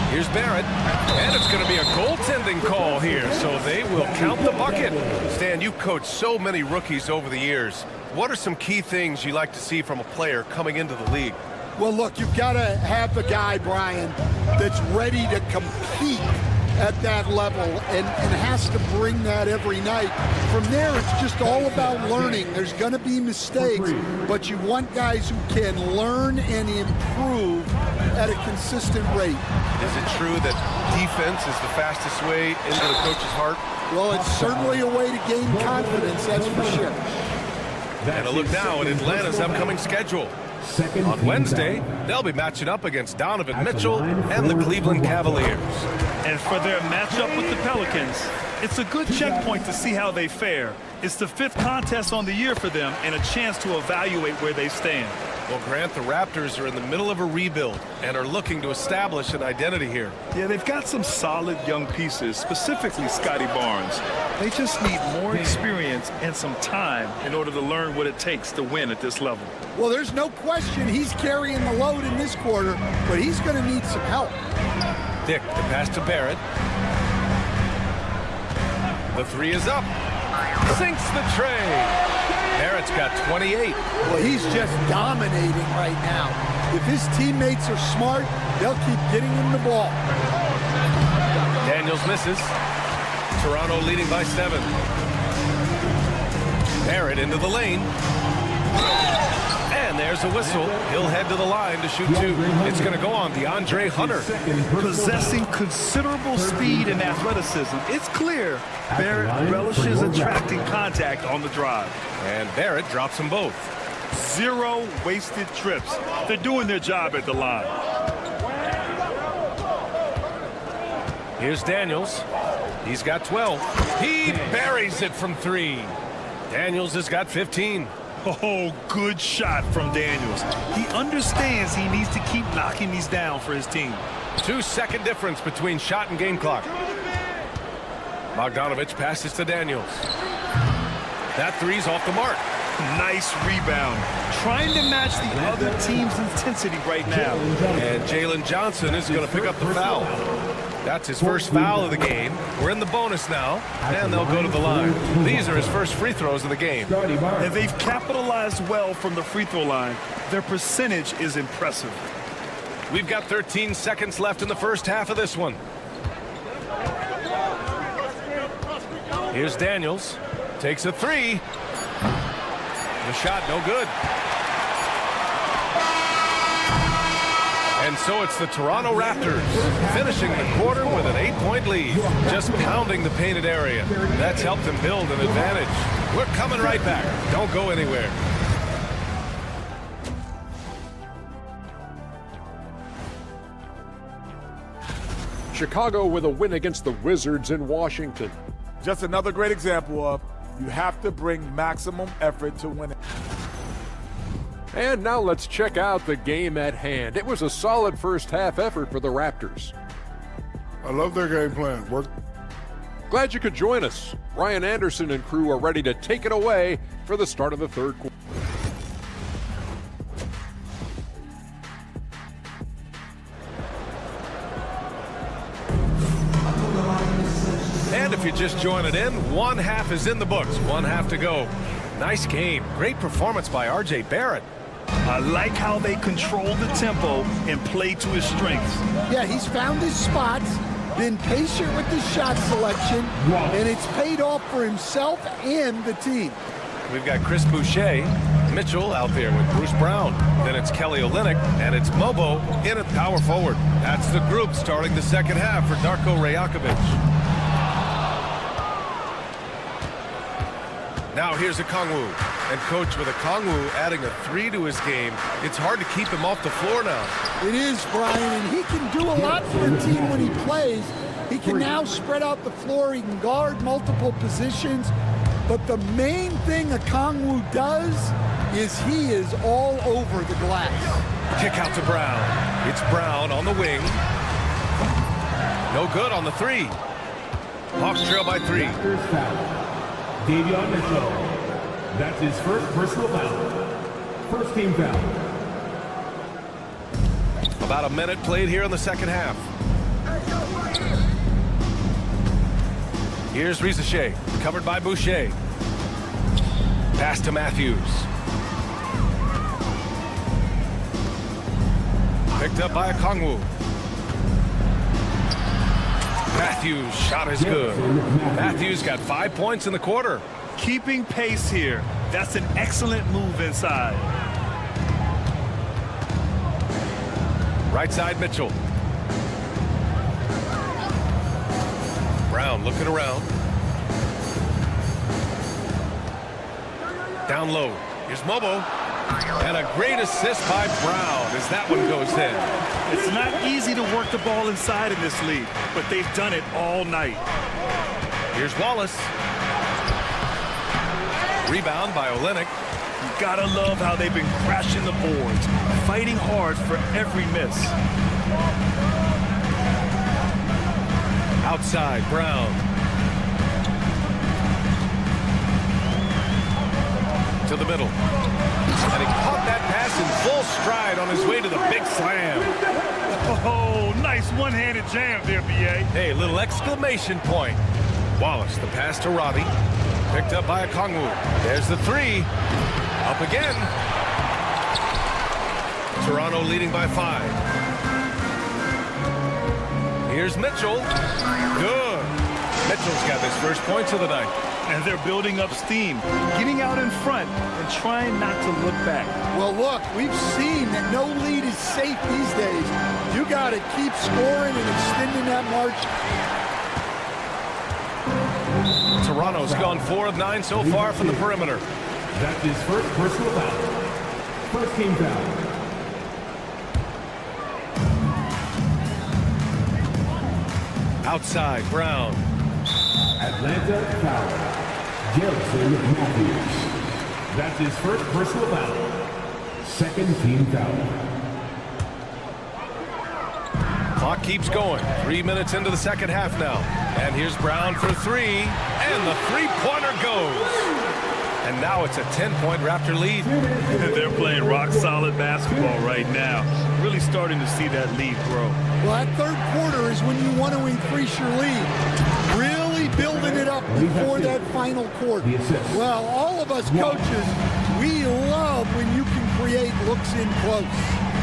Here's Barrett, and it's going to be a goaltending call here, so they will count the bucket. Stan, you've coached so many rookies over the years. What are some key things you like to see from a player coming into the league? Well, look, you've got to have a guy, Brian, that's ready to compete at that level and has to bring that every night. From there, it's just all about learning. There's going to be mistakes, but you want guys who can learn and improve at a consistent rate. Is it true that defense is the fastest way into the coach's heart? Well, it's certainly a way to gain confidence, that's for sure. And a look now at Atlanta's upcoming schedule. On Wednesday, they'll be matching up against Donovan Mitchell and the Cleveland Cavaliers. And for their matchup with the Pelicans, it's a good checkpoint to see how they fare. It's the 5th contest on the year for them and a chance to evaluate where they stand. Well, Grant, the Raptors are in the middle of a rebuild and are looking to establish an identity here. Yeah, they've got some solid young pieces, specifically Scotty Barnes. They just need more experience and some time in order to learn what it takes to win at this level. Well, there's no question he's carrying the load in this quarter, but he's going to need some help. Dick, the pass to Barrett. The 3 is up. Sinks the tray. Barrett's got 28. Well, he's just dominating right now. If his teammates are smart, they'll keep getting him the ball. Daniels misses. Toronto leading by 7. Barrett into the lane. And there's a whistle. He'll head to the line to shoot 2. It's going to go on DeAndre Hunter. Possessing considerable speed and athleticism, it's clear Barrett relishes attracting contact on the drive. And Barrett drops them both. 0 wasted trips. They're doing their job at the line. Here's Daniels. He's got 12. He buries it from 3. Daniels has got 15. Oh, good shot from Daniels. He understands he needs to keep knocking these down for his team. 2-second difference between shot and game clock. Bogdanovich passes to Daniels. That 3's off the mark. Nice rebound. Trying to match the other team's intensity right now. And Jalen Johnson is going to pick up the foul. That's his first foul of the game. We're in the bonus now, and they'll go to the line. These are his first free throws of the game. And they've capitalized well from the free throw line. Their percentage is impressive. We've got 13 seconds left in the first half of this one. Here's Daniels. Takes a 3. The shot no good. And so it's the Toronto Raptors finishing the quarter with an 8-point lead, just pounding the painted area. That's helped them build an advantage. We're coming right back. Don't go anywhere. Chicago with a win against the Wizards in Washington. Just another great example of you have to bring maximum effort to win it. And now let's check out the game at hand. It was a solid first half effort for the Raptors. I love their game plan. Glad you could join us. Ryan Anderson and crew are ready to take it away for the start of the third quarter. And if you're just joining in, one half is in the books, one half to go. Nice game. Great performance by R.J. Barrett. I like how they control the tempo and play to his strengths. Yeah, he's found his spots, been patient with his shot selection, and it's paid off for himself and the team. We've got Chris Boucher, Mitchell out there with Bruce Brown. Then it's Kelly Olynyk, and it's Mobo in at power forward. That's the group starting the second half for Darko Rajakovic. Now here's Okongwu, and coach, with Okongwu adding a 3 to his game, it's hard to keep him off the floor now. It is, Brian, and he can do a lot for a team when he plays. He can now spread out the floor, he can guard multiple positions, but the main thing Okongwu does is he is all over the glass. Kick out to Brown. It's Brown on the wing. No good on the 3. Hawks trail by 3. Davion Mitchell. That's his first personal foul. First team foul. About a minute played here in the second half. Here's Rizachet, covered by Boucher. Pass to Matthews. Picked up by Okongwu. Matthews' shot is good. Matthews got 5 points in the quarter. Keeping pace here. That's an excellent move inside. Right side, Mitchell. Brown looking around. Down low. Here's Mobo. And a great assist by Brown as that one goes in. It's not easy to work the ball inside in this league, but they've done it all night. Here's Wallace. Rebound by Olenek. You gotta love how they've been crashing the boards, fighting hard for every miss. Outside, Brown. To the middle. And he caught that pass in full stride on his way to the big slam. Oh, nice one-handed jam there, B.A. Hey, little exclamation point. Wallace, the pass to Robbie. Picked up by Okongwu. There's the three. Up again. Toronto leading by 5. Here's Mitchell. Good. Mitchell's got his first points of the night. And they're building up steam, getting out in front and trying not to look back. Well, look, we've seen that no lead is safe these days. You got to keep scoring and extending that margin. Toronto's gone 4 of 9 so far from the perimeter. That's his first personal foul. First team foul. Outside, Brown. Atlanta foul. Jelson Matthews. That's his first personal foul. Second team foul. Clock keeps going. 3 minutes into the second half now. And here's Brown for 3. And the three-pointer goes. And now it's a 10-point Raptor lead. They're playing rock-solid basketball right now. Really starting to see that lead grow. Well, that third quarter is when you want to increase your lead. Really building it up before that final quarter. Well, all of us coaches, we love when you can create looks in close.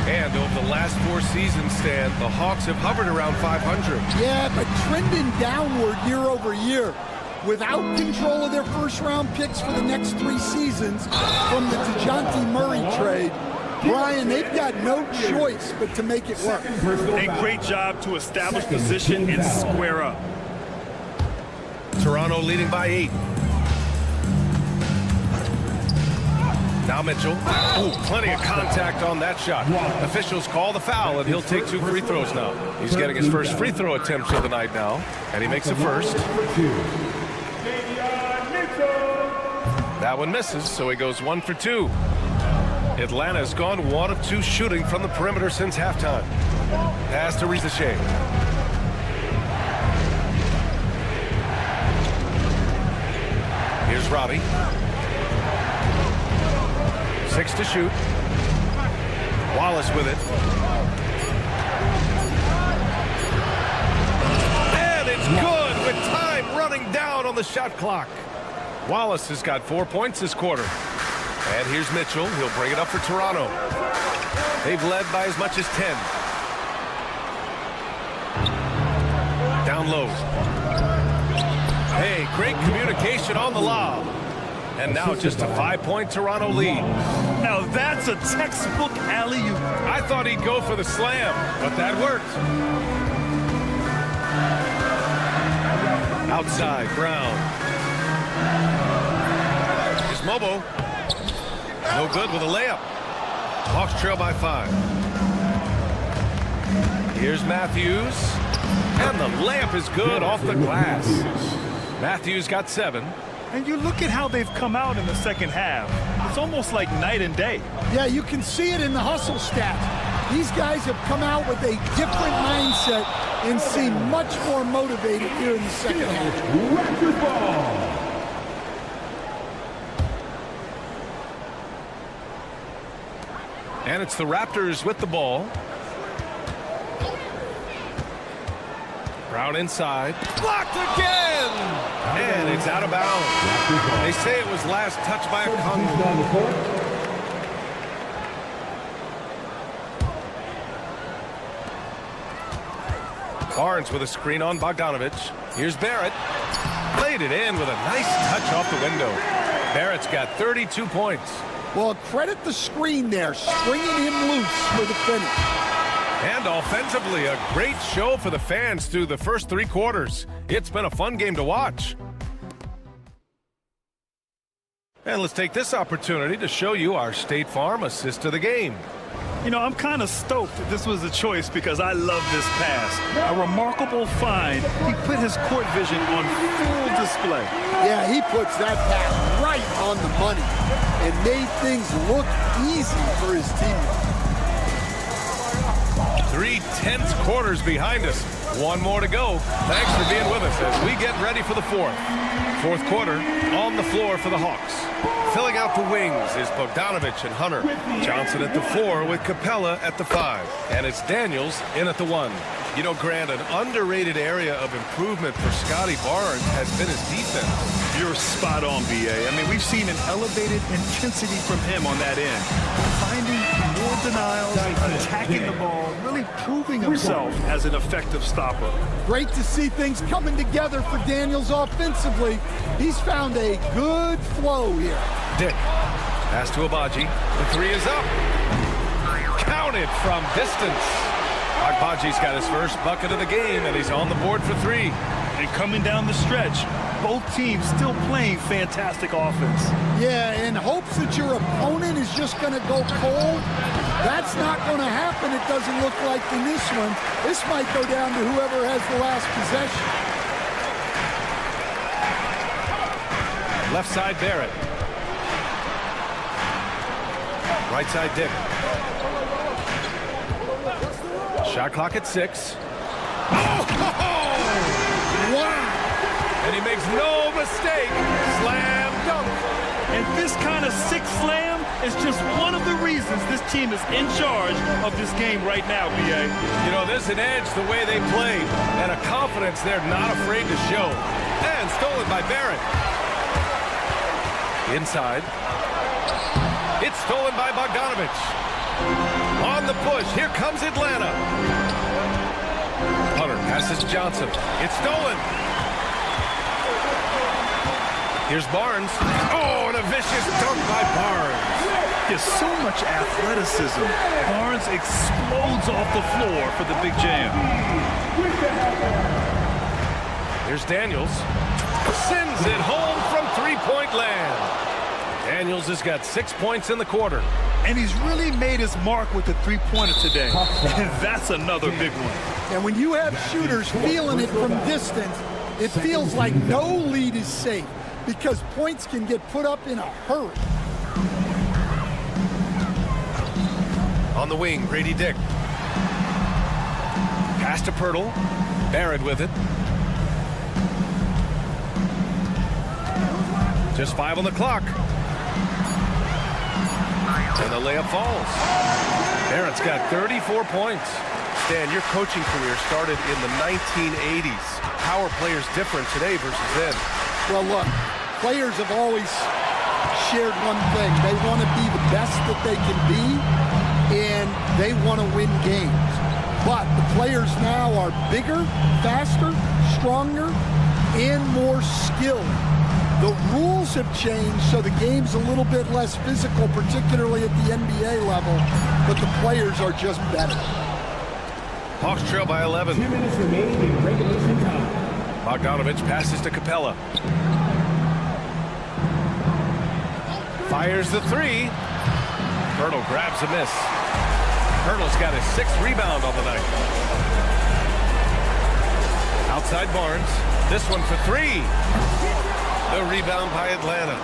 And over the last 4 seasons, Stan, the Hawks have hovered around 500. Yeah, but trending downward year over year. Without control of their first-round picks for the next 3 seasons from the DeJounte Murray trade, Brian, they've got no choice but to make it work. A great job to establish position and square up. Toronto leading by 8. Now Mitchell. Ooh, plenty of contact on that shot. Officials call the foul, and he'll take 2 free throws now. He's getting his first free throw attempt of the night now, and he makes the first. That one misses, so he goes 1 for 2. Atlanta's gone 1 of 2 shooting from the perimeter since halftime. Pass to Rizachet. Here's Robbie. 6 to shoot. Wallace with it. And it's good with time running down on the shot clock. Wallace has got 4 points this quarter. And here's Mitchell. He'll bring it up for Toronto. They've led by as much as 10. Down low. Hey, great communication on the lob. And now just a 5-point Toronto lead. Now that's a textbook alley-oop. I thought he'd go for the slam, but that worked. Outside, Brown. Here's Mobo. No good with a layup. Hawks trail by 5. Here's Matthews. And the layup is good off the glass. Matthews got 7. And you look at how they've come out in the second half. It's almost like night and day. Yeah, you can see it in the hustle stats. These guys have come out with a different mindset and seem much more motivated here in the second half. Raptors ball. And it's the Raptors with the ball. Brown inside. Blocked again! And it's out of bounds. They say it was last touched by a Okongwu. Barnes with a screen on Bogdanovich. Here's Barrett. Played it in with a nice touch off the window. Barrett's got 32 points. Well, credit the screen there, stringing him loose for the finish. And offensively, a great show for the fans through the first 3 quarters. It's been a fun game to watch. And let's take this opportunity to show you our State Farm assist of the game. You know, I'm kind of stoked that this was a choice because I love this pass. A remarkable find. He put his court vision on full display. Yeah, he puts that pass right on the money and made things look easy for his teammates. 3 tense quarters behind us. One more to go. Thanks for being with us as we get ready for the fourth. Fourth quarter on the floor for the Hawks. Filling out the wings is Bogdanovich and Hunter. Johnson at the 4 with Capella at the 5. And it's Daniels in at the 1. You know, Grant, an underrated area of improvement for Scotty Barnes has been his defense. You're spot on, B.A. I mean, we've seen an elevated intensity from him on that end. Finding more denials, attacking the ball, really proving himself as an effective stopper. Great to see things coming together for Daniels offensively. He's found a good flow here. Dick, pass to Agbaji. The 3 is up. Counted from distance. Agbaji's got his first bucket of the game, and he's on the board for 3. And coming down the stretch, both teams still playing fantastic offense. Yeah, in hopes that your opponent is just going to go cold. That's not going to happen, it doesn't look like in this one. This might go down to whoever has the last possession. Left side, Barrett. Right side, Dick. Shot clock at 6. Wow! And he makes no mistake. Slam dunk. And this kind of 6 slam is just one of the reasons this team is in charge of this game right now, B.A. You know, there's an edge the way they play and a confidence they're not afraid to show. And stolen by Barrett. Inside. It's stolen by Bogdanovich. On the push. Here comes Atlanta. Hunter passes Johnson. It's stolen. Here's Barnes. Oh, and a vicious dunk by Barnes. There's so much athleticism. Barnes explodes off the floor for the big jam. Here's Daniels. Sends it home from 3-point land. Daniels has got 6 points in the quarter. And he's really made his mark with the 3-pointer today. And that's another big one. And when you have shooters feeling it from distance, it feels like no lead is safe because points can get put up in a hurry. On the wing, Grady Dick. Pass to Pirtle. Barrett with it. Just 5 on the clock. And the layup falls. Barrett's got 34 points. Stan, your coaching career started in the 1980s. How are players different today versus then? Well, look, players have always shared one thing. They want to be the best that they can be, and they want to win games. But the players now are bigger, faster, stronger, and more skilled. The rules have changed, so the game's a little bit less physical, particularly at the NBA level, but the players are just better. Hawks trail by 11. 2 minutes remaining in regulation time. Bogdanovich passes to Capella. Fires the 3. Pirtle grabs a miss. Pirtle's got his 6th rebound on the night. Outside Barnes. This one for 3. The rebound by Atlanta.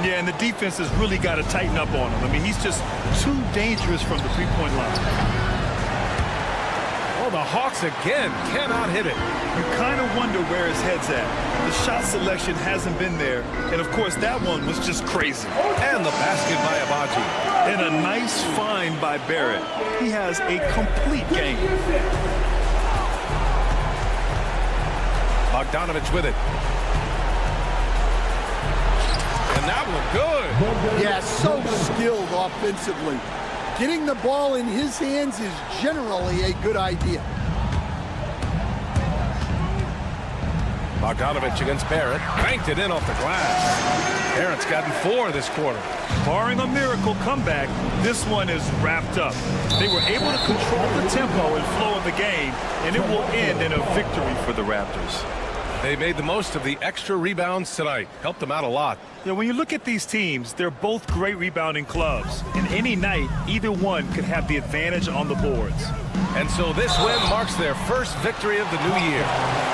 Yeah, and the defense has really got to tighten up on him. I mean, he's just too dangerous from the 3-point line. Oh, the Hawks again cannot hit it. You kind of wonder where his head's at. The shot selection hasn't been there. And, of course, that one was just crazy. And the basket by Agbaji. And a nice find by Barrett. He has a complete game. Bogdanovich with it. And that one good. Yeah, so skilled offensively. Getting the ball in his hands is generally a good idea. Bogdanovich against Barrett. Banked it in off the glass. Barrett's gotten 4 this quarter. Barring a miracle comeback, this one is wrapped up. They were able to control the tempo and flow of the game, and it will end in a victory for the Raptors. They made the most of the extra rebounds tonight. Helped them out a lot. Yeah, when you look at these teams, they're both great rebounding clubs. And any night, either one could have the advantage on the boards. And so this win marks their first victory of the new year.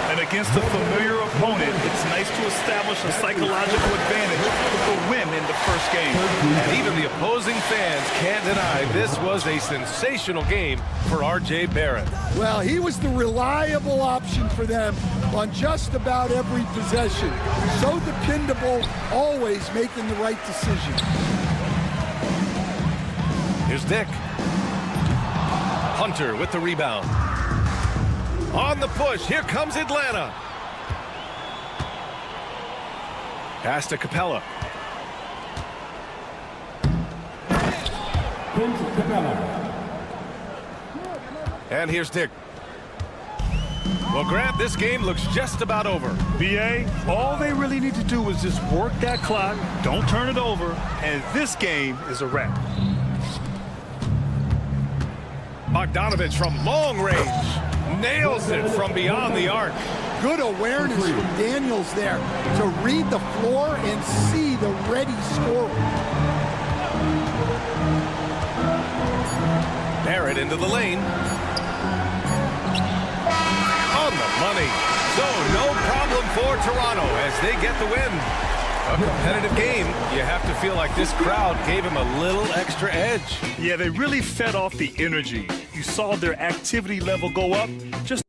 And against a familiar opponent, it's nice to establish a psychological advantage with a win in the first game. And even the opposing fans can't deny this was a sensational game for R.J. Barrett. Well, he was the reliable option for them on just about every possession. So dependable, always making the right decision. Here's Dick. Hunter with the rebound. On the push, here comes Atlanta. Pass to Capella. And here's Dick. Well, Grant, this game looks just about over. BA, all they really need to do is just work that clock, don't turn it over, and this game is a wrap. Bogdanovich from long range. Nails it from beyond the arc. Good awareness from Daniels there to read the floor and see the ready scorer. Barrett into the lane. On the money. So no problem for Toronto as they get the win. A competitive game. You have to feel like this crowd gave him a little extra edge. Yeah, they really fed off the energy. You saw their activity level go up. Just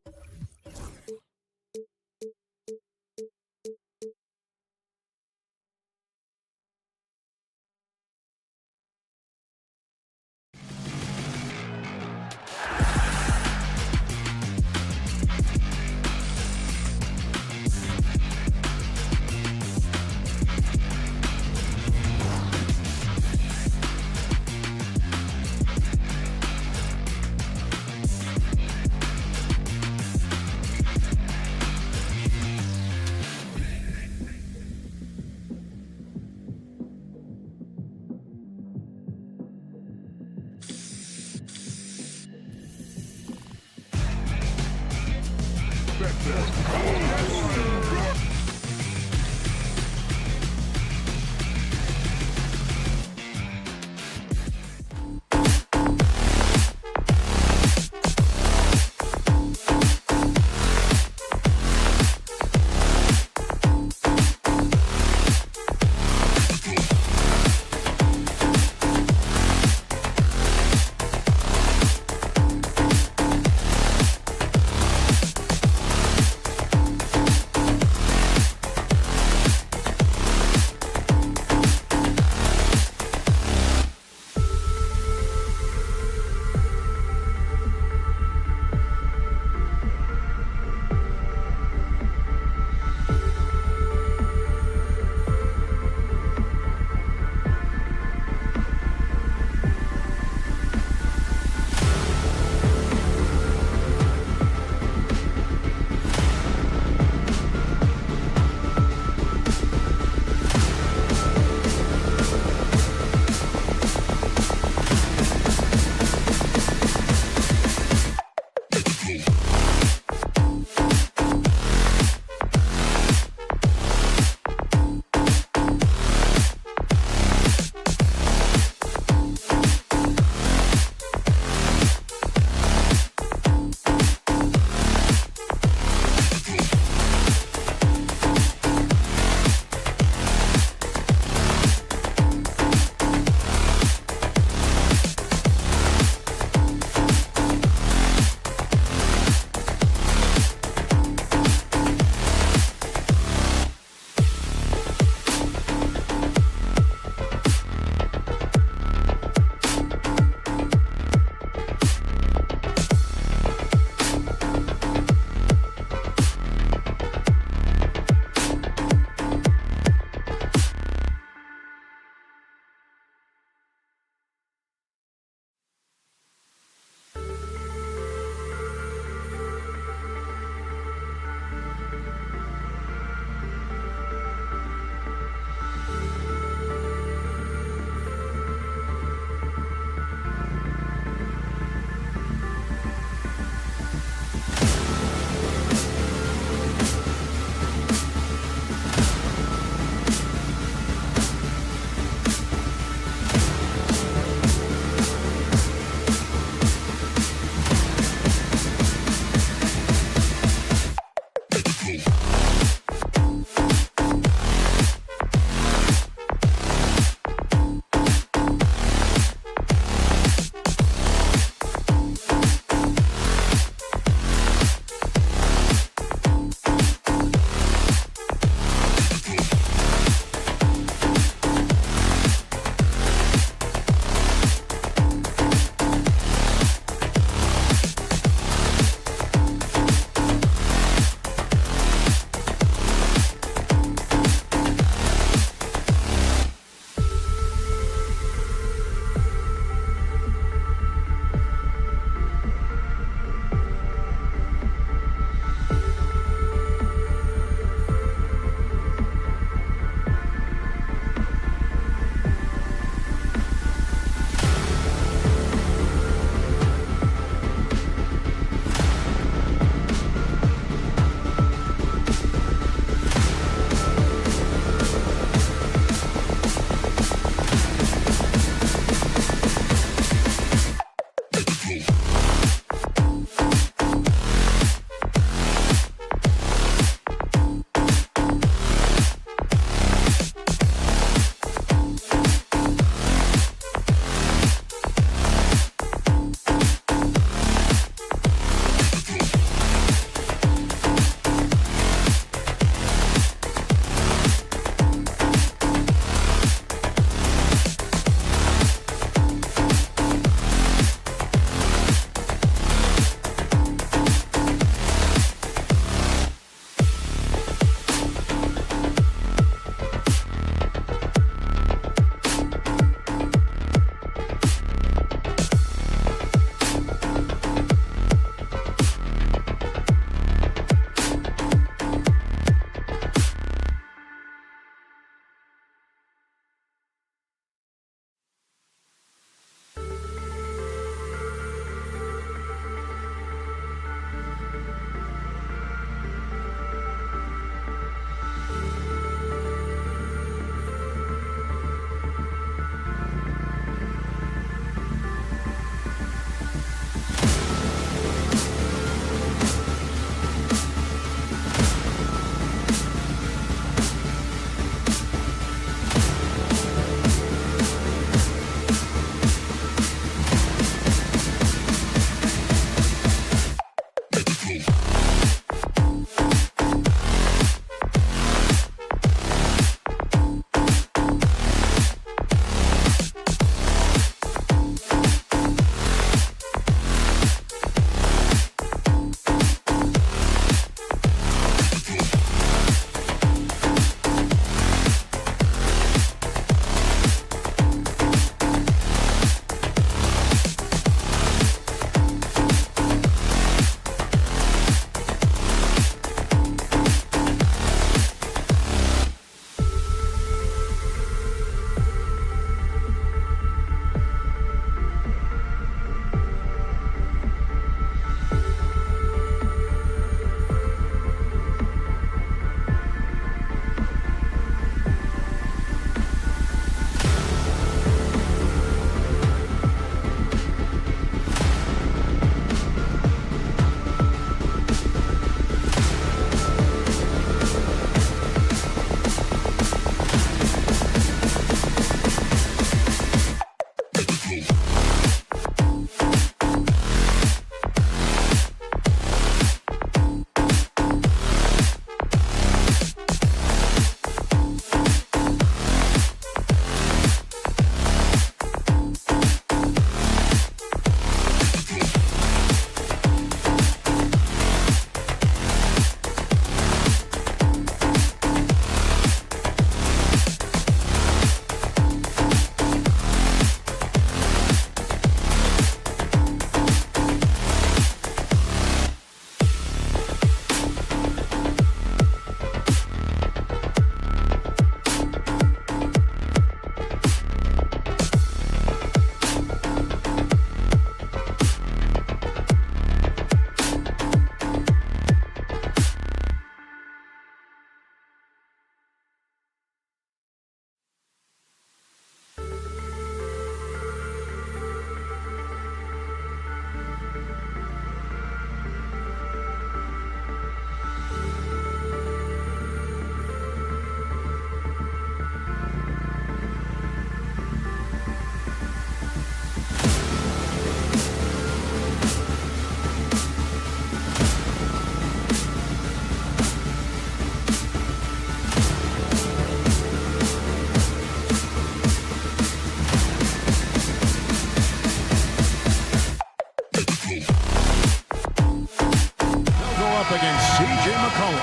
up against C.J. McCollum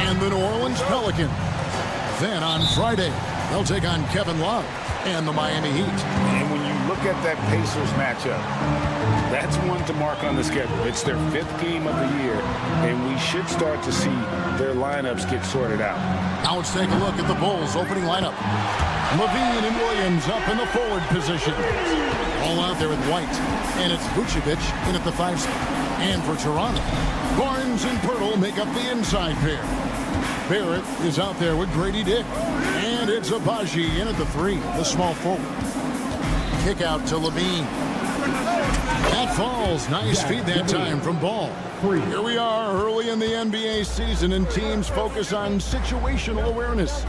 and the New Orleans Pelicans. Then on Friday, they'll take on Kevin Love and the Miami Heat. And when you look at that Pacers matchup, that's one to mark on the schedule. It's their 5th game of the year, and we should start to see their lineups get sorted out. Now let's take a look at the Bulls' opening lineup. Levine and Williams up in the forward position. All out there with White, and it's Vucevic in at the 5 spot. And for Toronto, Barnes and Pirtle make up the inside pair. Barrett is out there with Grady Dick. And it's Abaji in at the 3, the small forward. Kick out to Levine. That falls. Nice feed that time from Ball. Here we are early in the NBA season, and teams focus on situational awareness.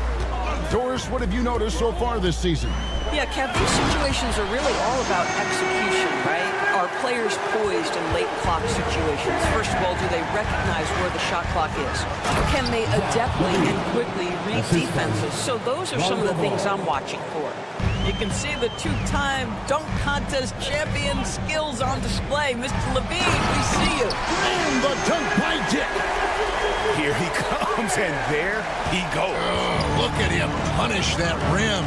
Doris, what have you noticed so far this season? Yeah, Kev, these situations are really all about execution, right? Are players poised in late clock situations? First of all, do they recognize where the shot clock is? Can they adeptly and quickly read defenses? So those are some of the things I'm watching for. You can see the 2-time dunk contest champion skills on display. Mr. Levine, we see you. And the dunk by Dick. Here he comes, and there he goes. Oh, look at him punish that rim.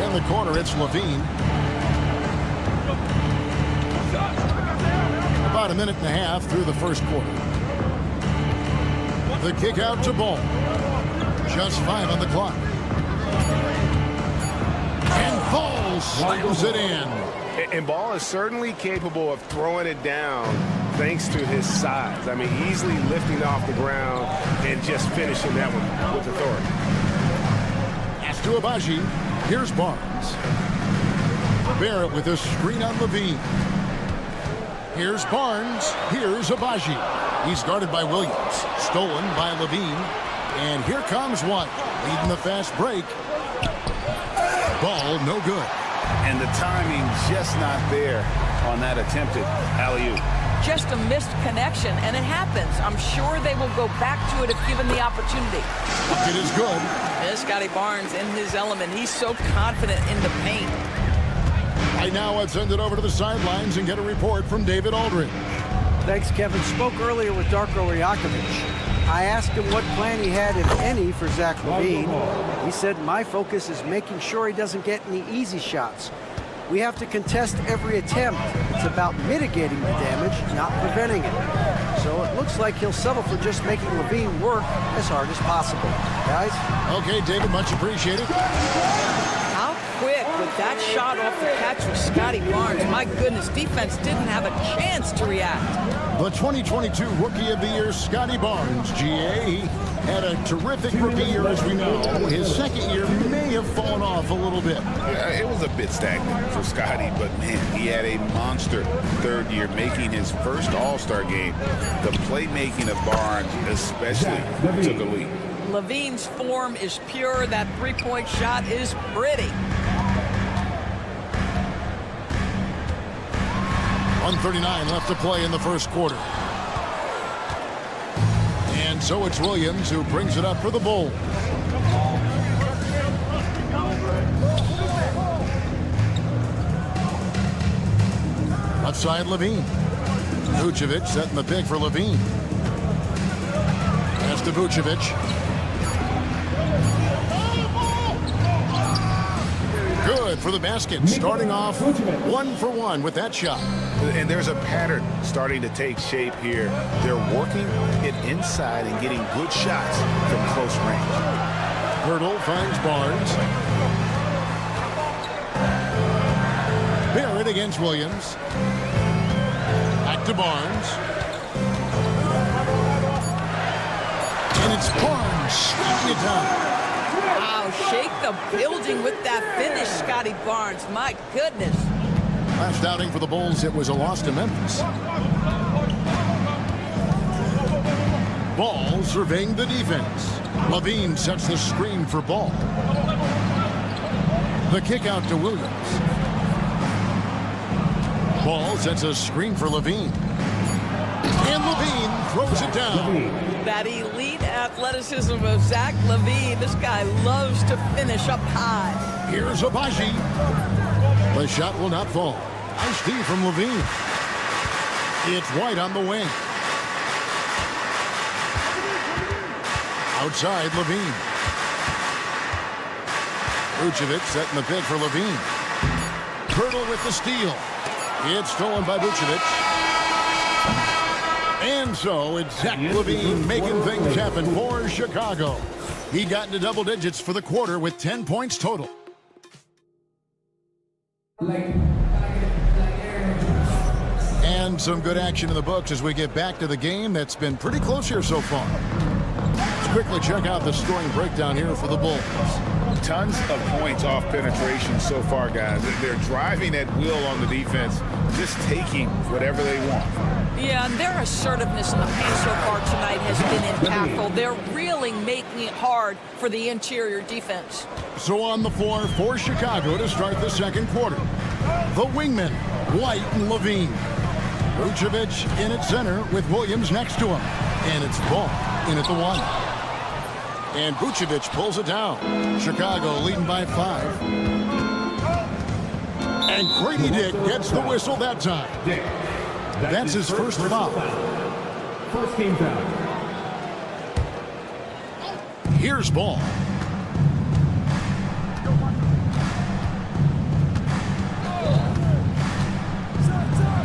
In the corner, it's Levine. About a minute and a half through the first quarter. The kick out to Ball. Just 5 on the clock. And Ball slams it in. And Ball is certainly capable of throwing it down thanks to his size. I mean, easily lifting off the ground and just finishing that one with authority. Pass to Abaji. Here's Barnes. Barrett with a screen on Levine. Here's Barnes. Here's Abaji. He's guarded by Williams. Stolen by Levine. And here comes White, leading the fast break. Ball no good. And the timing just not there on that attempted alley-oop. Just a missed connection, and it happens. I'm sure they will go back to it if given the opportunity. Bucket is good. There's Scotty Barnes in his element. He's so confident in the paint. Right now, let's send it over to the sidelines and get a report from David Aldridge. Thanks, Kevin. Spoke earlier with Darko Rajakovic. I asked him what plan he had, if any, for Zach LaVine. He said, my focus is making sure he doesn't get any easy shots. We have to contest every attempt. It's about mitigating the damage, not preventing it. So it looks like he'll settle for just making LaVine work as hard as possible. Guys? Okay, David, much appreciated. How quick with that shot off the catch with Scotty Barnes. My goodness, defense didn't have a chance to react. The 2022 Rookie of the Year, Scotty Barnes, GA. He had a terrific rookie year, as we know. His second year may have fallen off a little bit. Yeah, it was a bit stagnant for Scotty, but man, he had a monster third year, making his first All-Star game. The playmaking of Barnes especially took a lead. LaVine's form is pure. That three-point shot is pretty. 1:39 left to play in the first quarter. And so it's Williams who brings it up for the Bulls. Left side, Levine. Vucevic setting the pick for Levine. Pass to Vucevic. Good for the basket. Starting off 1 for 1 with that shot. And there's a pattern starting to take shape here. They're working it inside and getting good shots from close range. Pirtle finds Barnes. Barrett against Williams. Back to Barnes. And it's Barnes slamming it down. Wow, shake the building with that finish, Scotty Barnes. My goodness. Last outing for the Bulls, it was a loss to Memphis. Ball surveying the defense. Levine sets the screen for Ball. The kick out to Williams. Ball sets a screen for Levine. And Levine throws it down. That elite athleticism of Zach LaVine. This guy loves to finish up high. Here's Abaji. The shot will not fall. Nice D from Levine. It's White on the wing. Outside, Levine. Vucevic setting the pick for Levine. Pirtle with the steal. It's stolen by Vucevic. And so it's Zach Levine making things happen for Chicago. He got into double digits for the quarter with 10 points total. And some good action in the books as we get back to the game that's been pretty close here so far. Let's quickly check out the scoring breakdown here for the Bulls. Tons of points off penetration so far, guys. They're driving at will on the defense, just taking whatever they want. Yeah, and their assertiveness in the paint so far tonight has been impactful. They're really making it hard for the interior defense. So on the floor for Chicago to start the second quarter, the wingmen, White and Levine. Vucevic in at center with Williams next to him. And it's Ball in at the 1. And Vucevic pulls it down. Chicago leading by 5. And Grady Dick gets the whistle that time. That's his first foul. First team foul. Here's Ball.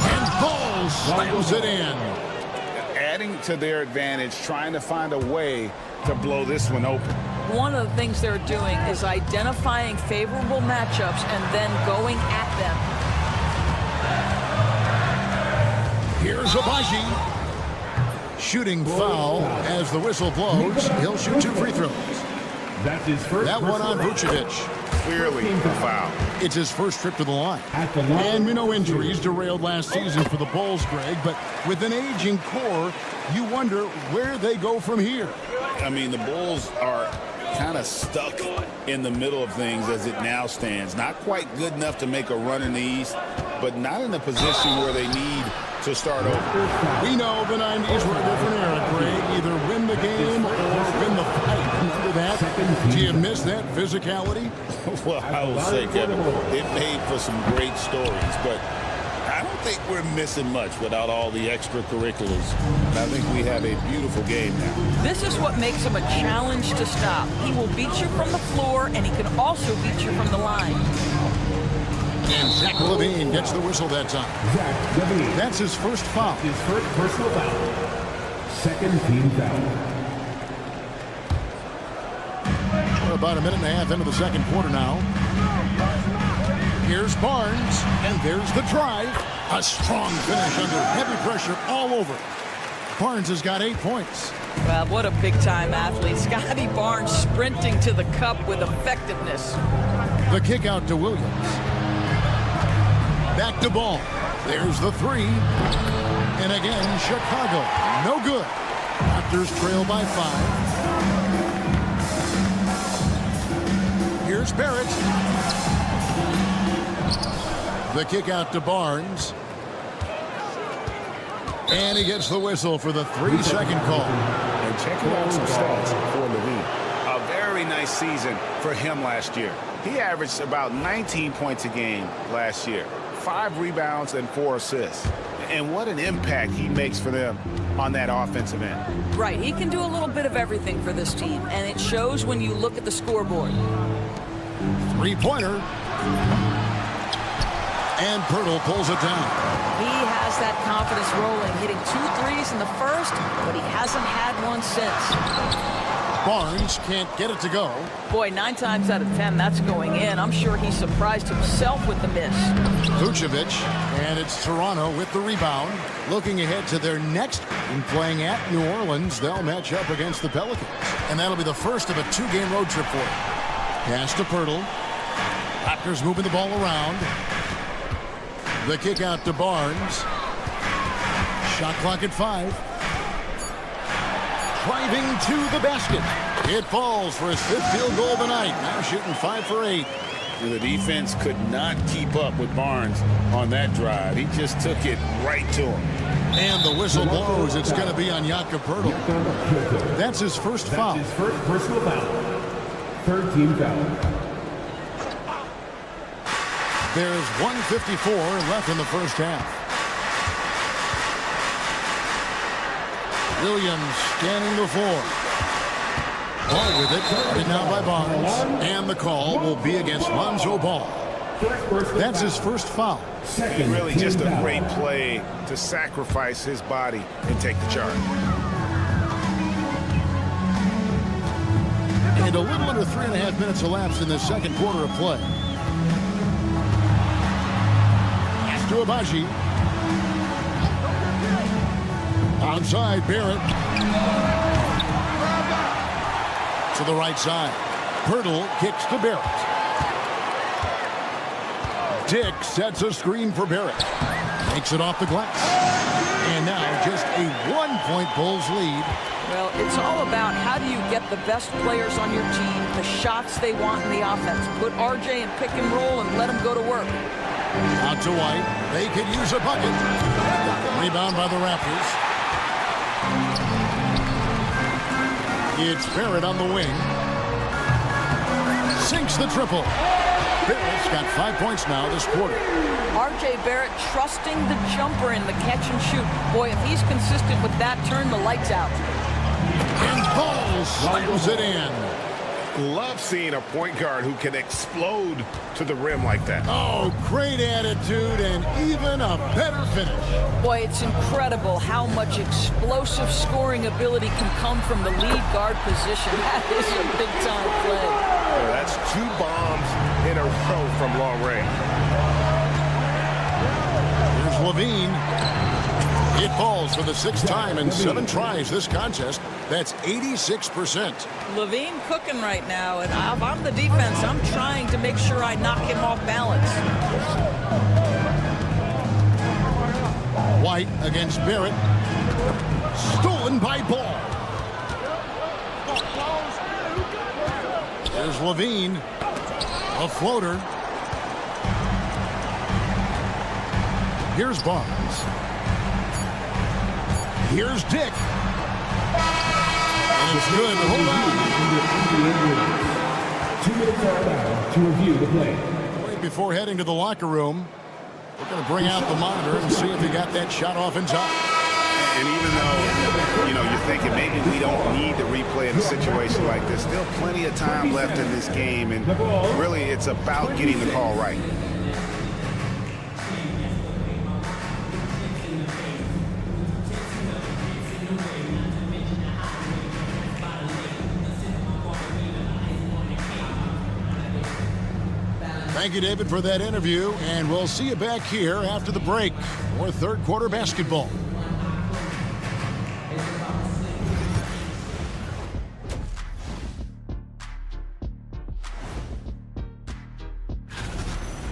And Ball slams it in. Adding to their advantage, trying to find a way to blow this one open. One of the things they're doing is identifying favorable matchups and then going at them. Here's Abaji. Shooting foul as the whistle blows. He'll shoot 2 free throws. That's his first. That one on Vucevic. Clearly a foul. It's his first trip to the line. And we know injuries derailed last season for the Bulls, Greg, but with an aging core, you wonder where they go from here. I mean, the Bulls are kind of stuck in the middle of things as it now stands. Not quite good enough to make a run in the East, but not in a position where they need to start over. We know the 90s were a different era, Greg. Either win the game or win the fight. Remember that? Do you miss that physicality? Well, I will say, Kevin, it made for some great stories, but I don't think we're missing much without all the extracurriculars. I think we have a beautiful game now. This is what makes him a challenge to stop. He will beat you from the floor, and he can also beat you from the line. And Zach Levine gets the whistle that time. Zach Levine. That's his first foul. His first personal foul. Second team foul. We're about a minute and a half into the second quarter now. Here's Barnes, and there's the drive. A strong finish under heavy pressure all over. Barnes has got 8 points. Well, what a big-time athlete. Scotty Barnes sprinting to the cup with effectiveness. The kick out to Williams. Back to Ball. There's the 3. And again, Chicago. No good. Raptors trail by 5. Here's Barrett. The kick out to Barnes. And he gets the whistle for the 3-second call. And checking out some stats for Levine. A very nice season for him last year. He averaged about 19 points a game last year. 5 rebounds and 4 assists. And what an impact he makes for them on that offensive end. Right, he can do a little bit of everything for this team, and it shows when you look at the scoreboard. 3-pointer. And Pirtle pulls it down. He has that confidence rolling, hitting 2 threes in the first, but he hasn't had one since. Barnes can't get it to go. Boy, 9 times out of 10, that's going in. I'm sure he surprised himself with the miss. Vucevic, and it's Toronto with the rebound. Looking ahead to their next game, playing at New Orleans. They'll match up against the Pelicans. And that'll be the first of a 2-game road trip for them. Pass to Pirtle. Raptors moving the ball around. The kick out to Barnes. Shot clock at 5. Driving to the basket. It falls for his 5th field goal of the night. Now shooting 5 for 8. The defense could not keep up with Barnes on that drive. He just took it right to him. And the whistle blows. It's going to be on Jakob Pirtle. That's his first foul. That's his first personal foul. Third team foul. There's 1:54 left in the first half. Williams scanning the floor. Ball with it, guarded now by Barnes. And the call will be against Lonzo Ball. That's his first foul. Really just a great play to sacrifice his body and take the charge. And a little under 3.5 minutes elapsed in the second quarter of play. Pass to Abaji. Outside, Barrett. To the right side. Pirtle kicks to Barrett. Dick sets a screen for Barrett. Makes it off the glass. And now just a 1-point Bulls lead. Well, it's all about how do you get the best players on your team, the shots they want in the offense. Put RJ in pick and roll and let him go to work. Out to White. They could use a bucket. Rebound by the Raptors. It's Barrett on the wing. Sinks the triple. Barrett's got 5 points now this quarter. RJ Barrett trusting the jumper in the catch and shoot. Boy, if he's consistent with that, turn the lights out. And Ball slams it in. Love seeing a point guard who can explode to the rim like that. Oh, great attitude and even a better finish. Boy, it's incredible how much explosive scoring ability can come from the lead guard position. That is a big-time play. Well, that's 2 bombs in a row from long range. Here's Levine. It falls for the 6th time in 7 tries this contest. That's 86%. Levine cooking right now, and if I'm the defense, I'm trying to make sure I knock him off balance. White against Barrett. Stolen by Ball. There's Levine. A floater. Here's Barnes. Here's Dick. And it's good. Hold on. 2 minutes are allowed to review the play. Right before heading to the locker room, we're going to bring out the monitor and see if he got that shot off in time. And even though, you're thinking maybe we don't need to replay in a situation like this, still plenty of time left in this game, and really it's about getting the call right. Thank you, David, for that interview, and we'll see you back here after the break for third quarter basketball.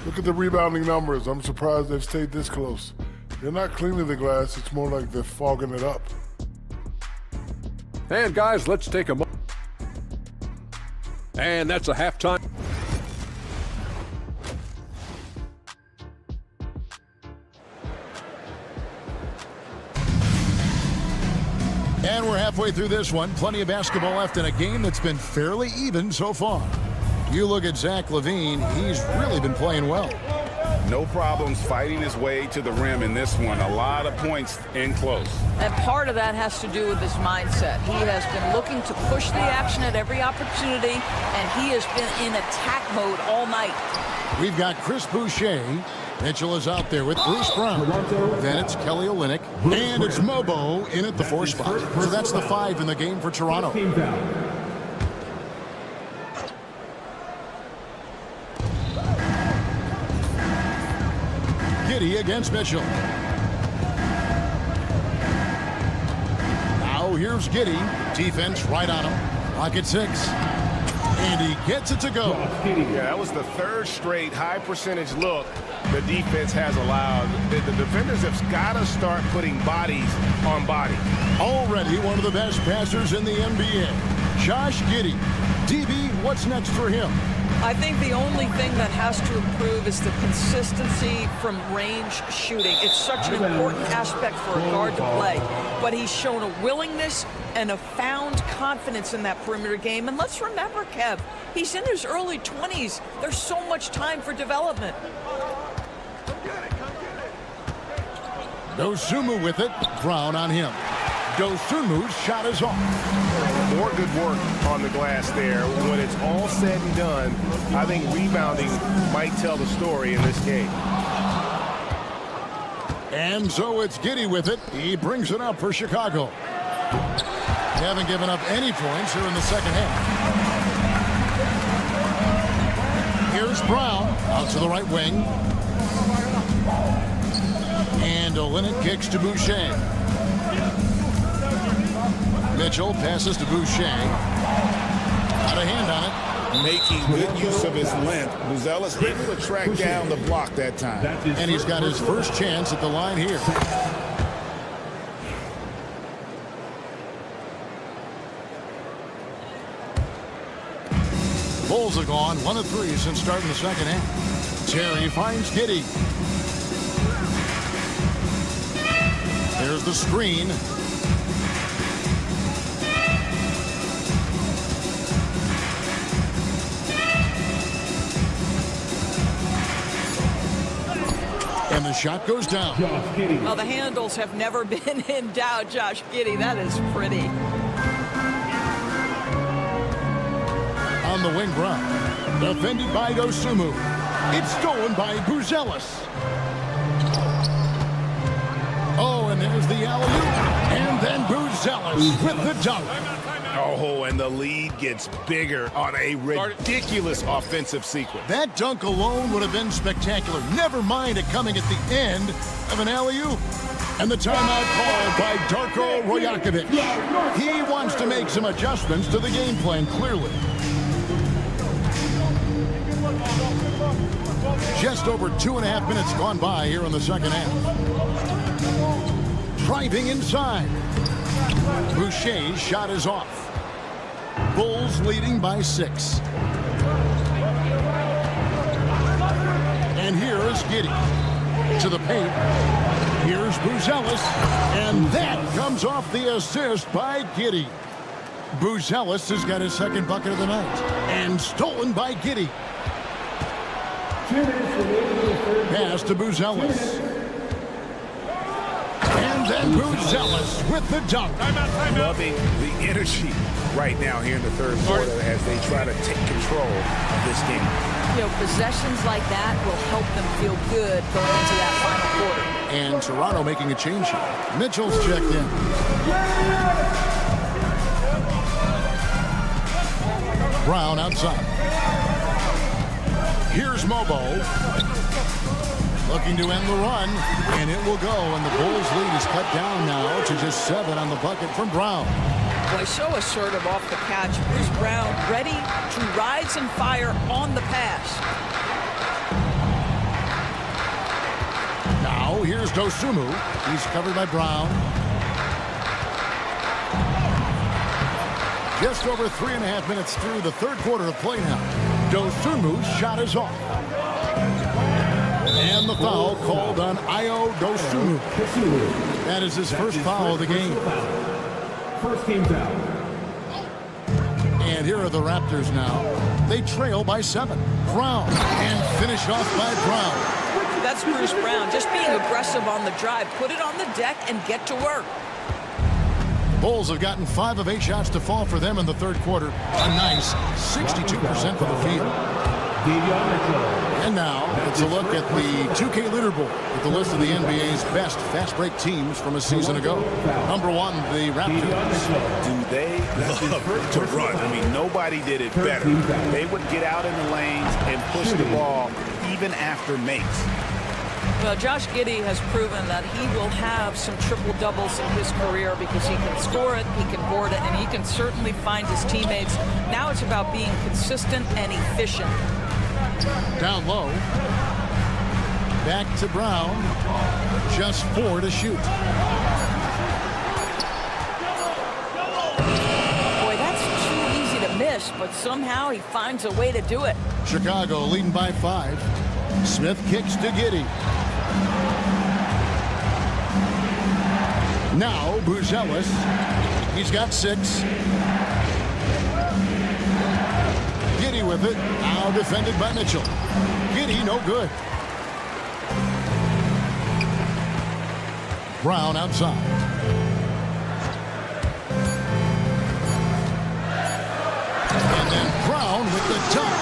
Look at the rebounding numbers. I'm surprised they've stayed this close. They're not cleaning the glass. It's more like they're fogging it up. And guys, let's take a moment. And that's a halftime. And we're halfway through this one. Plenty of basketball left in a game that's been fairly even so far. You look at Zach LaVine, he's really been playing well. No problems fighting his way to the rim in this one. A lot of points in close. And part of that has to do with his mindset. He has been looking to push the action at every opportunity, and he has been in attack mode all night. We've got Chris Boucher. Mitchell is out there with Bruce Brown. Then it's Kelly Olynyk. And it's Mobo in at the 4 spot. So that's the 5 in the game for Toronto. Giddey against Mitchell. Now here's Giddey. Defense right on him. Pocket 6. And he gets it to go. Yeah, that was the 3rd straight high percentage look the defense has allowed. The defenders have got to start putting bodies on bodies. Already one of the best passers in the NBA. Josh Giddey. DB, what's next for him? I think the only thing that has to improve is the consistency from range shooting. It's such an important aspect for a guard to play. But he's shown a willingness and a found confidence in that perimeter game. And let's remember, Kev, he's in his early 20s. There's so much time for development. Dosunmu with it. Brown on him. Dosunmu's shot is off. More good work on the glass there. When it's all said and done, I think rebounding might tell the story in this game. And so it's Giddey with it. He brings it up for Chicago. They haven't given up any points here in the second half. Here's Brown out to the right wing. And Olynyk kicks to Boucher. Mitchell passes to Boucher. Got a hand on it. Making good use of his length. Buzelis able to track down the block that time. And he's got his first chance at the line here. Bulls have gone 1 of 3 since starting the second half. Terry finds Giddey. There's the screen. And the shot goes down. Well, the handles have never been in doubt, Josh Giddey. That is pretty. On the wing, Brown. Defended by Dosunmu. It's stolen by Buzelis. Oh, and there's the alley-oop. And then Buzelis with the dunk. Oh, and the lead gets bigger on a ridiculous offensive sequence. That dunk alone would have been spectacular. Never mind it coming at the end of an alley-oop. And the timeout called by Darko Rajakovic. He wants to make some adjustments to the game plan, clearly. Just over 2.5 minutes gone by here in the second half. Driving inside. Boucher's shot is off. Bulls leading by 6. And here is Giddey to the paint. Here's Buzelis. And that comes off the assist by Giddey. Buzelis has got his second bucket of the night. And stolen by Giddey. Pass to Buzelis. And then Buzelis with the dunk. Loving the energy right now here in the third quarter as they try to take control of this game. You know, possessions like that will help them feel good going into that final quarter. And Toronto making a change here. Mitchell's checked in. Brown outside. Here's Mobo. Looking to end the run, and it will go, and the Bulls' lead is cut down now to just 7 on the bucket from Brown. Boy, so assertive off the catch. Bruce Brown ready to rise and fire on the pass. Now, here's Dosunmu. He's covered by Brown. Just over 3.5 minutes through the third quarter of play now. Dosunmu's shot is off. And the foul called on Ayo Dosunmu. That is his first foul of the game. First team foul. And here are the Raptors now. They trail by 7. Brown. And finished off by Brown. That's Bruce Brown. Just being aggressive on the drive. Put it on the deck and get to work. Bulls have gotten 5 of 8 shots to fall for them in the third quarter. A nice 62% from the field. And now, it's a look at the 2K leaderboard with the list of the NBA's best fast break teams from a season ago. Number 1, the Raptors. Do they love to run? I mean, nobody did it better. They would get out in the lanes and push the ball even after makes. Well, Josh Giddey has proven that he will have some triple-doubles in his career because he can score it, he can board it, and he can certainly find his teammates. Now it's about being consistent and efficient. Down low. Back to Brown. Just 4 to shoot. Boy, that's too easy to miss, but somehow he finds a way to do it. Chicago leading by 5. Smith kicks to Giddey. Now Buzelis. He's got 6. Giddey with it. Now defended by Mitchell. Giddey no good. Brown outside. the dunk.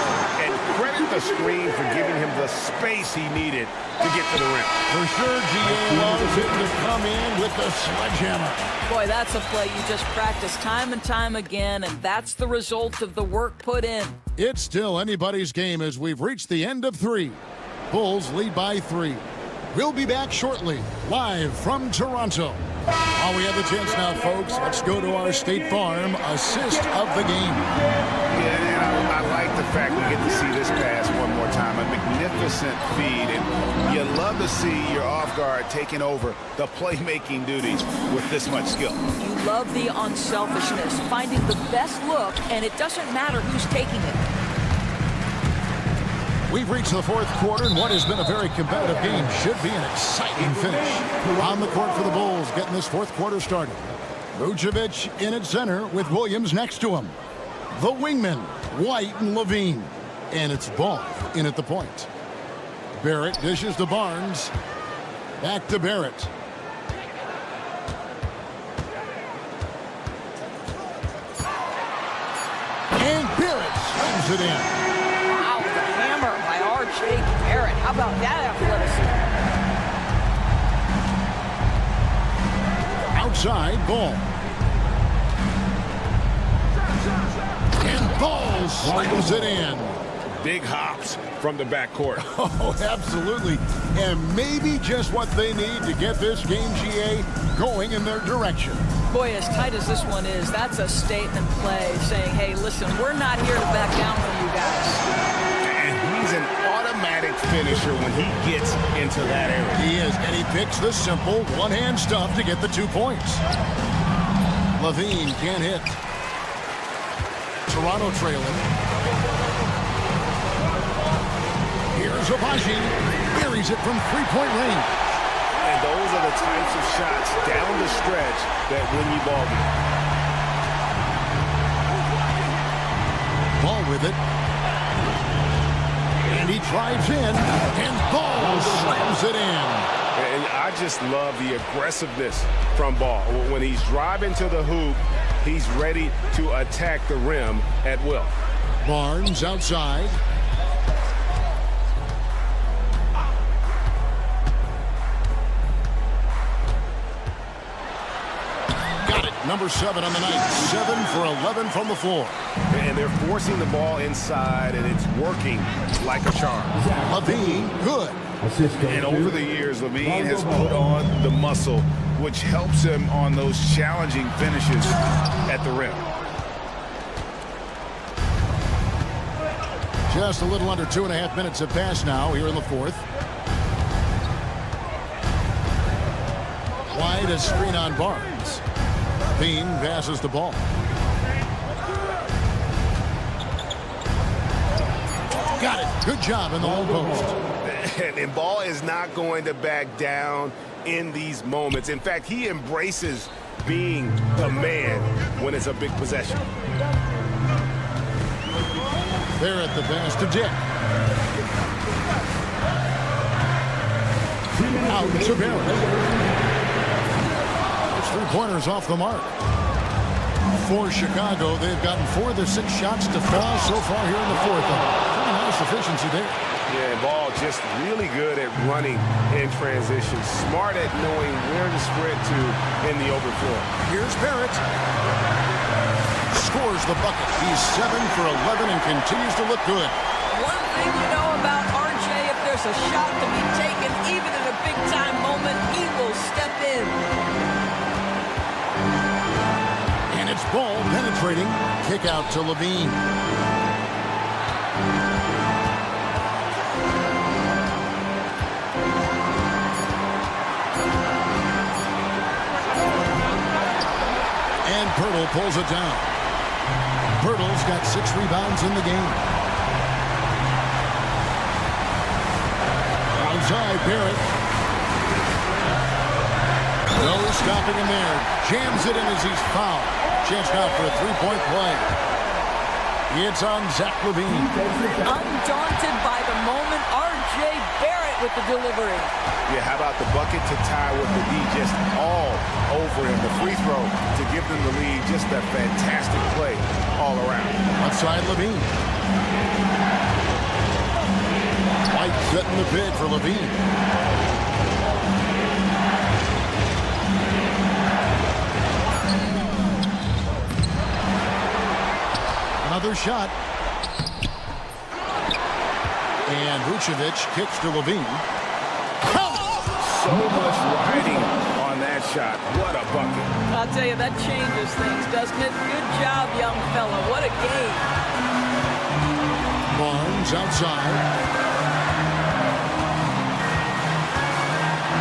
And credit the screen for giving him the space he needed to get to the rim. For sure, G.A. loves him to come in with the sledgehammer. Boy, that's a play you just practice time and time again, and that's the result of the work put in. It's still anybody's game as we've reached the end of 3. Bulls lead by 3. We'll be back shortly, live from Toronto. While we have the chance now, folks, let's go to our State Farm assist of the game. Yeah, I like the fact we get to see this pass one more time. A magnificent feed, and you love to see your off guard taking over the playmaking duties with this much skill. You love the unselfishness, finding the best look, and it doesn't matter who's taking it. We've reached the 4th quarter, and what has been a very competitive game should be an exciting finish. On the court for the Bulls, getting this 4th quarter started. Vucevic in at center with Williams next to him. The wingmen, White and Levine. And it's Ball in at the point. Barrett dishes to Barnes. Back to Barrett. And Barrett slams it in. Jake Barrett, how about that athleticism? Outside, Ball. And Ball slams it in. Big hops from the backcourt. Oh, absolutely. And maybe just what they need to get this game, GA, going in their direction. Boy, as tight as this one is, that's a statement play saying, hey, listen, we're not here to back down from you guys. He's an automatic finisher when he gets into that area. He is, and he picks the simple one-hand stuff to get the 2 points. Levine can't hit. Toronto trailing. Here's Abaji. Buries it from 3-point range. And those are the types of shots down the stretch that win you ball game. Ball with it. And he drives in, and Ball slams it in. And I just love the aggressiveness from Ball. When he's driving to the hoop, he's ready to attack the rim at will. Barnes outside. Got it. Number 7 on the night. 7 for 11 from the floor. And they're forcing the ball inside, and it's working like a charm. Levine, good. And over the years, Levine has put on the muscle, which helps him on those challenging finishes at the rim. Just a little under 2.5 minutes have passed now here in the 4th. Wide a screen on Barnes. Levine passes the ball. Got it. Good job in the low post. And Ball is not going to back down in these moments. In fact, he embraces being a man when it's a big possession. They're at the pass to Dick. Out to Barrett. It's 3-pointers off the mark. For Chicago, they've gotten 4 of their 6 shots to fall so far here in the 4th. Pretty nice efficiency there. Yeah, Ball just really good at running in transition. Smart at knowing where to sprint to in the open floor. Here's Barrett. Scores the bucket. He's 7 for 11 and continues to look good. One thing you know about RJ, if there's a shot to be taken, even in a big-time moment, he will step in. And it's Ball penetrating. Kick out to Levine. And Pirtle pulls it down. Pirtle's got 6 rebounds in the game. Outside Barrett. No stopping him there. Jams it in as he's fouled. Chance now for a 3-point play. It's on Zach LaVine. Undaunted by the moment, R.J. Barrett with the delivery. Yeah, how about the bucket to tie with the D just all over him. The free throw to give them the lead. Just a fantastic play all around. Outside LaVine. White setting the bid for LaVine. Another shot. And Vucevic kicks to LaVine. So much riding on that shot. What a bucket. I'll tell you, that changes things, doesn't it? Good job, young fella. What a game. Barnes outside.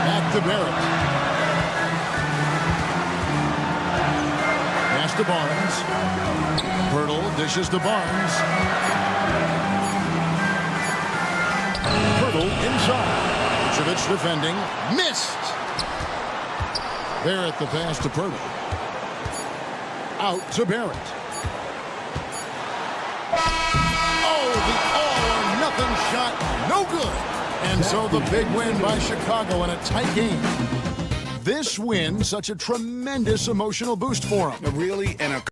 Back to Barrett. Pass to Barnes. Pirtle dishes to Barnes. Pirtle inside. Vucevic defending. Missed. Barrett the pass to Pirtle. Out to Barrett. Oh, the all-or-nothing shot. No good. And so the big win by Chicago in a tight game. This win, such a tremendous emotional boost for them. Really, and a